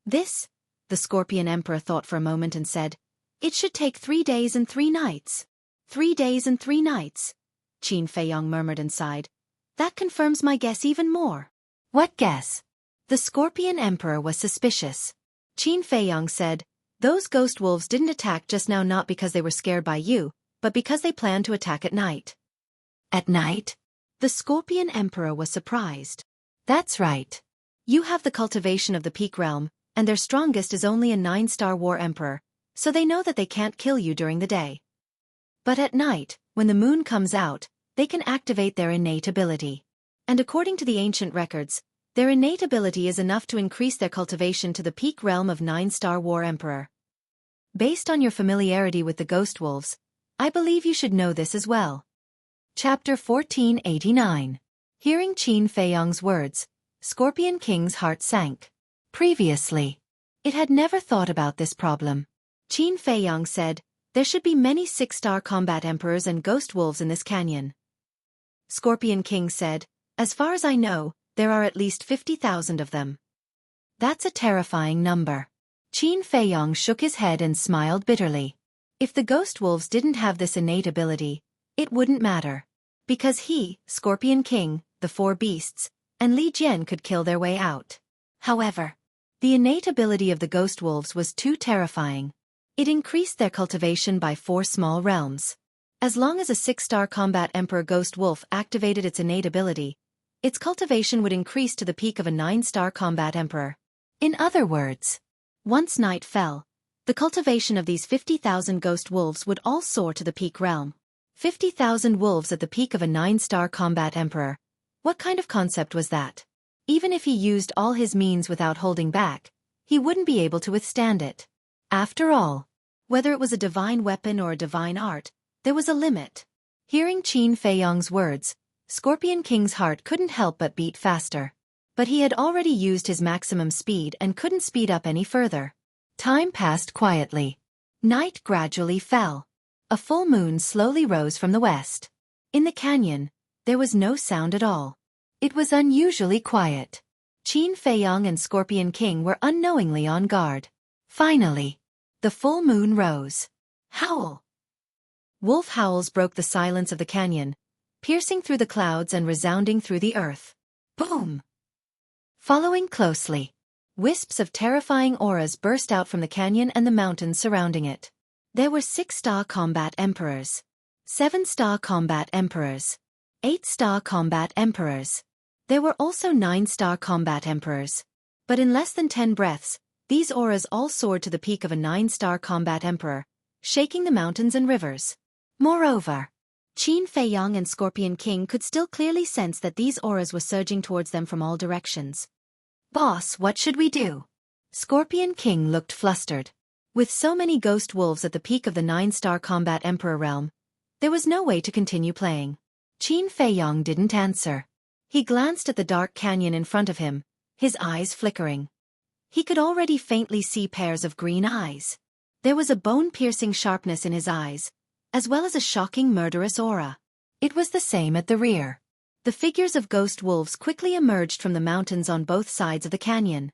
The Scorpion Emperor thought for a moment and said, it should take 3 days and 3 nights. 3 days and 3 nights. Qin Feiyang murmured and sighed. That confirms my guess even more. What guess? The Scorpion Emperor was suspicious. Qin Feiyang said, those ghost wolves didn't attack just now not because they were scared by you, but because they planned to attack at night. At night? The Scorpion Emperor was surprised. That's right. You have the cultivation of the Peak Realm, and their strongest is only a 9-star War Emperor, so they know that they can't kill you during the day. But at night, when the moon comes out, they can activate their innate ability. And according to the ancient records, their innate ability is enough to increase their cultivation to the peak realm of 9-star War Emperor. Based on your familiarity with the ghost wolves, I believe you should know this as well. Chapter 1489. Hearing Qin Feiyang's words, Scorpion King's heart sank. Previously, it had never thought about this problem. Qin Feiyang said, there should be many 6-star combat emperors and ghost wolves in this canyon. Scorpion King said, as far as I know, there are at least 50,000 of them. That's a terrifying number. Qin Feiyang shook his head and smiled bitterly. If the ghost wolves didn't have this innate ability, it wouldn't matter. Because he, Scorpion King, the 4 beasts, and Li Jian could kill their way out. However, the innate ability of the ghost wolves was too terrifying. It increased their cultivation by 4 small realms. As long as a 6-star combat emperor ghost wolf activated its innate ability, its cultivation would increase to the peak of a 9-star combat emperor. In other words, once night fell, the cultivation of these 50,000 ghost wolves would all soar to the peak realm. 50,000 wolves at the peak of a 9-star combat emperor. What kind of concept was that? Even if he used all his means without holding back, he wouldn't be able to withstand it. After all, whether it was a divine weapon or a divine art, there was a limit. Hearing Qin Feiyang's words, Scorpion King's heart couldn't help but beat faster. But he had already used his maximum speed and couldn't speed up any further. Time passed quietly. Night gradually fell. A full moon slowly rose from the west. In the canyon, there was no sound at all. It was unusually quiet. Qin Feiyang and Scorpion King were unknowingly on guard. Finally, the full moon rose. Howl! Wolf howls broke the silence of the canyon, piercing through the clouds and resounding through the earth. Boom! Following closely, wisps of terrifying auras burst out from the canyon and the mountains surrounding it. There were 6-star combat emperors, 7-star combat emperors, 8-star combat emperors. There were also 9-star combat emperors. But in less than 10 breaths, these auras all soared to the peak of a 9-star combat emperor, shaking the mountains and rivers. Moreover, Qin Feiyang and Scorpion King could still clearly sense that these auras were surging towards them from all directions. Boss, what should we do? Scorpion King looked flustered. With so many ghost wolves at the peak of the 9-star combat emperor realm, there was no way to continue playing. Qin Feiyang didn't answer. He glanced at the dark canyon in front of him, his eyes flickering. He could already faintly see pairs of green eyes. There was a bone-piercing sharpness in his eyes, as well as a shocking murderous aura. It was the same at the rear. The figures of ghost wolves quickly emerged from the mountains on both sides of the canyon.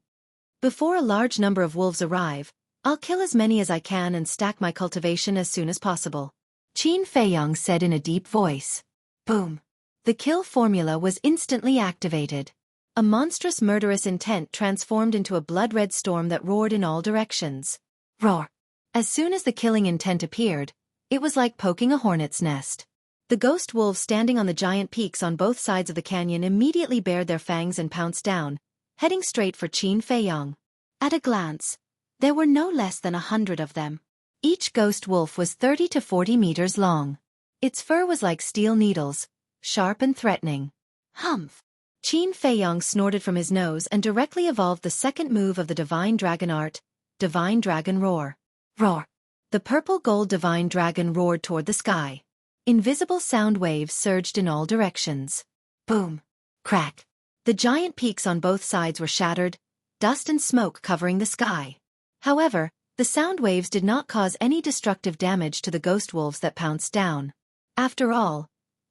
Before a large number of wolves arrive, I'll kill as many as I can and stack my cultivation as soon as possible. Qin Feiyang said in a deep voice. Boom! The kill formula was instantly activated. A monstrous murderous intent transformed into a blood-red storm that roared in all directions. Roar! As soon as the killing intent appeared, it was like poking a hornet's nest. The ghost wolves standing on the giant peaks on both sides of the canyon immediately bared their fangs and pounced down, heading straight for Qin Feiyang. At a glance, there were no less than 100 of them. Each ghost wolf was 30 to 40 meters long. Its fur was like steel needles, sharp and threatening. Humph! Qin Feiyong snorted from his nose and directly evolved the second move of the Divine Dragon art, Divine Dragon Roar. Roar! The purple-gold Divine Dragon roared toward the sky. Invisible sound waves surged in all directions. Boom! Crack! The giant peaks on both sides were shattered, dust and smoke covering the sky. However, the sound waves did not cause any destructive damage to the ghost wolves that pounced down. After all,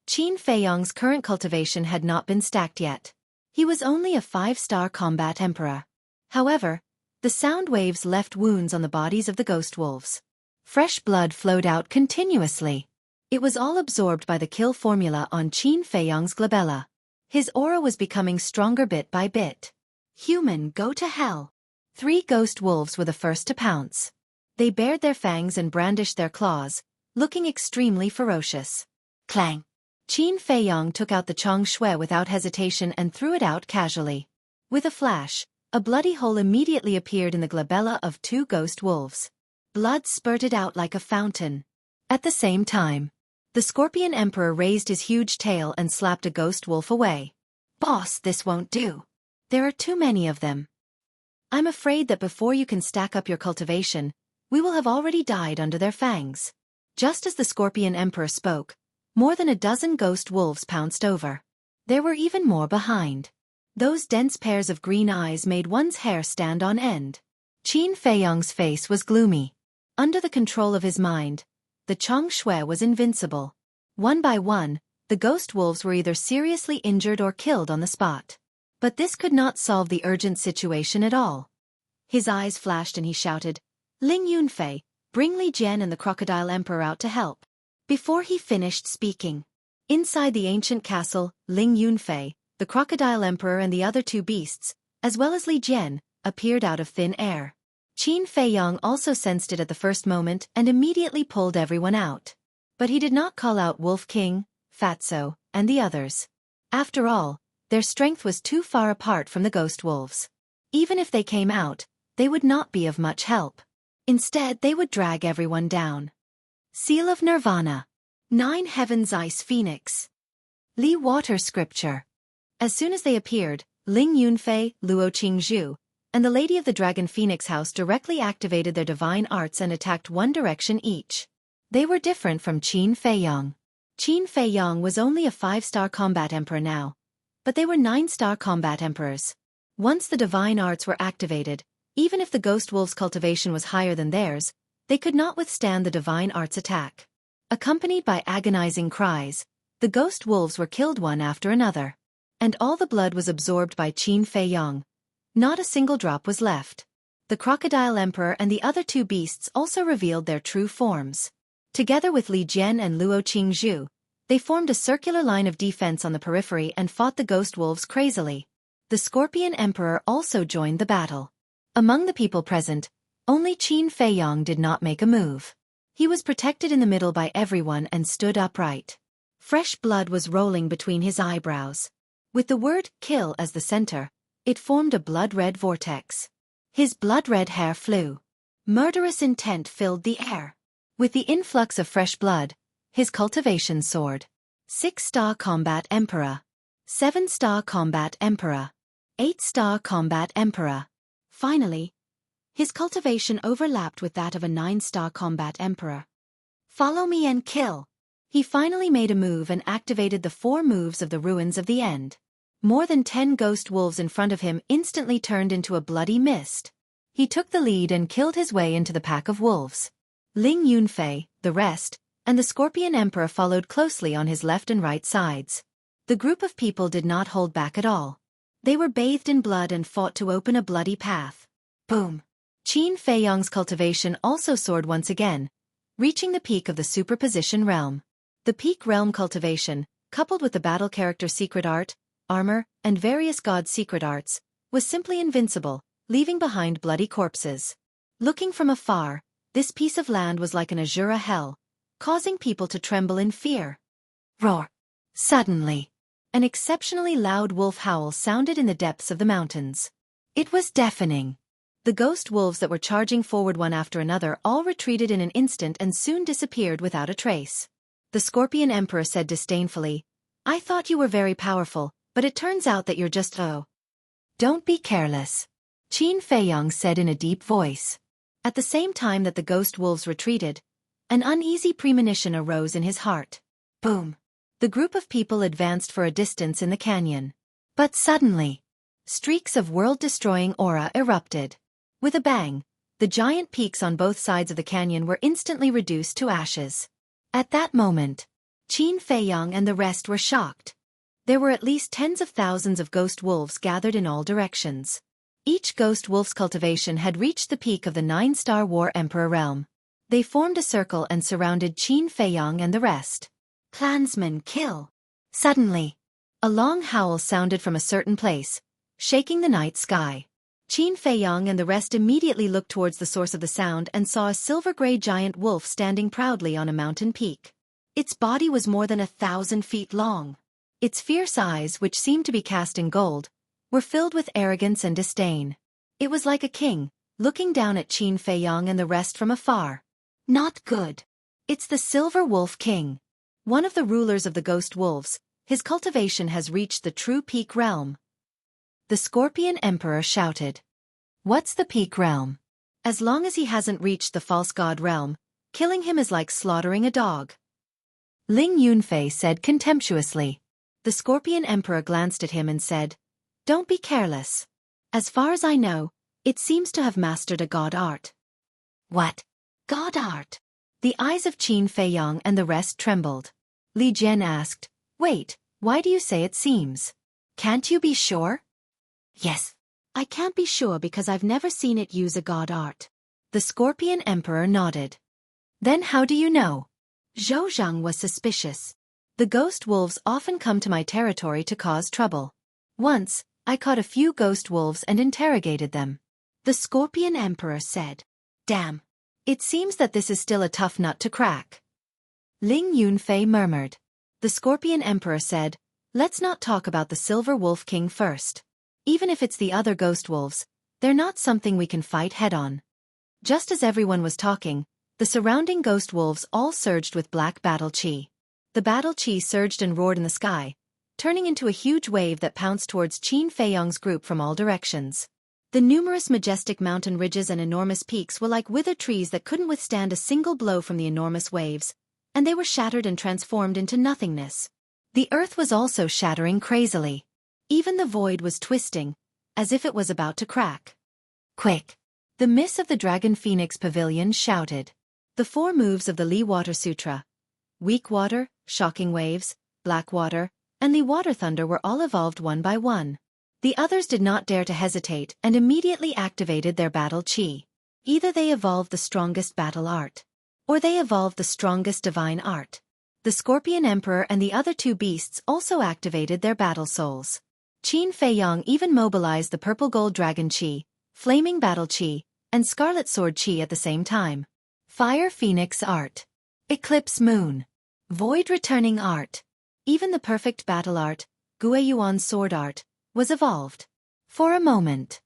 Qin Feiyong's current cultivation had not been stacked yet. He was only a 5-star combat emperor. However, the sound waves left wounds on the bodies of the ghost wolves. Fresh blood flowed out continuously. It was all absorbed by the kill formula on Qin Feiyong's glabella. His aura was becoming stronger bit by bit. Human, go to hell! 3 ghost wolves were the first to pounce. They bared their fangs and brandished their claws, looking extremely ferocious. Clang! Qin Feiyong took out the Chong Shui without hesitation and threw it out casually. With a flash, a bloody hole immediately appeared in the glabella of 2 ghost wolves. Blood spurted out like a fountain. At the same time, the Scorpion Emperor raised his huge tail and slapped a ghost wolf away. Boss, this won't do. There are too many of them. I'm afraid that before you can stack up your cultivation, we will have already died under their fangs. Just as the Scorpion Emperor spoke, more than a dozen ghost wolves pounced over. There were even more behind. Those dense pairs of green eyes made one's hair stand on end. Qin Feiyong's face was gloomy. Under the control of his mind, the Chong Shui was invincible. One by one, the ghost wolves were either seriously injured or killed on the spot. But this could not solve the urgent situation at all. His eyes flashed and he shouted, "Ling Yunfei, bring Li Jian and the Crocodile Emperor out to help." Before he finished speaking, inside the ancient castle, Ling Yunfei, the Crocodile Emperor and the other 2 beasts, as well as Li Jian, appeared out of thin air. Qin Feiyong also sensed it at the first moment and immediately pulled everyone out. But he did not call out Wolf King, Fatso, and the others. After all, their strength was too far apart from the ghost wolves. Even if they came out, they would not be of much help. Instead, they would drag everyone down. Seal of Nirvana. 9 Heavens Ice Phoenix. Li Water Scripture. As soon as they appeared, Ling Yunfei, Luo Qingzhu, and the Lady of the Dragon Phoenix House directly activated their divine arts and attacked one direction each. They were different from Qin Feiyong. Qin Feiyong was only a 5-star combat emperor now, but they were 9-star combat emperors. Once the divine arts were activated, even if the ghost wolves' cultivation was higher than theirs, they could not withstand the divine arts attack. Accompanied by agonizing cries, the ghost wolves were killed one after another. And all the blood was absorbed by Qin Feiyong. Not a single drop was left. The Crocodile Emperor and the other 2 beasts also revealed their true forms. Together with Li Jian and Luo Qingzhu, they formed a circular line of defense on the periphery and fought the ghost wolves crazily. The Scorpion Emperor also joined the battle. Among the people present, only Qin Feiyong did not make a move. He was protected in the middle by everyone and stood upright. Fresh blood was rolling between his eyebrows. With the word kill as the center, it formed a blood-red vortex. His blood-red hair flew. Murderous intent filled the air. With the influx of fresh blood, his cultivation soared. 6-star combat emperor. 7-star combat emperor. 8-star combat emperor. Finally, his cultivation overlapped with that of a 9-star combat emperor. Follow me and kill. He finally made a move and activated the 4 moves of the Ruins of the End. More than 10 ghost wolves in front of him instantly turned into a bloody mist. He took the lead and killed his way into the pack of wolves. Ling Yunfei, the rest, and the Scorpion Emperor followed closely on his left and right sides. The group of people did not hold back at all. They were bathed in blood and fought to open a bloody path. Boom! Qin Feiyong's cultivation also soared once again, reaching the peak of the superposition realm. The peak realm cultivation, coupled with the battle character secret art, armor, and various god secret arts, was simply invincible, leaving behind bloody corpses. Looking from afar, this piece of land was like an Azura hell, causing people to tremble in fear. Roar! Suddenly, an exceptionally loud wolf howl sounded in the depths of the mountains. It was deafening. The ghost wolves that were charging forward one after another all retreated in an instant and soon disappeared without a trace. The Scorpion Emperor said disdainfully, "I thought you were very powerful, but it turns out that you're just Don't be careless," Qin Feiyang said in a deep voice. At the same time that the ghost wolves retreated, an uneasy premonition arose in his heart. Boom! The group of people advanced for a distance in the canyon. But suddenly, streaks of world-destroying aura erupted. With a bang, the giant peaks on both sides of the canyon were instantly reduced to ashes. At that moment, Qin Feiyang and the rest were shocked. There were at least tens of thousands of ghost wolves gathered in all directions. Each ghost wolf's cultivation had reached the peak of the 9-star War Emperor realm. They formed a circle and surrounded Qin Feiyang and the rest. "Clansmen, kill!" Suddenly, a long howl sounded from a certain place, shaking the night sky. Qin Feiyang and the rest immediately looked towards the source of the sound and saw a silver-gray giant wolf standing proudly on a mountain peak. Its body was more than 1,000 feet long. Its fierce eyes, which seemed to be cast in gold, were filled with arrogance and disdain. It was like a king, looking down at Qin Feiyang and the rest from afar. "Not good. It's the Silver Wolf King. One of the rulers of the Ghost Wolves. His cultivation has reached the true peak realm." The Scorpion Emperor shouted. "What's the peak realm? As long as he hasn't reached the false god realm, killing him is like slaughtering a dog." Ling Yunfei said contemptuously. The Scorpion Emperor glanced at him and said, "Don't be careless. As far as I know, it seems to have mastered a god art." "What? God art?" The eyes of Qin Feiyang and the rest trembled. Li Jian asked, "Wait, why do you say it seems? Can't you be sure?" "Yes. I can't be sure because I've never seen it use a god art." The Scorpion Emperor nodded. "Then how do you know?" Zhou Zhang was suspicious. "The ghost wolves often come to my territory to cause trouble. Once, I caught a few ghost wolves and interrogated them." The Scorpion Emperor said, "Damn. It seems that this is still a tough nut to crack." Ling Yunfei murmured. The Scorpion Emperor said, "Let's not talk about the Silver Wolf King first. Even if it's the other ghost wolves, they're not something we can fight head-on." Just as everyone was talking, the surrounding ghost wolves all surged with black battle chi. The battle chi surged and roared in the sky, turning into a huge wave that pounced towards Qin Feiyang's group from all directions. The numerous majestic mountain ridges and enormous peaks were like withered trees that couldn't withstand a single blow from the enormous waves, and they were shattered and transformed into nothingness. The earth was also shattering crazily. Even the void was twisting, as if it was about to crack. "Quick!" The Miss of the Dragon Phoenix Pavilion shouted. The 4 moves of the Li Water Sutra, Weak Water, Shocking Waves, Black Water, and Li Water Thunder were all evolved one by one. The others did not dare to hesitate and immediately activated their battle chi. Either they evolved the strongest battle art, or they evolved the strongest divine art. The Scorpion Emperor and the other 2 beasts also activated their battle souls. Qin Feiyang even mobilized the purple gold dragon chi, flaming battle chi, and scarlet sword chi at the same time. Fire Phoenix art, Eclipse Moon, Void Returning art, even the perfect battle art, Guiyuan sword art, was evolved. For a moment,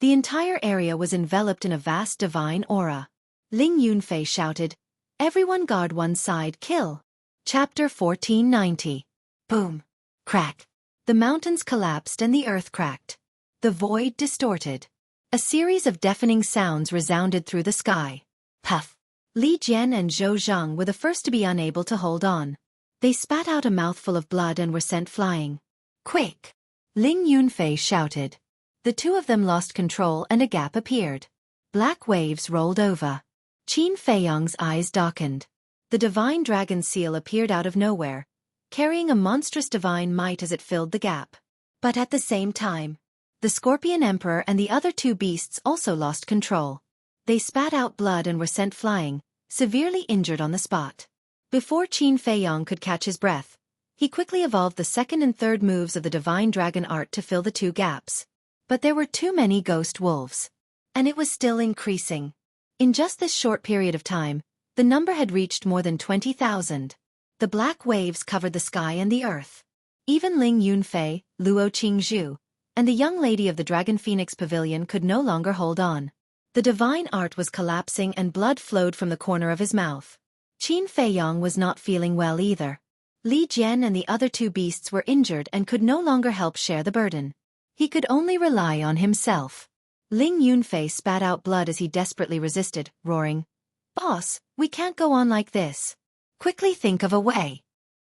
the entire area was enveloped in a vast divine aura. Ling Yunfei shouted, "Everyone guard one side, kill." Chapter 1490. Boom. Crack. The mountains collapsed and the earth cracked. The void distorted. A series of deafening sounds resounded through the sky. Puff. Li Jian and Zhou Zhang were the first to be unable to hold on. They spat out a mouthful of blood and were sent flying. "Quick!" Ling Yunfei shouted. The 2 of them lost control and a gap appeared. Black waves rolled over. Qin Feiyang's eyes darkened. The divine dragon seal appeared out of nowhere, carrying a monstrous divine might as it filled the gap. But at the same time, the Scorpion Emperor and the other 2 beasts also lost control. They spat out blood and were sent flying, severely injured on the spot. Before Qin Feiyang could catch his breath, he quickly evolved the 2nd and 3rd moves of the divine dragon art to fill the 2 gaps. But there were too many ghost wolves. And it was still increasing. In just this short period of time, the number had reached more than 20,000. The black waves covered the sky and the earth. Even Ling Yunfei, Luo Qingzhu, and the young lady of the Dragon Phoenix Pavilion could no longer hold on. The divine art was collapsing and blood flowed from the corner of his mouth. Qin Feiyang was not feeling well either. Li Jian and the other two beasts were injured and could no longer help share the burden. He could only rely on himself. Ling Yunfei spat out blood as he desperately resisted, roaring, "Boss, we can't go on like this. Quickly think of a way."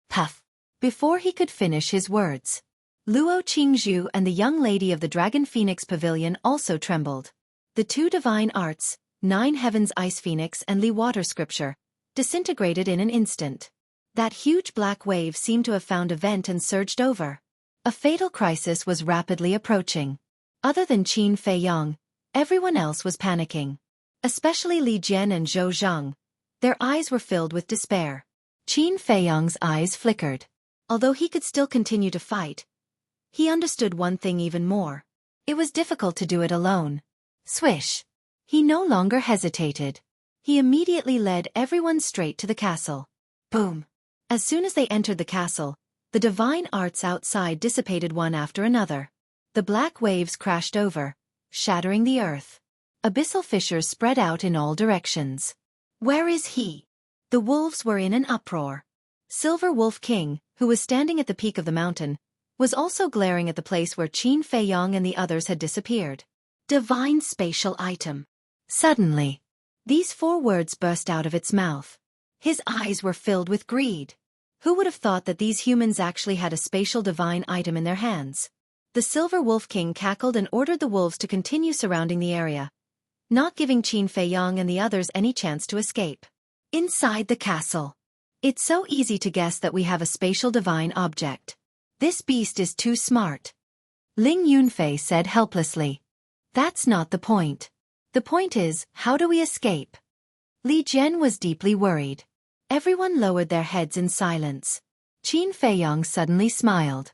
Puff. Before he could finish his words, Luo Qingzhu and the young lady of the Dragon Phoenix Pavilion also trembled. The two divine arts, Nine Heavens Ice Phoenix and Li Water Scripture, disintegrated in an instant. That huge black wave seemed to have found a vent and surged over. A fatal crisis was rapidly approaching. Other than Qin Feiyang, everyone else was panicking. Especially Li Jian and Zhou Zhang. Their eyes were filled with despair. Qin Feiyang's eyes flickered. Although he could still continue to fight, he understood one thing even more. It was difficult to do it alone. Swish! He no longer hesitated. He immediately led everyone straight to the castle. Boom! As soon as they entered the castle, the divine arts outside dissipated one after another. The black waves crashed over, shattering the earth. Abyssal fissures spread out in all directions. Where is he? The wolves were in an uproar. Silver Wolf King, who was standing at the peak of the mountain, was also glaring at the place where Qin Feiyang and the others had disappeared. Divine spatial item. Suddenly, these four words burst out of its mouth. His eyes were filled with greed. Who would have thought that these humans actually had a spatial divine item in their hands? The Silver Wolf King cackled and ordered the wolves to continue surrounding the area, not giving Qin Feiyang and the others any chance to escape. Inside the castle. It's so easy to guess that we have a spatial divine object. This beast is too smart. Ling Yunfei said helplessly. That's not the point. The point is, how do we escape? Li Jian was deeply worried. Everyone lowered their heads in silence. Qin Feiyang suddenly smiled.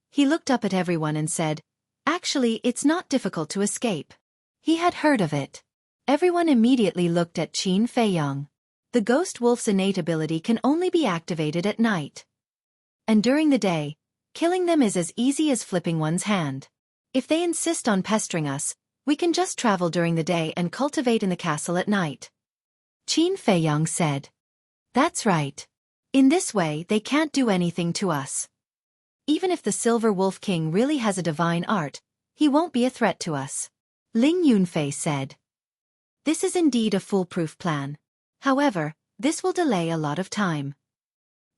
He looked up at everyone and said, "Actually, it's not difficult to escape." He had heard of it. Everyone immediately looked at Qin Feiyang. The ghost wolf's innate ability can only be activated at night. And during the day, killing them is as easy as flipping one's hand. If they insist on pestering us, we can just travel during the day and cultivate in the castle at night. Qin Feiyang said. That's right. In this way they can't do anything to us. Even if the Silver Wolf King really has a divine art, he won't be a threat to us. Ling Yunfei said. This is indeed a foolproof plan. However, this will delay a lot of time.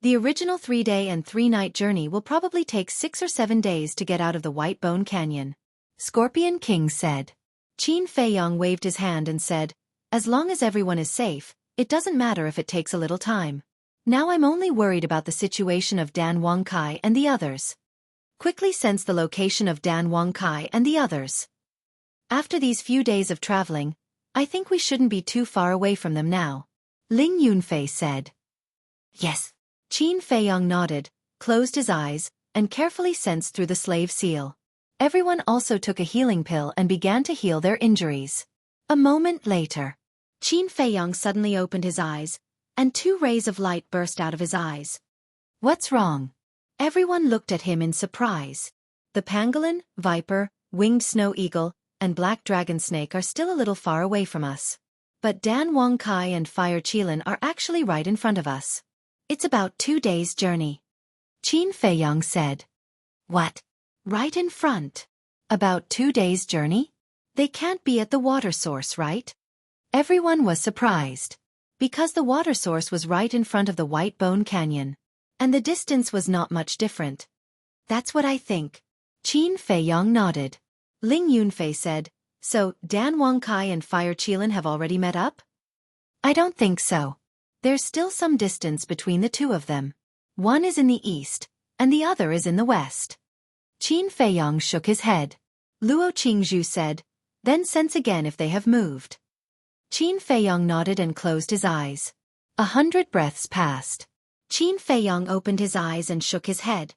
The original 3-day and 3-night journey will probably take 6 or 7 days to get out of the White Bone Canyon. Scorpion King said. Qin Feiyang waved his hand and said, as long as everyone is safe, it doesn't matter if it takes a little time. Now I'm only worried about the situation of Dan Wangkai and the others. Quickly sense the location of Dan Wangkai and the others. After these few days of traveling, I think we shouldn't be too far away from them now. Ling Yunfei said. Yes. Qin Feiyang nodded, closed his eyes, and carefully sensed through the slave seal. Everyone also took a healing pill and began to heal their injuries. A moment later, Qin Feiyang suddenly opened his eyes, and 2 rays of light burst out of his eyes. What's wrong? Everyone looked at him in surprise. The pangolin, viper, winged snow eagle, and black dragon snake are still a little far away from us. But Dan Wangkai and Fire Qilin are actually right in front of us. It's about 2 days' journey. Qin Feiyang said. What? Right in front? About 2 days' journey? They can't be at the water source, right? Everyone was surprised. Because the water source was right in front of the White Bone Canyon. And the distance was not much different. That's what I think. Qin Feiyang nodded. Ling Yunfei said, so Dan Wangkai and Fire Qilin have already met up? I don't think so. There's still some distance between the two of them. One is in the east, and the other is in the west. Qin Feiyang shook his head. Luo Qingzhu said, then sense again if they have moved. Qin Feiyang nodded and closed his eyes. 100 breaths passed. Qin Feiyang opened his eyes and shook his head.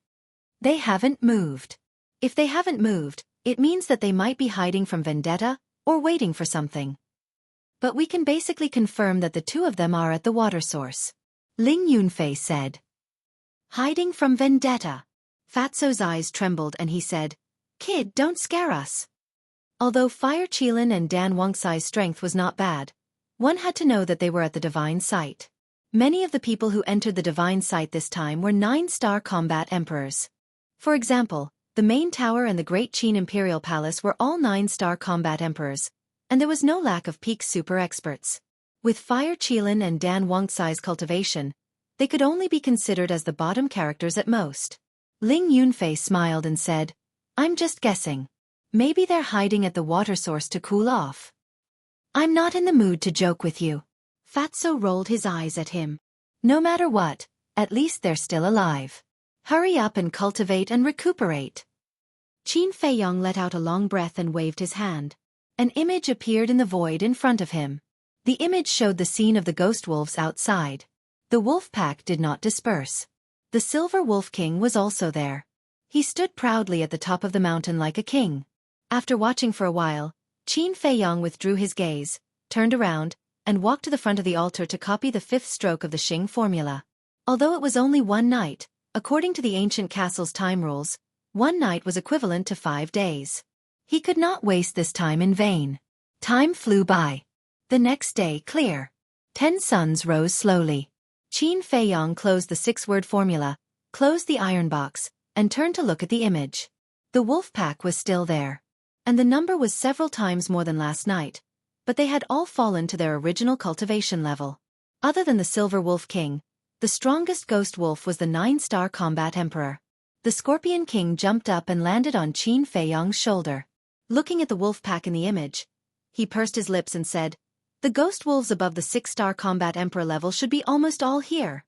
They haven't moved. If they haven't moved, it means that they might be hiding from vendetta, or waiting for something. But we can basically confirm that the two of them are at the water source. Ling Yunfei said. Hiding from vendetta. Fatso's eyes trembled and he said, Kid, don't scare us. Although Fire Qilin and Dan Wangxai's strength was not bad, one had to know that they were at the divine site. Many of the people who entered the divine site this time were 9-star combat emperors. For example, the main tower and the Great Qin Imperial Palace were all 9-star combat emperors, and there was no lack of peak super experts. With Fire Qilin and Dan Wangxai's cultivation, they could only be considered as the bottom characters at most. Ling Yunfei smiled and said, "I'm just guessing. Maybe they're hiding at the water source to cool off." "I'm not in the mood to joke with you." Fatso rolled his eyes at him. "No matter what, at least they're still alive. Hurry up and cultivate and recuperate." Qin Feiyong let out a long breath and waved his hand. An image appeared in the void in front of him. The image showed the scene of the ghost wolves outside. The wolf pack did not disperse. The Silver Wolf King was also there. He stood proudly at the top of the mountain like a king. After watching for a while, Qin Feiyong withdrew his gaze, turned around, and walked to the front of the altar to copy the 5th stroke of the Xing formula. Although it was only one night, according to the ancient castle's time rules, one night was equivalent to 5 days. He could not waste this time in vain. Time flew by. The next day clear. 10 suns rose slowly. Qin Feiyong closed the 6-word formula, closed the iron box, and turned to look at the image. The wolf pack was still there. And the number was several times more than last night, but they had all fallen to their original cultivation level. Other than the Silver Wolf King, the strongest ghost wolf was the 9-star combat emperor. The Scorpion King jumped up and landed on Qin Feiyong's shoulder. Looking at the wolf pack in the image, he pursed his lips and said, "The ghost wolves above the 6-star combat emperor level should be almost all here."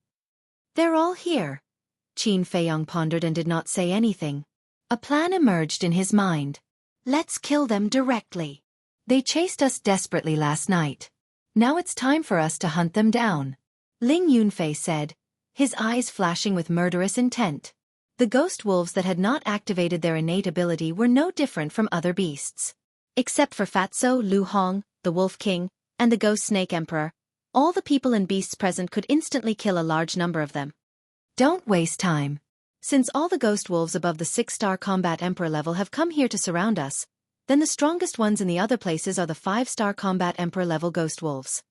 "They're all here." Qin Feiyong pondered and did not say anything. A plan emerged in his mind. "Let's kill them directly. They chased us desperately last night. Now it's time for us to hunt them down," Ling Yunfei said, his eyes flashing with murderous intent. The ghost wolves that had not activated their innate ability were no different from other beasts. Except for Fatso, Lu Hong, the Wolf King, and the Ghost Snake Emperor, all the people and beasts present could instantly kill a large number of them. "Don't waste time. Since all the ghost wolves above the 6-star combat emperor level have come here to surround us, then the strongest ones in the other places are the 5-star combat emperor level ghost wolves.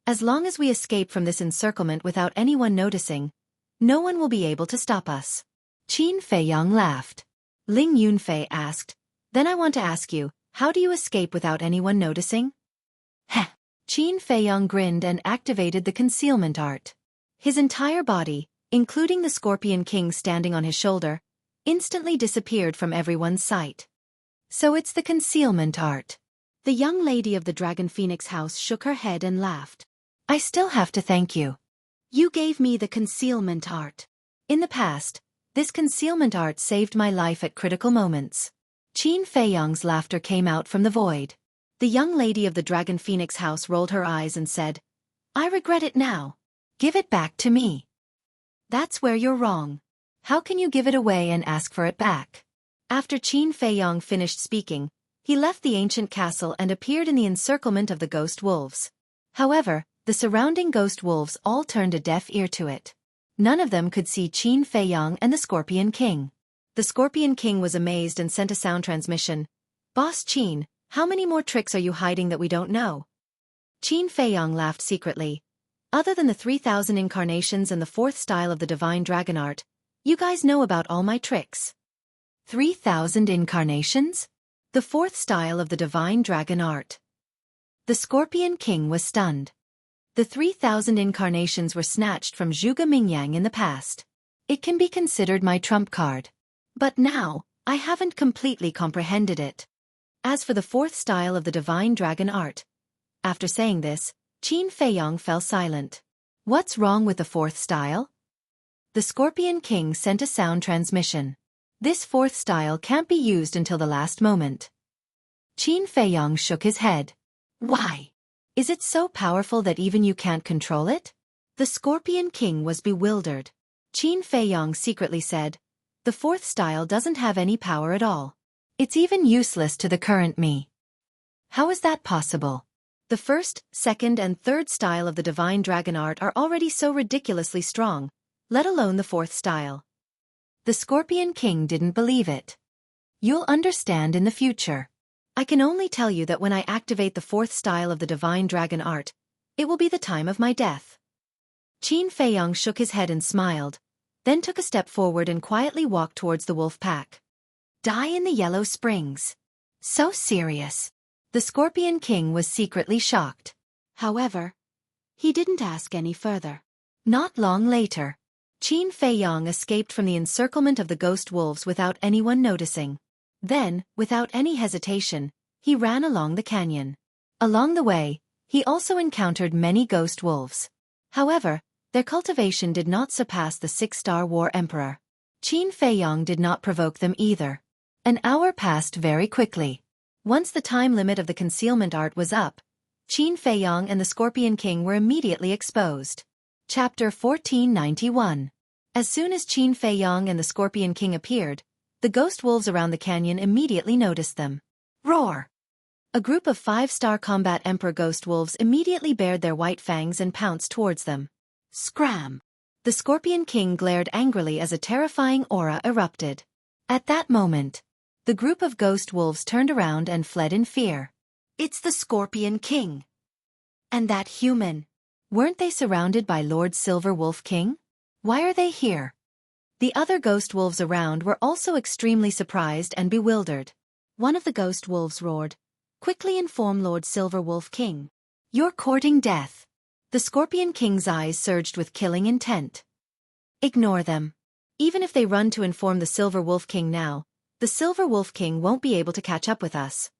As long as we escape from this encirclement without anyone noticing, no one will be able to stop us." Qin Feiyong laughed. Ling Yunfei asked, "Then I want to ask you, how do you escape without anyone noticing?" Heh. Qin Feiyong grinned and activated the concealment art. His entire body, including the Scorpion King standing on his shoulder, instantly disappeared from everyone's sight. "So it's the concealment art." The young lady of the Dragon Phoenix house shook her head and laughed. "I still have to thank you. You gave me the concealment art. In the past, this concealment art saved my life at critical moments." Qin Feiyong's laughter came out from the void. The young lady of the Dragon Phoenix house rolled her eyes and said, "I regret it now. Give it back to me." "That's where you're wrong. How can you give it away and ask for it back?" After Qin Feiyong finished speaking, he left the ancient castle and appeared in the encirclement of the ghost wolves. However, the surrounding ghost wolves all turned a deaf ear to it. None of them could see Qin Feiyong and the Scorpion King. The Scorpion King was amazed and sent a sound transmission. "Boss Qin, how many more tricks are you hiding that we don't know?" Qin Feiyong laughed secretly. "Other than the 3,000 incarnations and the 4th style of the divine dragon art, you guys know about all my tricks." 3,000 incarnations? The 4th style of the divine dragon art. The Scorpion King was stunned. The 3,000 incarnations were snatched from Zhuge Mingyang in the past. It can be considered my trump card. But now, I haven't completely comprehended it. As for the 4th style of the divine dragon art. After saying this, Qin Feiyong fell silent. "What's wrong with the 4th style?" The Scorpion King sent a sound transmission. "This 4th style can't be used until the last moment." Qin Feiyong shook his head. "Why? Is it so powerful that even you can't control it?" The Scorpion King was bewildered. Qin Feiyong secretly said, "The 4th style doesn't have any power at all. It's even useless to the current me." "How is that possible? The 1st, 2nd and 3rd style of the divine dragon art are already so ridiculously strong, let alone the 4th style." The Scorpion King didn't believe it. "You'll understand in the future. I can only tell you that when I activate the fourth style of the divine dragon art, it will be the time of my death. Qin Feiyang shook his head and smiled, then took a step forward and quietly walked towards the wolf pack. Die in the Yellow Springs. So serious. The Scorpion King was secretly shocked. However, he didn't ask any further. Not long later, Qin Feiyang escaped from the encirclement of the ghost wolves without anyone noticing. Then, without any hesitation, he ran along the canyon. Along the way, he also encountered many ghost wolves. However, their cultivation did not surpass the 6-star War Emperor. Qin Feiyang did not provoke them either. An hour passed very quickly. Once the time limit of the concealment art was up, Qin Feiyang and the Scorpion King were immediately exposed. Chapter 1491. As soon as Qin Feiyang and the Scorpion King appeared, the ghost wolves around the canyon immediately noticed them. Roar! A group of 5-star combat Emperor ghost wolves immediately bared their white fangs and pounced towards them. Scram! The Scorpion King glared angrily as a terrifying aura erupted. At that moment, the group of ghost wolves turned around and fled in fear. It's the Scorpion King. And that human. Weren't they surrounded by Lord Silver Wolf King? Why are they here? The other ghost wolves around were also extremely surprised and bewildered. One of the ghost wolves roared, "Quickly inform Lord Silver Wolf King. You're courting death." The Scorpion King's eyes surged with killing intent. Ignore them. Even if they run to inform the Silver Wolf King now, the Silver Wolf King won't be able to catch up with us.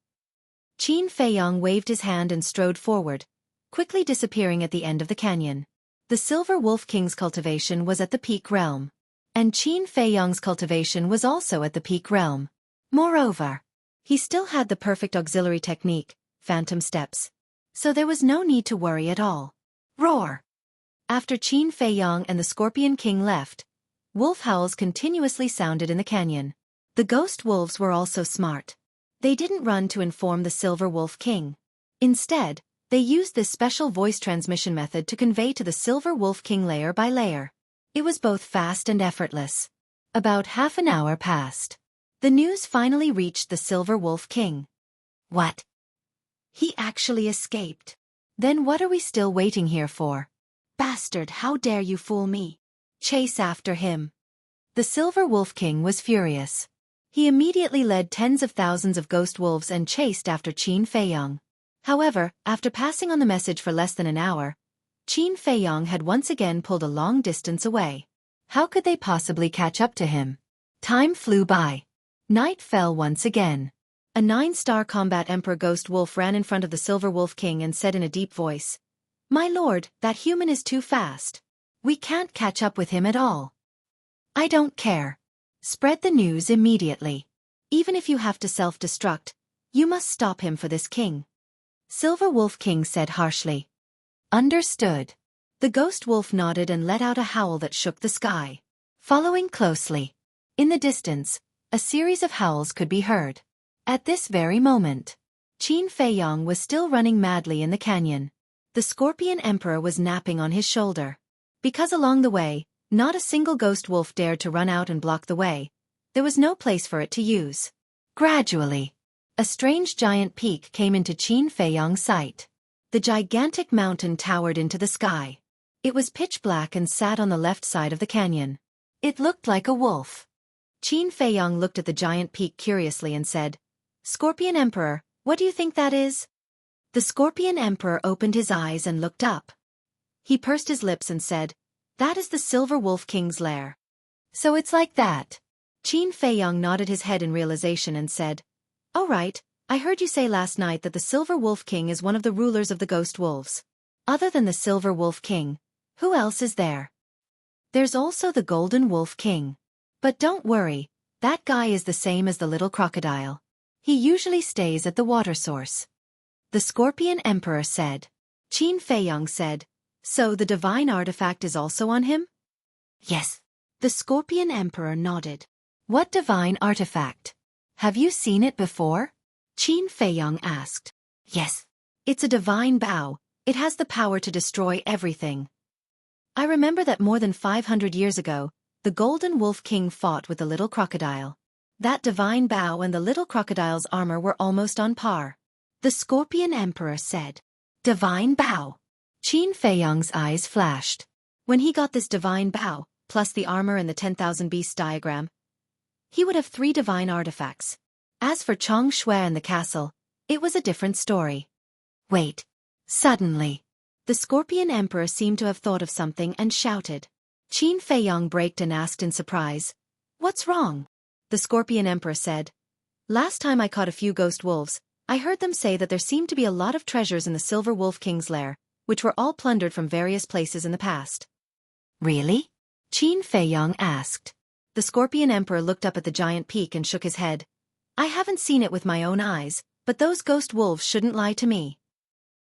Qin Feiyang waved his hand and strode forward, quickly disappearing at the end of the canyon. The Silver Wolf King's cultivation was at the peak realm. And Qin Feiyang's cultivation was also at the peak realm. Moreover, he still had the perfect auxiliary technique, phantom steps. So there was no need to worry at all. Roar! After Qin Feiyang and the Scorpion King left, wolf howls continuously sounded in the canyon. The ghost wolves were also smart. They didn't run to inform the Silver Wolf King. Instead, they used this special voice transmission method to convey to the Silver Wolf King layer by layer. It was both fast and effortless. About half an hour passed. The news finally reached the Silver Wolf King. What? He actually escaped. Then what are we still waiting here for? Bastard, how dare you fool me? Chase after him. The Silver Wolf King was furious. He immediately led tens of thousands of ghost wolves and chased after Qin Feiyang. However, after passing on the message for less than an hour, Qin Feiyang had once again pulled a long distance away. How could they possibly catch up to him? Time flew by. Night fell once again. A 9-star combat Emperor Ghost Wolf ran in front of the Silver Wolf King and said in a deep voice, "My lord, that human is too fast. We can't catch up with him at all." "I don't care. Spread the news immediately. Even if you have to self-destruct, you must stop him for this king." Silver Wolf King said harshly. Understood. The ghost wolf nodded and let out a howl that shook the sky. Following closely, in the distance, a series of howls could be heard. At this very moment, Qin Feiyang was still running madly in the canyon. The Scorpion Emperor was napping on his shoulder. Because along the way, not a single ghost wolf dared to run out and block the way, there was no place for it to use. Gradually, a strange giant peak came into Qin Feiyang's sight. The gigantic mountain towered into the sky. It was pitch black and sat on the left side of the canyon. It looked like a wolf. Qin Feiyang looked at the giant peak curiously and said, "Scorpion Emperor, what do you think that is?" The Scorpion Emperor opened his eyes and looked up. He pursed his lips and said, "That is the Silver Wolf King's lair." "So it's like that." Qin Feiyang nodded his head in realization and said, "Oh right, I heard you say last night that the Silver Wolf King is one of the rulers of the Ghost Wolves. Other than the Silver Wolf King, who else is there?" "There's also the Golden Wolf King. But don't worry, that guy is the same as the little crocodile. He usually stays at the water source." The Scorpion Emperor said. Qin Feiyang said, "So the divine artifact is also on him?" "Yes." The Scorpion Emperor nodded. "What divine artifact? Have you seen it before?" Qin Feiyang asked. "Yes. It's a divine bow. It has the power to destroy everything. I remember that more than 500 years ago, the Golden Wolf King fought with the little crocodile. That divine bow and the little crocodile's armor were almost on par. The Scorpion Emperor said, "Divine bow." Qin Feiyang's eyes flashed. When he got this divine bow, plus the armor and the 10,000 beasts diagram, he would have 3 divine artifacts. As for Chang Shui and the castle, it was a different story. Wait. Suddenly, the Scorpion Emperor seemed to have thought of something and shouted. Qin Feiyang braked and asked in surprise, "What's wrong?" The Scorpion Emperor said, "Last time I caught a few ghost wolves, I heard them say that there seemed to be a lot of treasures in the Silver Wolf King's lair, which were all plundered from various places in the past." "Really?" Qin Feiyang asked. The Scorpion Emperor looked up at the giant peak and shook his head. "I haven't seen it with my own eyes, but those ghost wolves shouldn't lie to me.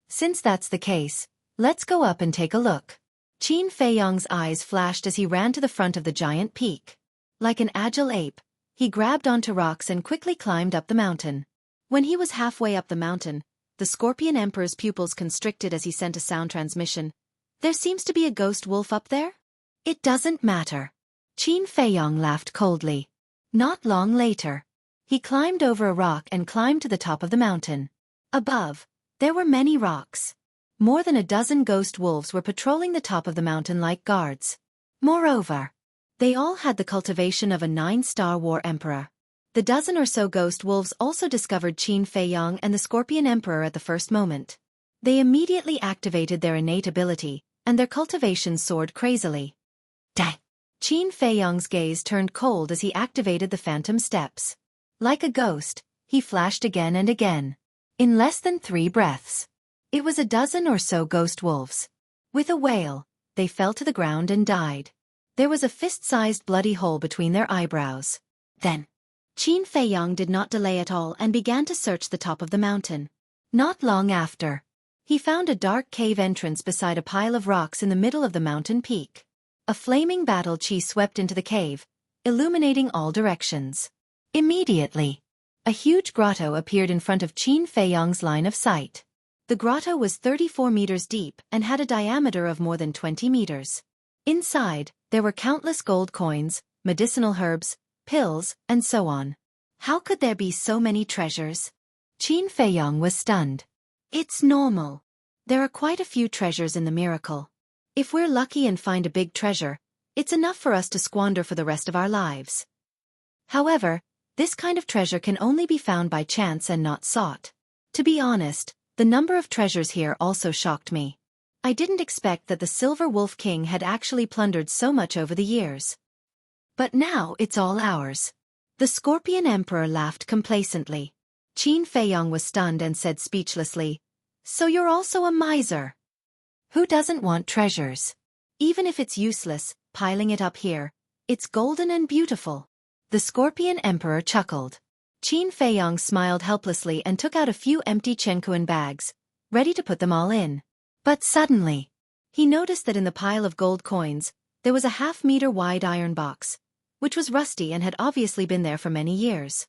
Since that's the case, let's go up and take a look." Qin Feiyang's eyes flashed as he ran to the front of the giant peak. Like an agile ape, he grabbed onto rocks and quickly climbed up the mountain. When he was halfway up the mountain, the Scorpion Emperor's pupils constricted as he sent a sound transmission. "There seems to be a ghost wolf up there?" "It doesn't matter." Qin Feiyang laughed coldly. Not long later, he climbed over a rock and climbed to the top of the mountain. Above, there were many rocks. More than a dozen ghost wolves were patrolling the top of the mountain like guards. Moreover, they all had the cultivation of a 9-star war emperor. The dozen or so ghost wolves also discovered Qin Feiyang and the Scorpion Emperor at the first moment. They immediately activated their innate ability, and their cultivation soared crazily. Dang! Qin Feiyang's gaze turned cold as he activated the phantom steps. Like a ghost, he flashed again and again. In less than 3 breaths, it was a dozen or so ghost wolves. With a wail, they fell to the ground and died. There was a fist-sized bloody hole between their eyebrows. Then, Qin Feiyang did not delay at all and began to search the top of the mountain. Not long after, he found a dark cave entrance beside a pile of rocks in the middle of the mountain peak. A flaming battle chi swept into the cave, illuminating all directions. Immediately, a huge grotto appeared in front of Qin Feiyang's line of sight. The grotto was 34 meters deep and had a diameter of more than 20 meters. Inside, there were countless gold coins, medicinal herbs, pills, and so on. How could there be so many treasures? Qin Feiyang was stunned. It's normal. There are quite a few treasures in the miracle. If we're lucky and find a big treasure, it's enough for us to squander for the rest of our lives. However, this kind of treasure can only be found by chance and not sought. To be honest, the number of treasures here also shocked me. I didn't expect that the Silver Wolf King had actually plundered so much over the years. But now it's all ours. The Scorpion Emperor laughed complacently. Qin Feiyang was stunned and said speechlessly, "So you're also a miser? Who doesn't want treasures? Even if it's useless, piling it up here, it's golden and beautiful." The Scorpion Emperor chuckled. Qin Feiyang smiled helplessly and took out a few empty Chenkuan bags, ready to put them all in. But suddenly, he noticed that in the pile of gold coins, there was a half-meter wide iron box, which was rusty and had obviously been there for many years.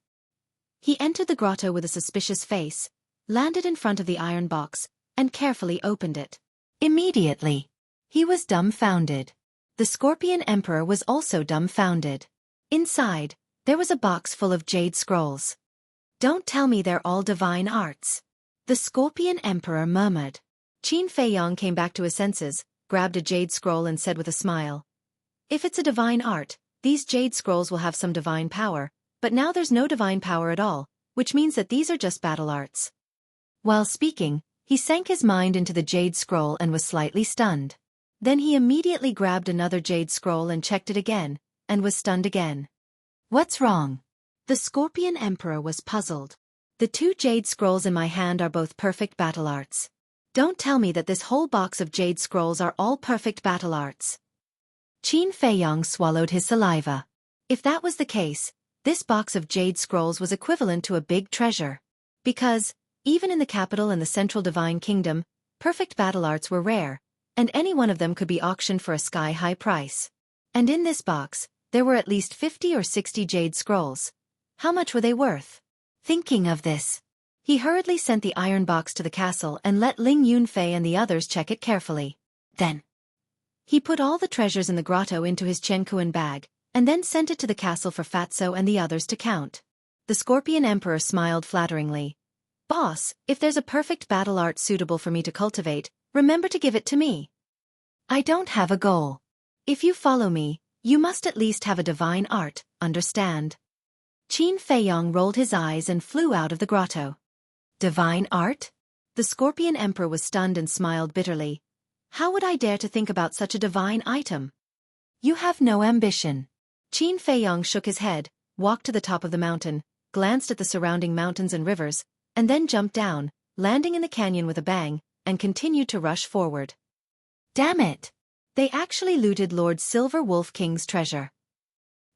He entered the grotto with a suspicious face, landed in front of the iron box, and carefully opened it. Immediately, he was dumbfounded. The Scorpion Emperor was also dumbfounded. Inside, there was a box full of jade scrolls. "Don't tell me they're all divine arts," the Scorpion Emperor murmured. Qin Feiyang came back to his senses, grabbed a jade scroll and said with a smile, "If it's a divine art, these jade scrolls will have some divine power, but now there's no divine power at all, which means that these are just battle arts." While speaking, he sank his mind into the jade scroll and was slightly stunned. Then he immediately grabbed another jade scroll and checked it again, and was stunned again. "What's wrong?" The Scorpion Emperor was puzzled. "The 2 jade scrolls in my hand are both perfect battle arts. Don't tell me that this whole box of jade scrolls are all perfect battle arts." Qin Feiyang swallowed his saliva. If that was the case, this box of jade scrolls was equivalent to a big treasure. Because, even in the capital and the central divine kingdom, perfect battle arts were rare, and any one of them could be auctioned for a sky-high price. And in this box, there were at least 50 or 60 jade scrolls. How much were they worth? Thinking of this, he hurriedly sent the iron box to the castle and let Ling Yunfei and the others check it carefully. Then, he put all the treasures in the grotto into his Chenkuan bag, and then sent it to the castle for Fatso and the others to count. The Scorpion Emperor smiled flatteringly. Boss, if there's a perfect battle art suitable for me to cultivate, remember to give it to me. I don't have a goal. If you follow me, you must at least have a divine art, understand? Qin Feiyong rolled his eyes and flew out of the grotto. Divine art? The Scorpion Emperor was stunned and smiled bitterly. How would I dare to think about such a divine item? You have no ambition. Qin Feiyong shook his head, walked to the top of the mountain, glanced at the surrounding mountains and rivers, and then jumped down, landing in the canyon with a bang, and continued to rush forward. Damn it! They actually looted Lord Silver Wolf King's treasure.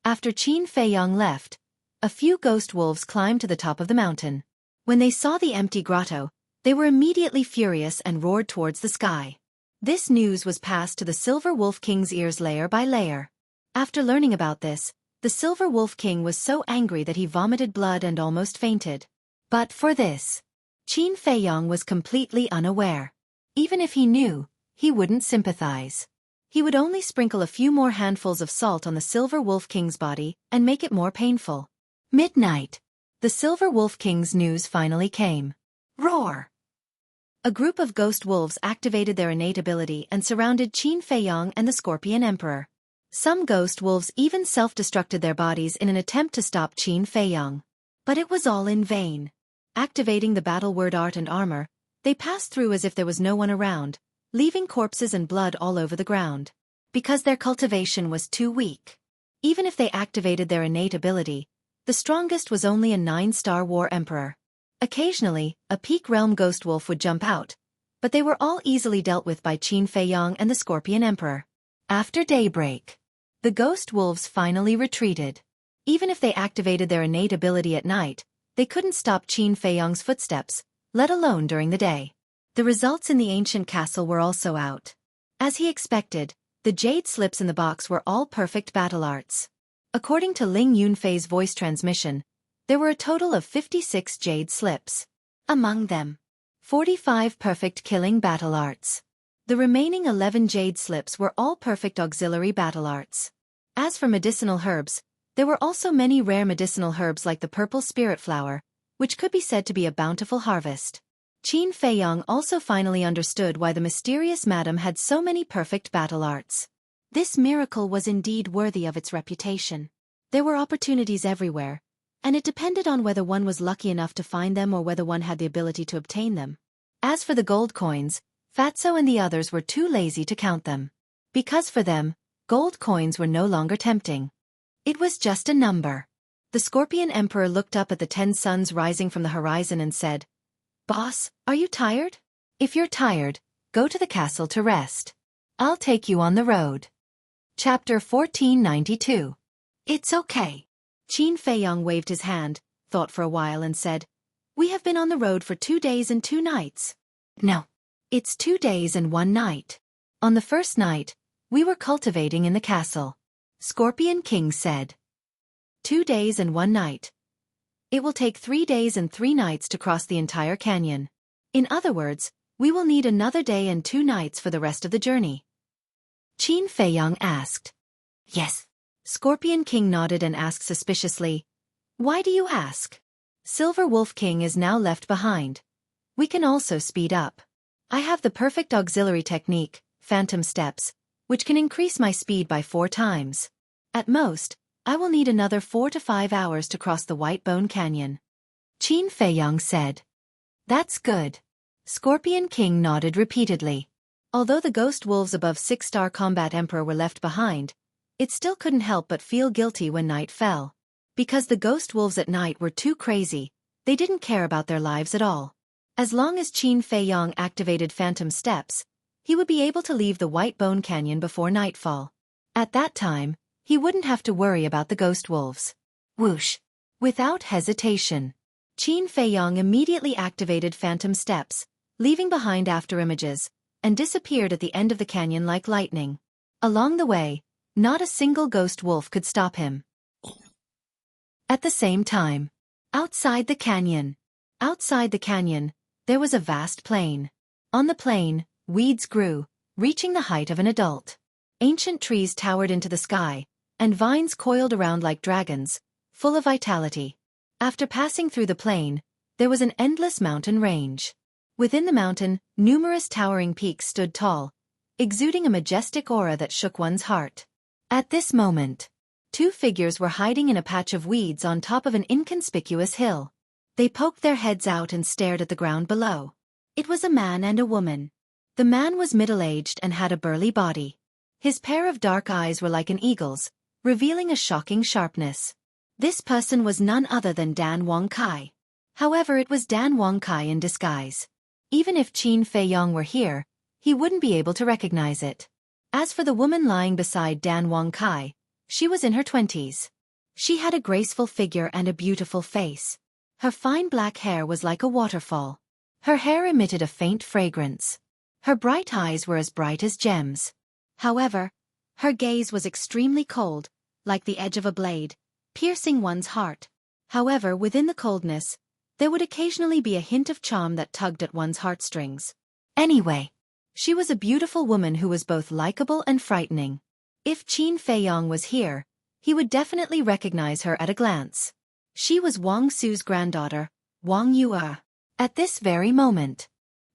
After Qin Feiyong left, a few ghost wolves climbed to the top of the mountain. When they saw the empty grotto, they were immediately furious and roared towards the sky. This news was passed to the Silver Wolf King's ears layer by layer. After learning about this, the Silver Wolf King was so angry that he vomited blood and almost fainted. But for this, Qin Feiyong was completely unaware. Even if he knew, he wouldn't sympathize. He would only sprinkle a few more handfuls of salt on the Silver Wolf King's body and make it more painful. Midnight. The Silver Wolf King's news finally came. Roar! A group of ghost wolves activated their innate ability and surrounded Qin Feiyong and the Scorpion Emperor. Some ghost wolves even self-destructed their bodies in an attempt to stop Qin Feiyong. But it was all in vain. Activating the battle word art and armor, they passed through as if there was no one around, leaving corpses and blood all over the ground. Because their cultivation was too weak. Even if they activated their innate ability, the strongest was only a 9-star war emperor. Occasionally, a peak realm ghost wolf would jump out, but they were all easily dealt with by Qin Feiyong and the Scorpion Emperor. After daybreak, the ghost wolves finally retreated. Even if they activated their innate ability at night, they couldn't stop Qin Feiyong's footsteps, let alone during the day. The results in the ancient castle were also out. As he expected, the jade slips in the box were all perfect battle arts. According to Ling Yunfei's voice transmission, there were a total of 56 jade slips. Among them, 45 perfect killing battle arts. The remaining 11 jade slips were all perfect auxiliary battle arts. As for medicinal herbs, there were also many rare medicinal herbs like the purple spirit flower, which could be said to be a bountiful harvest. Qin Feiyong also finally understood why the mysterious madam had so many perfect battle arts. This miracle was indeed worthy of its reputation. There were opportunities everywhere, and it depended on whether one was lucky enough to find them or whether one had the ability to obtain them. As for the gold coins, Fatso and the others were too lazy to count them. Because for them, gold coins were no longer tempting. It was just a number. The Scorpion Emperor looked up at the 10 suns rising from the horizon and said, "Boss, are you tired? If you're tired, go to the castle to rest. I'll take you on the road." Chapter 1492. It's okay. Qin Feiyong waved his hand, thought for a while and said, "We have been on the road for 2 days and 2 nights. No. It's 2 days and 1 night. On the first night, we were cultivating in the castle." Scorpion King said. 2 days and 1 night. It will take 3 days and 3 nights to cross the entire canyon. In other words, we will need another day and 2 nights for the rest of the journey. Qin Feiyong asked. Yes. Scorpion King nodded and asked suspiciously, "Why do you ask? Silver Wolf King is now left behind. We can also speed up. I have the perfect auxiliary technique, Phantom Steps, which can increase my speed by 4 times. At most, I will need another 4 to 5 hours to cross the White Bone Canyon." Qin Feiyong said. That's good. Scorpion King nodded repeatedly. Although the ghost wolves above 6-star Combat Emperor were left behind, it still couldn't help but feel guilty when night fell. Because the ghost wolves at night were too crazy, they didn't care about their lives at all. As long as Qin Feiyong activated Phantom Steps, he would be able to leave the White Bone Canyon before nightfall. At that time, he wouldn't have to worry about the ghost wolves. Whoosh! Without hesitation, Qin Feiyong immediately activated Phantom Steps, leaving behind after images, and disappeared at the end of the canyon like lightning. Along the way, not a single ghost wolf could stop him. At the same time, outside the canyon, there was a vast plain. On the plain, weeds grew, reaching the height of an adult. Ancient trees towered into the sky, and vines coiled around like dragons, full of vitality. After passing through the plain, there was an endless mountain range. Within the mountain, numerous towering peaks stood tall, exuding a majestic aura that shook one's heart. At this moment, two figures were hiding in a patch of weeds on top of an inconspicuous hill. They poked their heads out and stared at the ground below. It was a man and a woman. The man was middle-aged and had a burly body. His pair of dark eyes were like an eagle's, revealing a shocking sharpness. This person was none other than Dan Wong-kai. However, it was Dan Wong-kai in disguise. Even if Qin Fei-yong were here, he wouldn't be able to recognize it. As for the woman lying beside Dan Wong-kai, she was in her 20s. She had a graceful figure and a beautiful face. Her fine black hair was like a waterfall. Her hair emitted a faint fragrance. Her bright eyes were as bright as gems. However, her gaze was extremely cold, like the edge of a blade, piercing one's heart. However, within the coldness, there would occasionally be a hint of charm that tugged at one's heartstrings. Anyway, she was a beautiful woman who was both likable and frightening. If Qin Fei-yong was here, he would definitely recognize her at a glance. She was Wang Su's granddaughter, Wang Yue. At this very moment,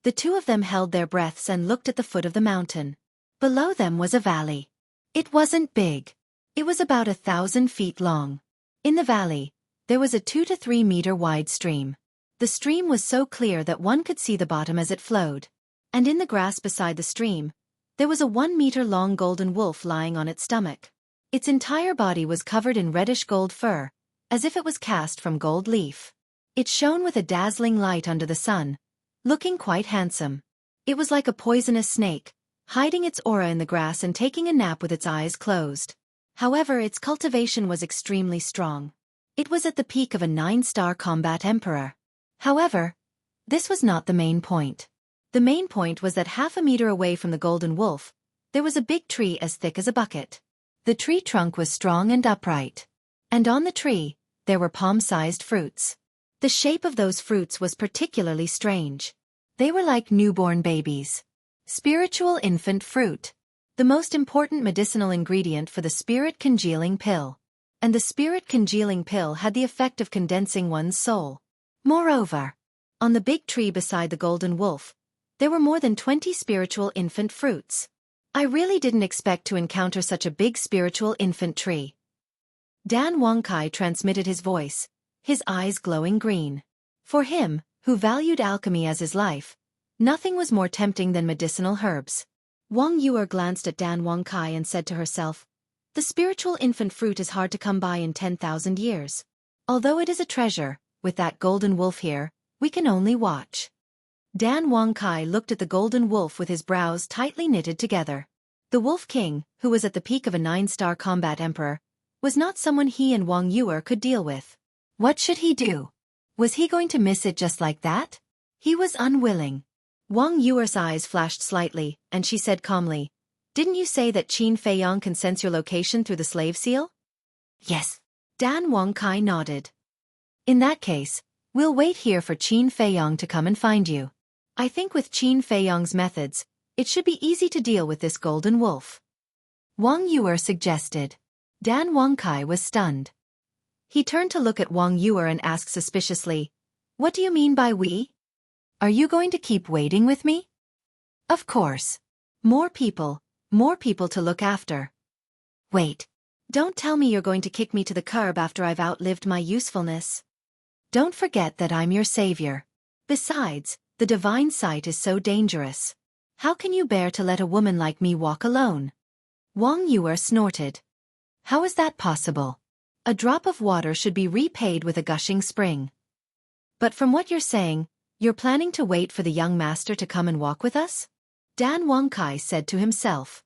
the two of them held their breaths and looked at the foot of the mountain. Below them was a valley. It wasn't big. It was about 1,000 feet long. In the valley, there was a 2 to 3 meter wide stream. The stream was so clear that one could see the bottom as it flowed. And in the grass beside the stream, there was a 1 meter long golden wolf lying on its stomach. Its entire body was covered in reddish gold fur, as if it was cast from gold leaf. It shone with a dazzling light under the sun, looking quite handsome. It was like a poisonous snake, hiding its aura in the grass and taking a nap with its eyes closed. However, its cultivation was extremely strong. It was at the peak of a 9-star combat emperor. However, this was not the main point. The main point was that half a meter away from the golden wolf, there was a big tree as thick as a bucket. The tree trunk was strong and upright. And on the tree, there were palm-sized fruits. The shape of those fruits was particularly strange. They were like newborn babies. Spiritual infant fruit. The most important medicinal ingredient for the spirit congealing pill. And the spirit congealing pill had the effect of condensing one's soul. Moreover, on the big tree beside the golden wolf, there were more than 20 spiritual infant fruits. I really didn't expect to encounter such a big spiritual infant tree. Dan Wong-kai transmitted his voice, his eyes glowing green. For him, who valued alchemy as his life, nothing was more tempting than medicinal herbs. Wang Yue glanced at Dan Wong-kai and said to herself, "The spiritual infant fruit is hard to come by in 10,000 years. Although it is a treasure, with that golden wolf here, we can only watch." Dan Wong-kai looked at the golden wolf with his brows tightly knitted together. The Wolf King, who was at the peak of a 9-star combat emperor, was not someone he and Wang Yue could deal with. What should he do? Was he going to miss it just like that? He was unwilling. Wang Yue's eyes flashed slightly, and she said calmly, "Didn't you say that Qin Fei-yong can sense your location through the slave seal?" "Yes." Dan Wong-kai nodded. "In that case, we'll wait here for Qin Fei-yong to come and find you. I think with Qin Fei-yong's methods, it should be easy to deal with this golden wolf," Wang Yue suggested. Dan Wong-kai was stunned. He turned to look at Wang Yue and asked suspiciously, "What do you mean by we? Are you going to keep waiting with me?" "Of course. More people to look after." "Wait. Don't tell me you're going to kick me to the curb after I've outlived my usefulness. Don't forget that I'm your savior. Besides, the divine sight is so dangerous. How can you bear to let a woman like me walk alone?" Wang Yue snorted. "How is that possible? A drop of water should be repaid with a gushing spring. But from what you're saying, you're planning to wait for the young master to come and walk with us?" Dan Wong-kai said to himself.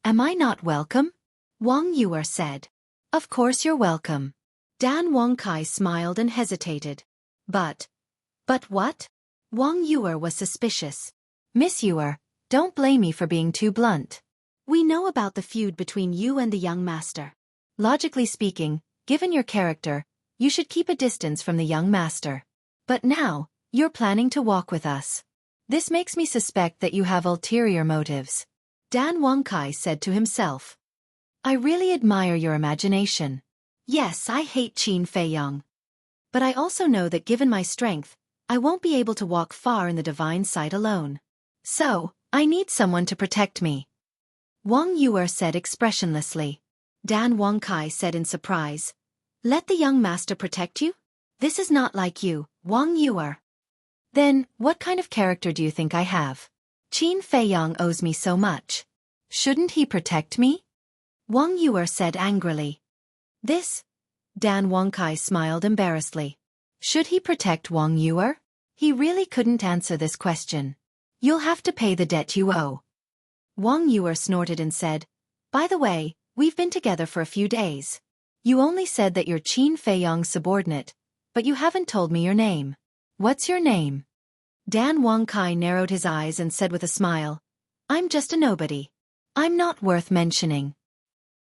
"Am I not welcome?" Wang Yue said. "Of course you're welcome." Dan Wong-kai smiled and hesitated. But what? Wang Yue was suspicious. "Miss Yue, don't blame me for being too blunt. We know about the feud between you and the young master. Logically speaking, given your character, you should keep a distance from the young master. But now, you're planning to walk with us. This makes me suspect that you have ulterior motives," Dan Wong-kai said to himself. I really admire your imagination. Yes, I hate Qin Feiyang. But I also know that given my strength, I won't be able to walk far in the divine sight alone. So, I need someone to protect me. Wang Yuer said expressionlessly. Dan Wangkai said in surprise. Let the young master protect you? This is not like you, Wang Yuer. Then, what kind of character do you think I have? Qin Feiyang owes me so much. Shouldn't he protect me? Wang Yuer said angrily. This? Dan Wangkai smiled embarrassedly. Should he protect Wang Yuer? He really couldn't answer this question. You'll have to pay the debt you owe. Wang Yuer snorted and said, By the way, we've been together for a few days. You only said that you're Qin Feiyang's subordinate, but you haven't told me your name. What's your name? Dan Wangkai narrowed his eyes and said with a smile, I'm just a nobody. I'm not worth mentioning.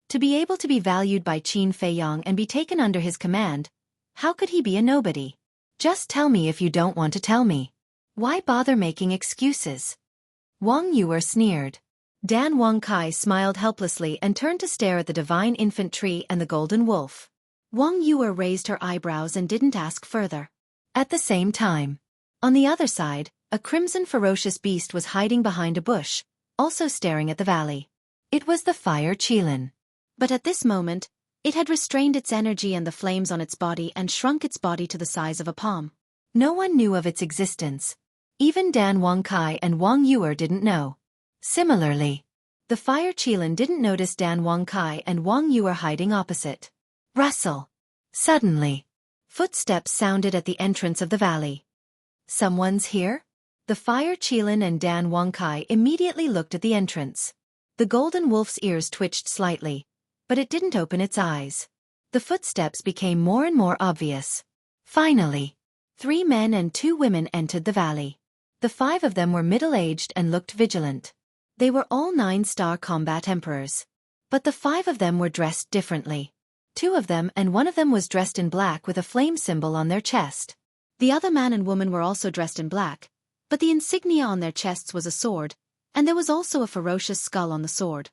To be able to be valued by Qin Feiyang and be taken under his command, how could he be a nobody? Just tell me if you don't want to tell me. Why bother making excuses? Wang Yuer sneered. Dan Wangkai smiled helplessly and turned to stare at the divine infant tree and the golden wolf. Wang Yuer raised her eyebrows and didn't ask further. At the same time, on the other side, a crimson ferocious beast was hiding behind a bush, also staring at the valley. It was the fire Qilin. But at this moment, it had restrained its energy and the flames on its body and shrunk its body to the size of a palm. No one knew of its existence. Even Dan Wangkai and Wang Yuer didn't know. Similarly, the fire Qilin didn't notice Dan Wangkai and Wang Yuer hiding opposite. Rustle. Suddenly, footsteps sounded at the entrance of the valley. Someone's here? The fire Qilin and Dan Wangkai immediately looked at the entrance. The golden wolf's ears twitched slightly, but it didn't open its eyes. The footsteps became more and more obvious. Finally, 3 men and 2 women entered the valley. The 5 of them were middle-aged and looked vigilant. They were all 9-star combat emperors. But the 5 of them were dressed differently. 2 of them and 1 of them was dressed in black with a flame symbol on their chest. The other man and woman were also dressed in black, but the insignia on their chests was a sword, and there was also a ferocious skull on the sword.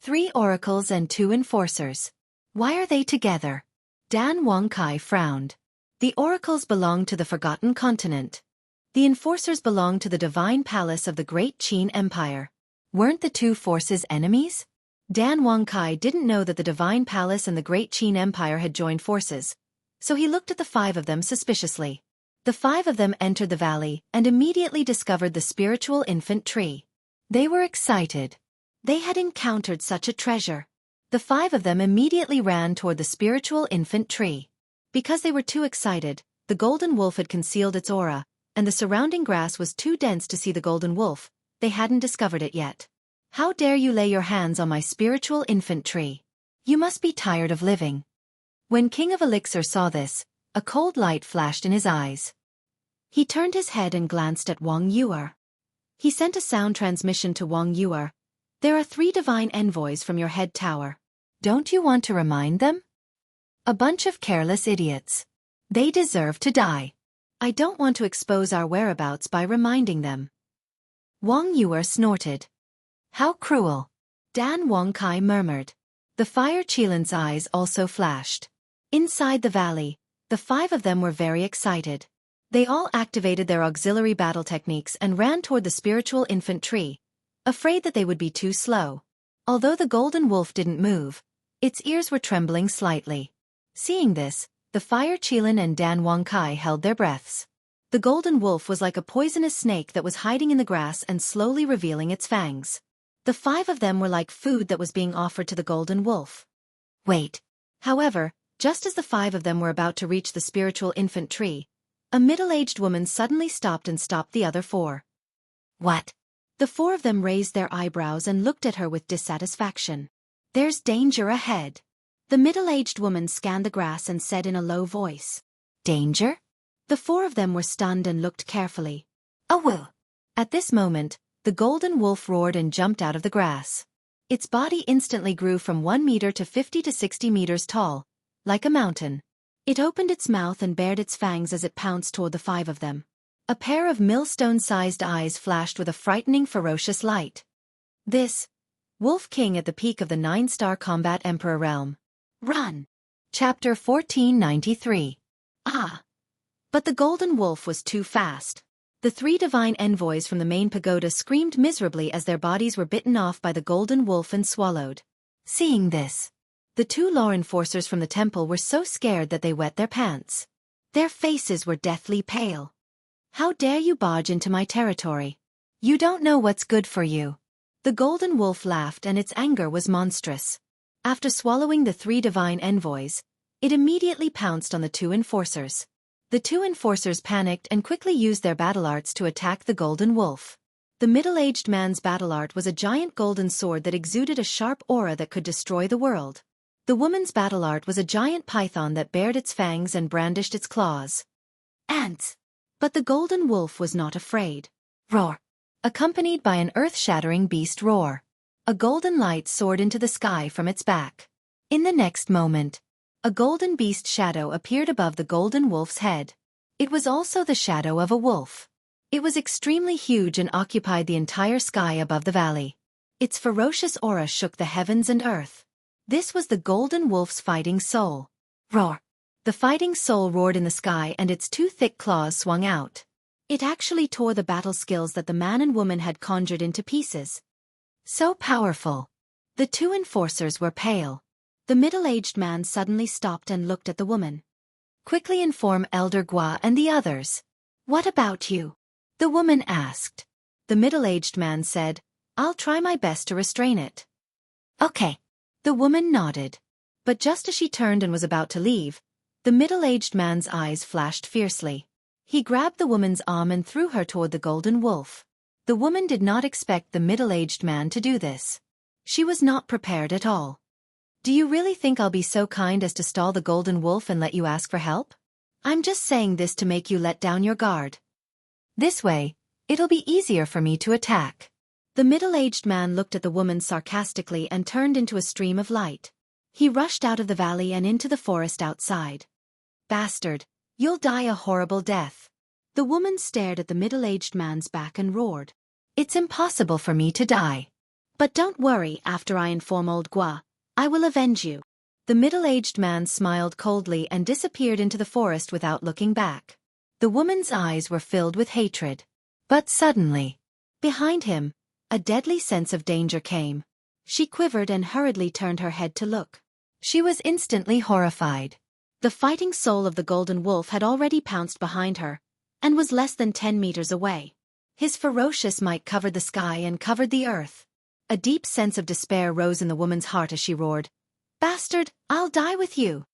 3 oracles and 2 enforcers. Why are they together? Dan Wangkai frowned. The oracles belonged to the Forgotten Continent. The enforcers belonged to the divine palace of the Great Qin Empire. Weren't the 2 forces enemies? Dan Wangkai didn't know that the divine palace and the Great Qin Empire had joined forces, so he looked at the 5 of them suspiciously. The 5 of them entered the valley and immediately discovered the spiritual infant tree. They were excited. They had encountered such a treasure. The 5 of them immediately ran toward the spiritual infant tree. Because they were too excited, the golden wolf had concealed its aura, and the surrounding grass was too dense to see the golden wolf. They hadn't discovered it yet. How dare you lay your hands on my spiritual infant tree? You must be tired of living. When King of Elixir saw this, a cold light flashed in his eyes. He turned his head and glanced at Wang Yuer. He sent a sound transmission to Wang Yuer. There are 3 divine envoys from your head tower. Don't you want to remind them? A bunch of careless idiots. They deserve to die. I don't want to expose our whereabouts by reminding them. Wang Yuer snorted. How cruel. Dan Wangkai murmured. The fire Qilin's eyes also flashed. Inside the valley, the 5 of them were very excited. They all activated their auxiliary battle techniques and ran toward the spiritual infant tree, afraid that they would be too slow. Although the golden wolf didn't move, its ears were trembling slightly. Seeing this, the fire Qilin and Dan Wangkai held their breaths. The golden wolf was like a poisonous snake that was hiding in the grass and slowly revealing its fangs. The 5 of them were like food that was being offered to the golden wolf. Wait. However, just as the 5 of them were about to reach the spiritual infant tree, a middle-aged woman suddenly stopped and stopped the other 4. What? The 4 of them raised their eyebrows and looked at her with dissatisfaction. There's danger ahead. The middle-aged woman scanned the grass and said in a low voice. Danger? The 4 of them were stunned and looked carefully. Oh well. At this moment, the golden wolf roared and jumped out of the grass. Its body instantly grew from 1 meter to 50 to 60 meters tall, like a mountain. It opened its mouth and bared its fangs as it pounced toward the 5 of them. A pair of millstone-sized eyes flashed with a frightening ferocious light. This Wolf King at the peak of the 9-star combat Emperor realm. Run! Chapter 1493. Ah! But the golden wolf was too fast. The 3 divine envoys from the main pagoda screamed miserably as their bodies were bitten off by the golden wolf and swallowed. Seeing this, the 2 law enforcers from the temple were so scared that they wet their pants. Their faces were deathly pale. How dare you barge into my territory? You don't know what's good for you. The golden wolf laughed and its anger was monstrous. After swallowing the 3 divine envoys, it immediately pounced on the 2 enforcers. The 2 enforcers panicked and quickly used their battle arts to attack the golden wolf. The middle-aged man's battle art was a giant golden sword that exuded a sharp aura that could destroy the world. The woman's battle art was a giant python that bared its fangs and brandished its claws. Ants! But the golden wolf was not afraid. Roar! Accompanied by an earth-shattering beast roar. A golden light soared into the sky from its back. In the next moment, a golden beast shadow appeared above the golden wolf's head. It was also the shadow of a wolf. It was extremely huge and occupied the entire sky above the valley. Its ferocious aura shook the heavens and earth. This was the golden wolf's fighting soul. Roar! The fighting soul roared in the sky and its 2 thick claws swung out. It actually tore the battle skills that the man and woman had conjured into pieces. So powerful. The 2 enforcers were pale. The middle-aged man suddenly stopped and looked at the woman. Quickly inform Elder Gua and the others. What about you? The woman asked. The middle-aged man said, I'll try my best to restrain it. Okay. The woman nodded. But just as she turned and was about to leave, the middle-aged man's eyes flashed fiercely. He grabbed the woman's arm and threw her toward the golden wolf. The woman did not expect the middle-aged man to do this. She was not prepared at all. Do you really think I'll be so kind as to stall the golden wolf and let you ask for help? I'm just saying this to make you let down your guard. This way, it'll be easier for me to attack. The middle-aged man looked at the woman sarcastically and turned into a stream of light. He rushed out of the valley and into the forest outside. Bastard, you'll die a horrible death. The woman stared at the middle-aged man's back and roared. It's impossible for me to die. But don't worry, after I inform Old Gua, I will avenge you. The middle-aged man smiled coldly and disappeared into the forest without looking back. The woman's eyes were filled with hatred. But suddenly, behind him, a deadly sense of danger came. She quivered and hurriedly turned her head to look. She was instantly horrified. The fighting soul of the golden wolf had already pounced behind her, and was less than 10 meters away. His ferocious might covered the sky and covered the earth. A deep sense of despair rose in the woman's heart as she roared, Bastard, I'll die with you!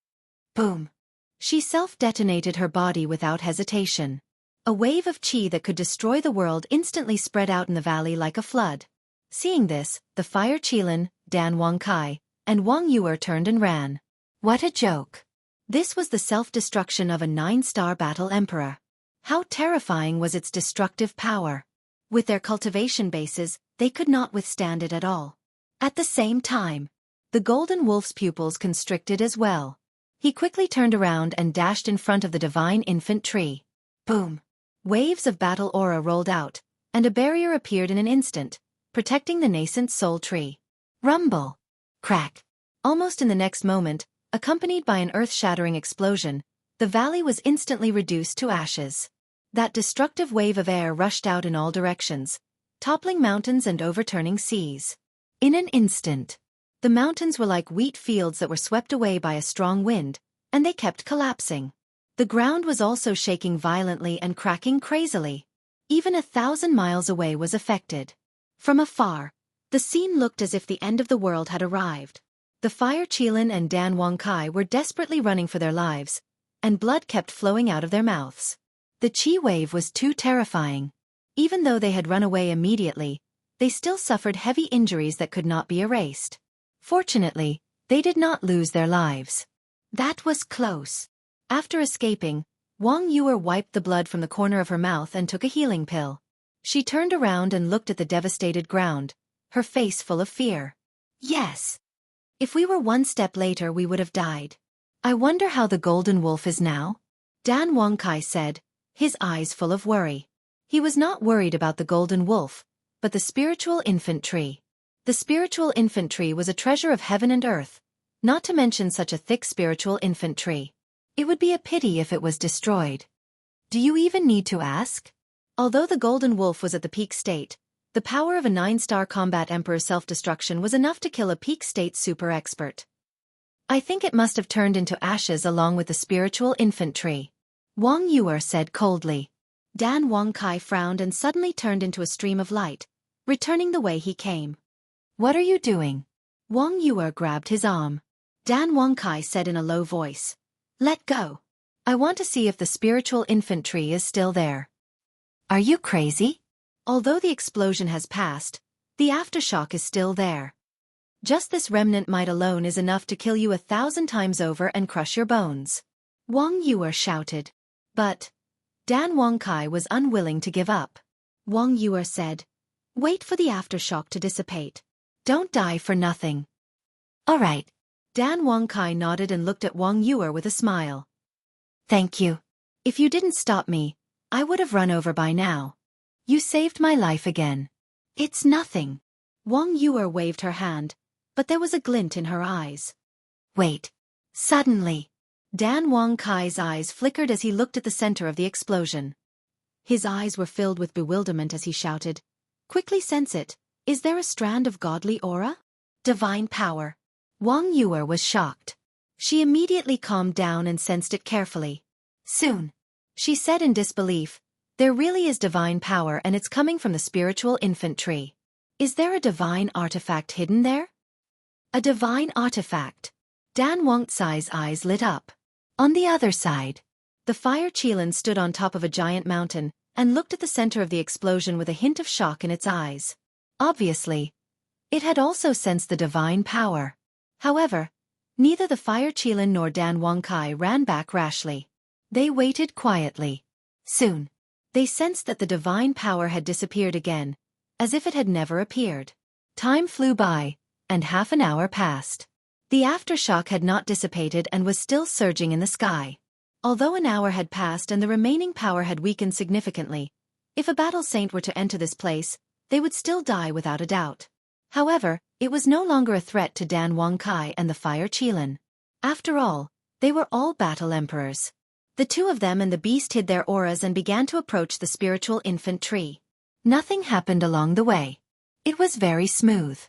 Boom! She self-detonated her body without hesitation. A wave of chi that could destroy the world instantly spread out in the valley like a flood. Seeing this, the Fire Qilin, Dan Wang Kai, and Wang Yuer turned and ran. What a joke! This was the self-destruction of a 9-star battle emperor. How terrifying was its destructive power! With their cultivation bases, they could not withstand it at all. At the same time, the golden wolf's pupils constricted as well. He quickly turned around and dashed in front of the divine infant tree. Boom! Waves of battle aura rolled out, and a barrier appeared in an instant, protecting the nascent soul tree. Rumble! Crack! Almost in the next moment, accompanied by an earth-shattering explosion, the valley was instantly reduced to ashes. That destructive wave of air rushed out in all directions, toppling mountains and overturning seas. In an instant, the mountains were like wheat fields that were swept away by a strong wind, and they kept collapsing. The ground was also shaking violently and cracking crazily. Even 1,000 miles away was affected. From afar, the scene looked as if the end of the world had arrived. The Fire Qilin and Dan Wang Kai were desperately running for their lives, and blood kept flowing out of their mouths. The chi wave was too terrifying. Even though they had run away immediately, they still suffered heavy injuries that could not be erased. Fortunately, they did not lose their lives. That was close. After escaping, Wang Yuer wiped the blood from the corner of her mouth and took a healing pill. She turned around and looked at the devastated ground, her face full of fear. Yes. If we were one step later we would have died. I wonder how the golden wolf is now? Dan Wang Kai said, his eyes full of worry. He was not worried about the golden wolf, but the spiritual infant tree. The spiritual infantry was a treasure of heaven and earth, not to mention such a thick spiritual infantry. It would be a pity if it was destroyed. Do you even need to ask? Although the Golden Wolf was at the peak state, the power of a 9-star combat emperor's self-destruction was enough to kill a peak state super expert. I think it must have turned into ashes along with the spiritual infantry, Wang Yuer said coldly. Dan Wangkai frowned and suddenly turned into a stream of light, returning the way he came. What are you doing? Wang Yuer grabbed his arm. Dan Wangkai said in a low voice. Let go. I want to see if the spiritual infantry is still there. Are you crazy? Although the explosion has passed, the aftershock is still there. Just this remnant might alone is enough to kill you 1,000 times over and crush your bones. Wang Yuer shouted. But Dan Wangkai was unwilling to give up. Wang Yuer said, wait for the aftershock to dissipate. Don't die for nothing. All right. Dan Wangkai nodded and looked at Wang Yuer with a smile. Thank you. If you didn't stop me, I would have run over by now. You saved my life again. It's nothing. Wang Yuer waved her hand, but there was a glint in her eyes. Wait. Suddenly, Dan Wangkai's eyes flickered as he looked at the center of the explosion. His eyes were filled with bewilderment as he shouted, quickly sense it. Is there a strand of godly aura? Divine power. Wang Yuer was shocked. She immediately calmed down and sensed it carefully. Soon, she said in disbelief, there really is divine power and it's coming from the spiritual infantry. Is there a divine artifact hidden there? A divine artifact. Dan Wangkai's eyes lit up. On the other side, the fire Qilin stood on top of a giant mountain and looked at the center of the explosion with a hint of shock in its eyes. Obviously, it had also sensed the divine power. However, neither the fire Qilin nor Dan Wangkai ran back rashly. They waited quietly. Soon, they sensed that the divine power had disappeared again, as if it had never appeared. Time flew by, and half an hour passed. The aftershock had not dissipated and was still surging in the sky. Although an hour had passed and the remaining power had weakened significantly, if a battle saint were to enter this place, they would still die without a doubt. However, it was no longer a threat to Dan Wangkai and the fire Qilin. After all, they were all battle emperors. The two of them and the beast hid their auras and began to approach the spiritual infantry. Nothing happened along the way. It was very smooth.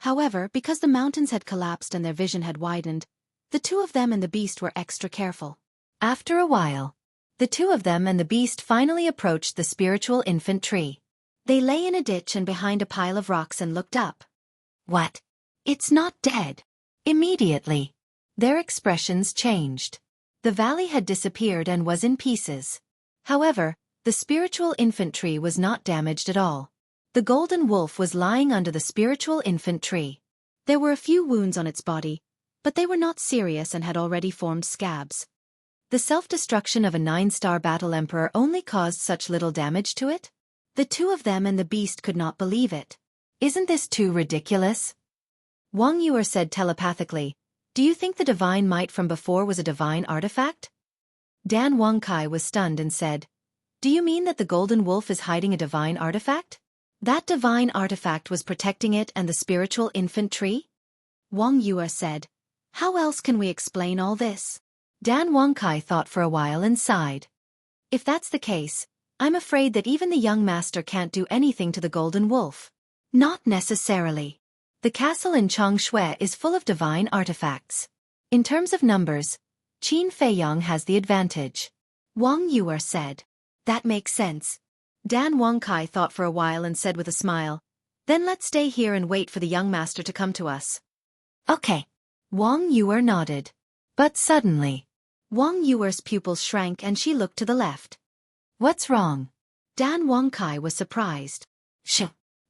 However, because the mountains had collapsed and their vision had widened, the two of them and the beast were extra careful. After a while, the two of them and the beast finally approached the spiritual infantry. They lay in a ditch and behind a pile of rocks and looked up. What? It's not dead. Immediately, their expressions changed. The valley had disappeared and was in pieces. However, the spiritual infantry was not damaged at all. The Golden Wolf was lying under the spiritual infantry. There were a few wounds on its body, but they were not serious and had already formed scabs. The self-destruction of a 9-star battle emperor only caused such little damage to it? The two of them and the beast could not believe it. Isn't this too ridiculous? Wang Yuer said telepathically, do you think the divine might from before was a divine artifact? Dan Wangkai was stunned and said, do you mean that the Golden Wolf is hiding a divine artifact? That divine artifact was protecting it and the spiritual infantry? Wang Yuer said, how else can we explain all this? Dan Wangkai thought for a while and sighed. If that's the case, I'm afraid that even the young master can't do anything to the Golden Wolf. Not necessarily. The castle in Xueqi is full of divine artifacts. In terms of numbers, Qin Feiyang has the advantage. Wang Yuer said. That makes sense. Dan Wangkai thought for a while and said with a smile, then let's stay here and wait for the young master to come to us. Okay. Wang Yuer nodded. But suddenly, Wang Yuer's pupils shrank and she looked to the left. What's wrong? Dan Wangkai was surprised. Shh.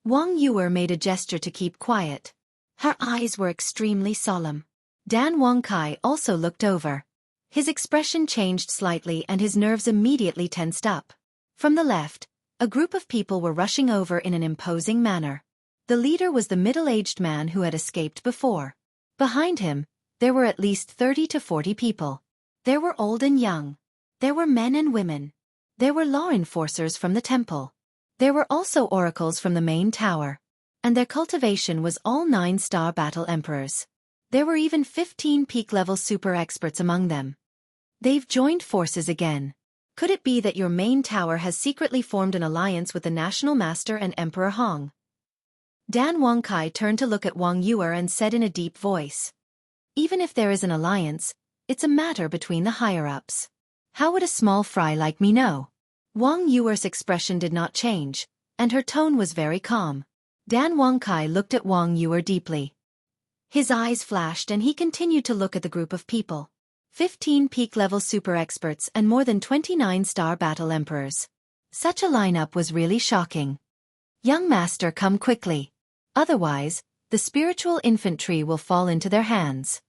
Wang Yuer made a gesture to keep quiet. Her eyes were extremely solemn. Dan Wangkai also looked over. His expression changed slightly and his nerves immediately tensed up. From the left, a group of people were rushing over in an imposing manner. The leader was the middle-aged man who had escaped before. Behind him, there were at least 30 to 40 people. There were old and young. There were men and women. There were law enforcers from the temple. There were also oracles from the main tower. and their cultivation was all 9-star battle emperors. There were even 15 peak-level super experts among them. They've joined forces again. Could it be that your main tower has secretly formed an alliance with the National Master and Emperor Hong? Dan Wangkai turned to look at Wang Yuer and said in a deep voice. Even if there is an alliance, it's a matter between the higher-ups. How would a small fry like me know? Wang Yuer's expression did not change, and her tone was very calm. Dan Wangkai looked at Wang Yuer deeply. His eyes flashed and he continued to look at the group of people. 15 peak-level super experts and more than 29-star battle emperors. Such a lineup was really shocking. Young master, come quickly. Otherwise, the spiritual infantry will fall into their hands.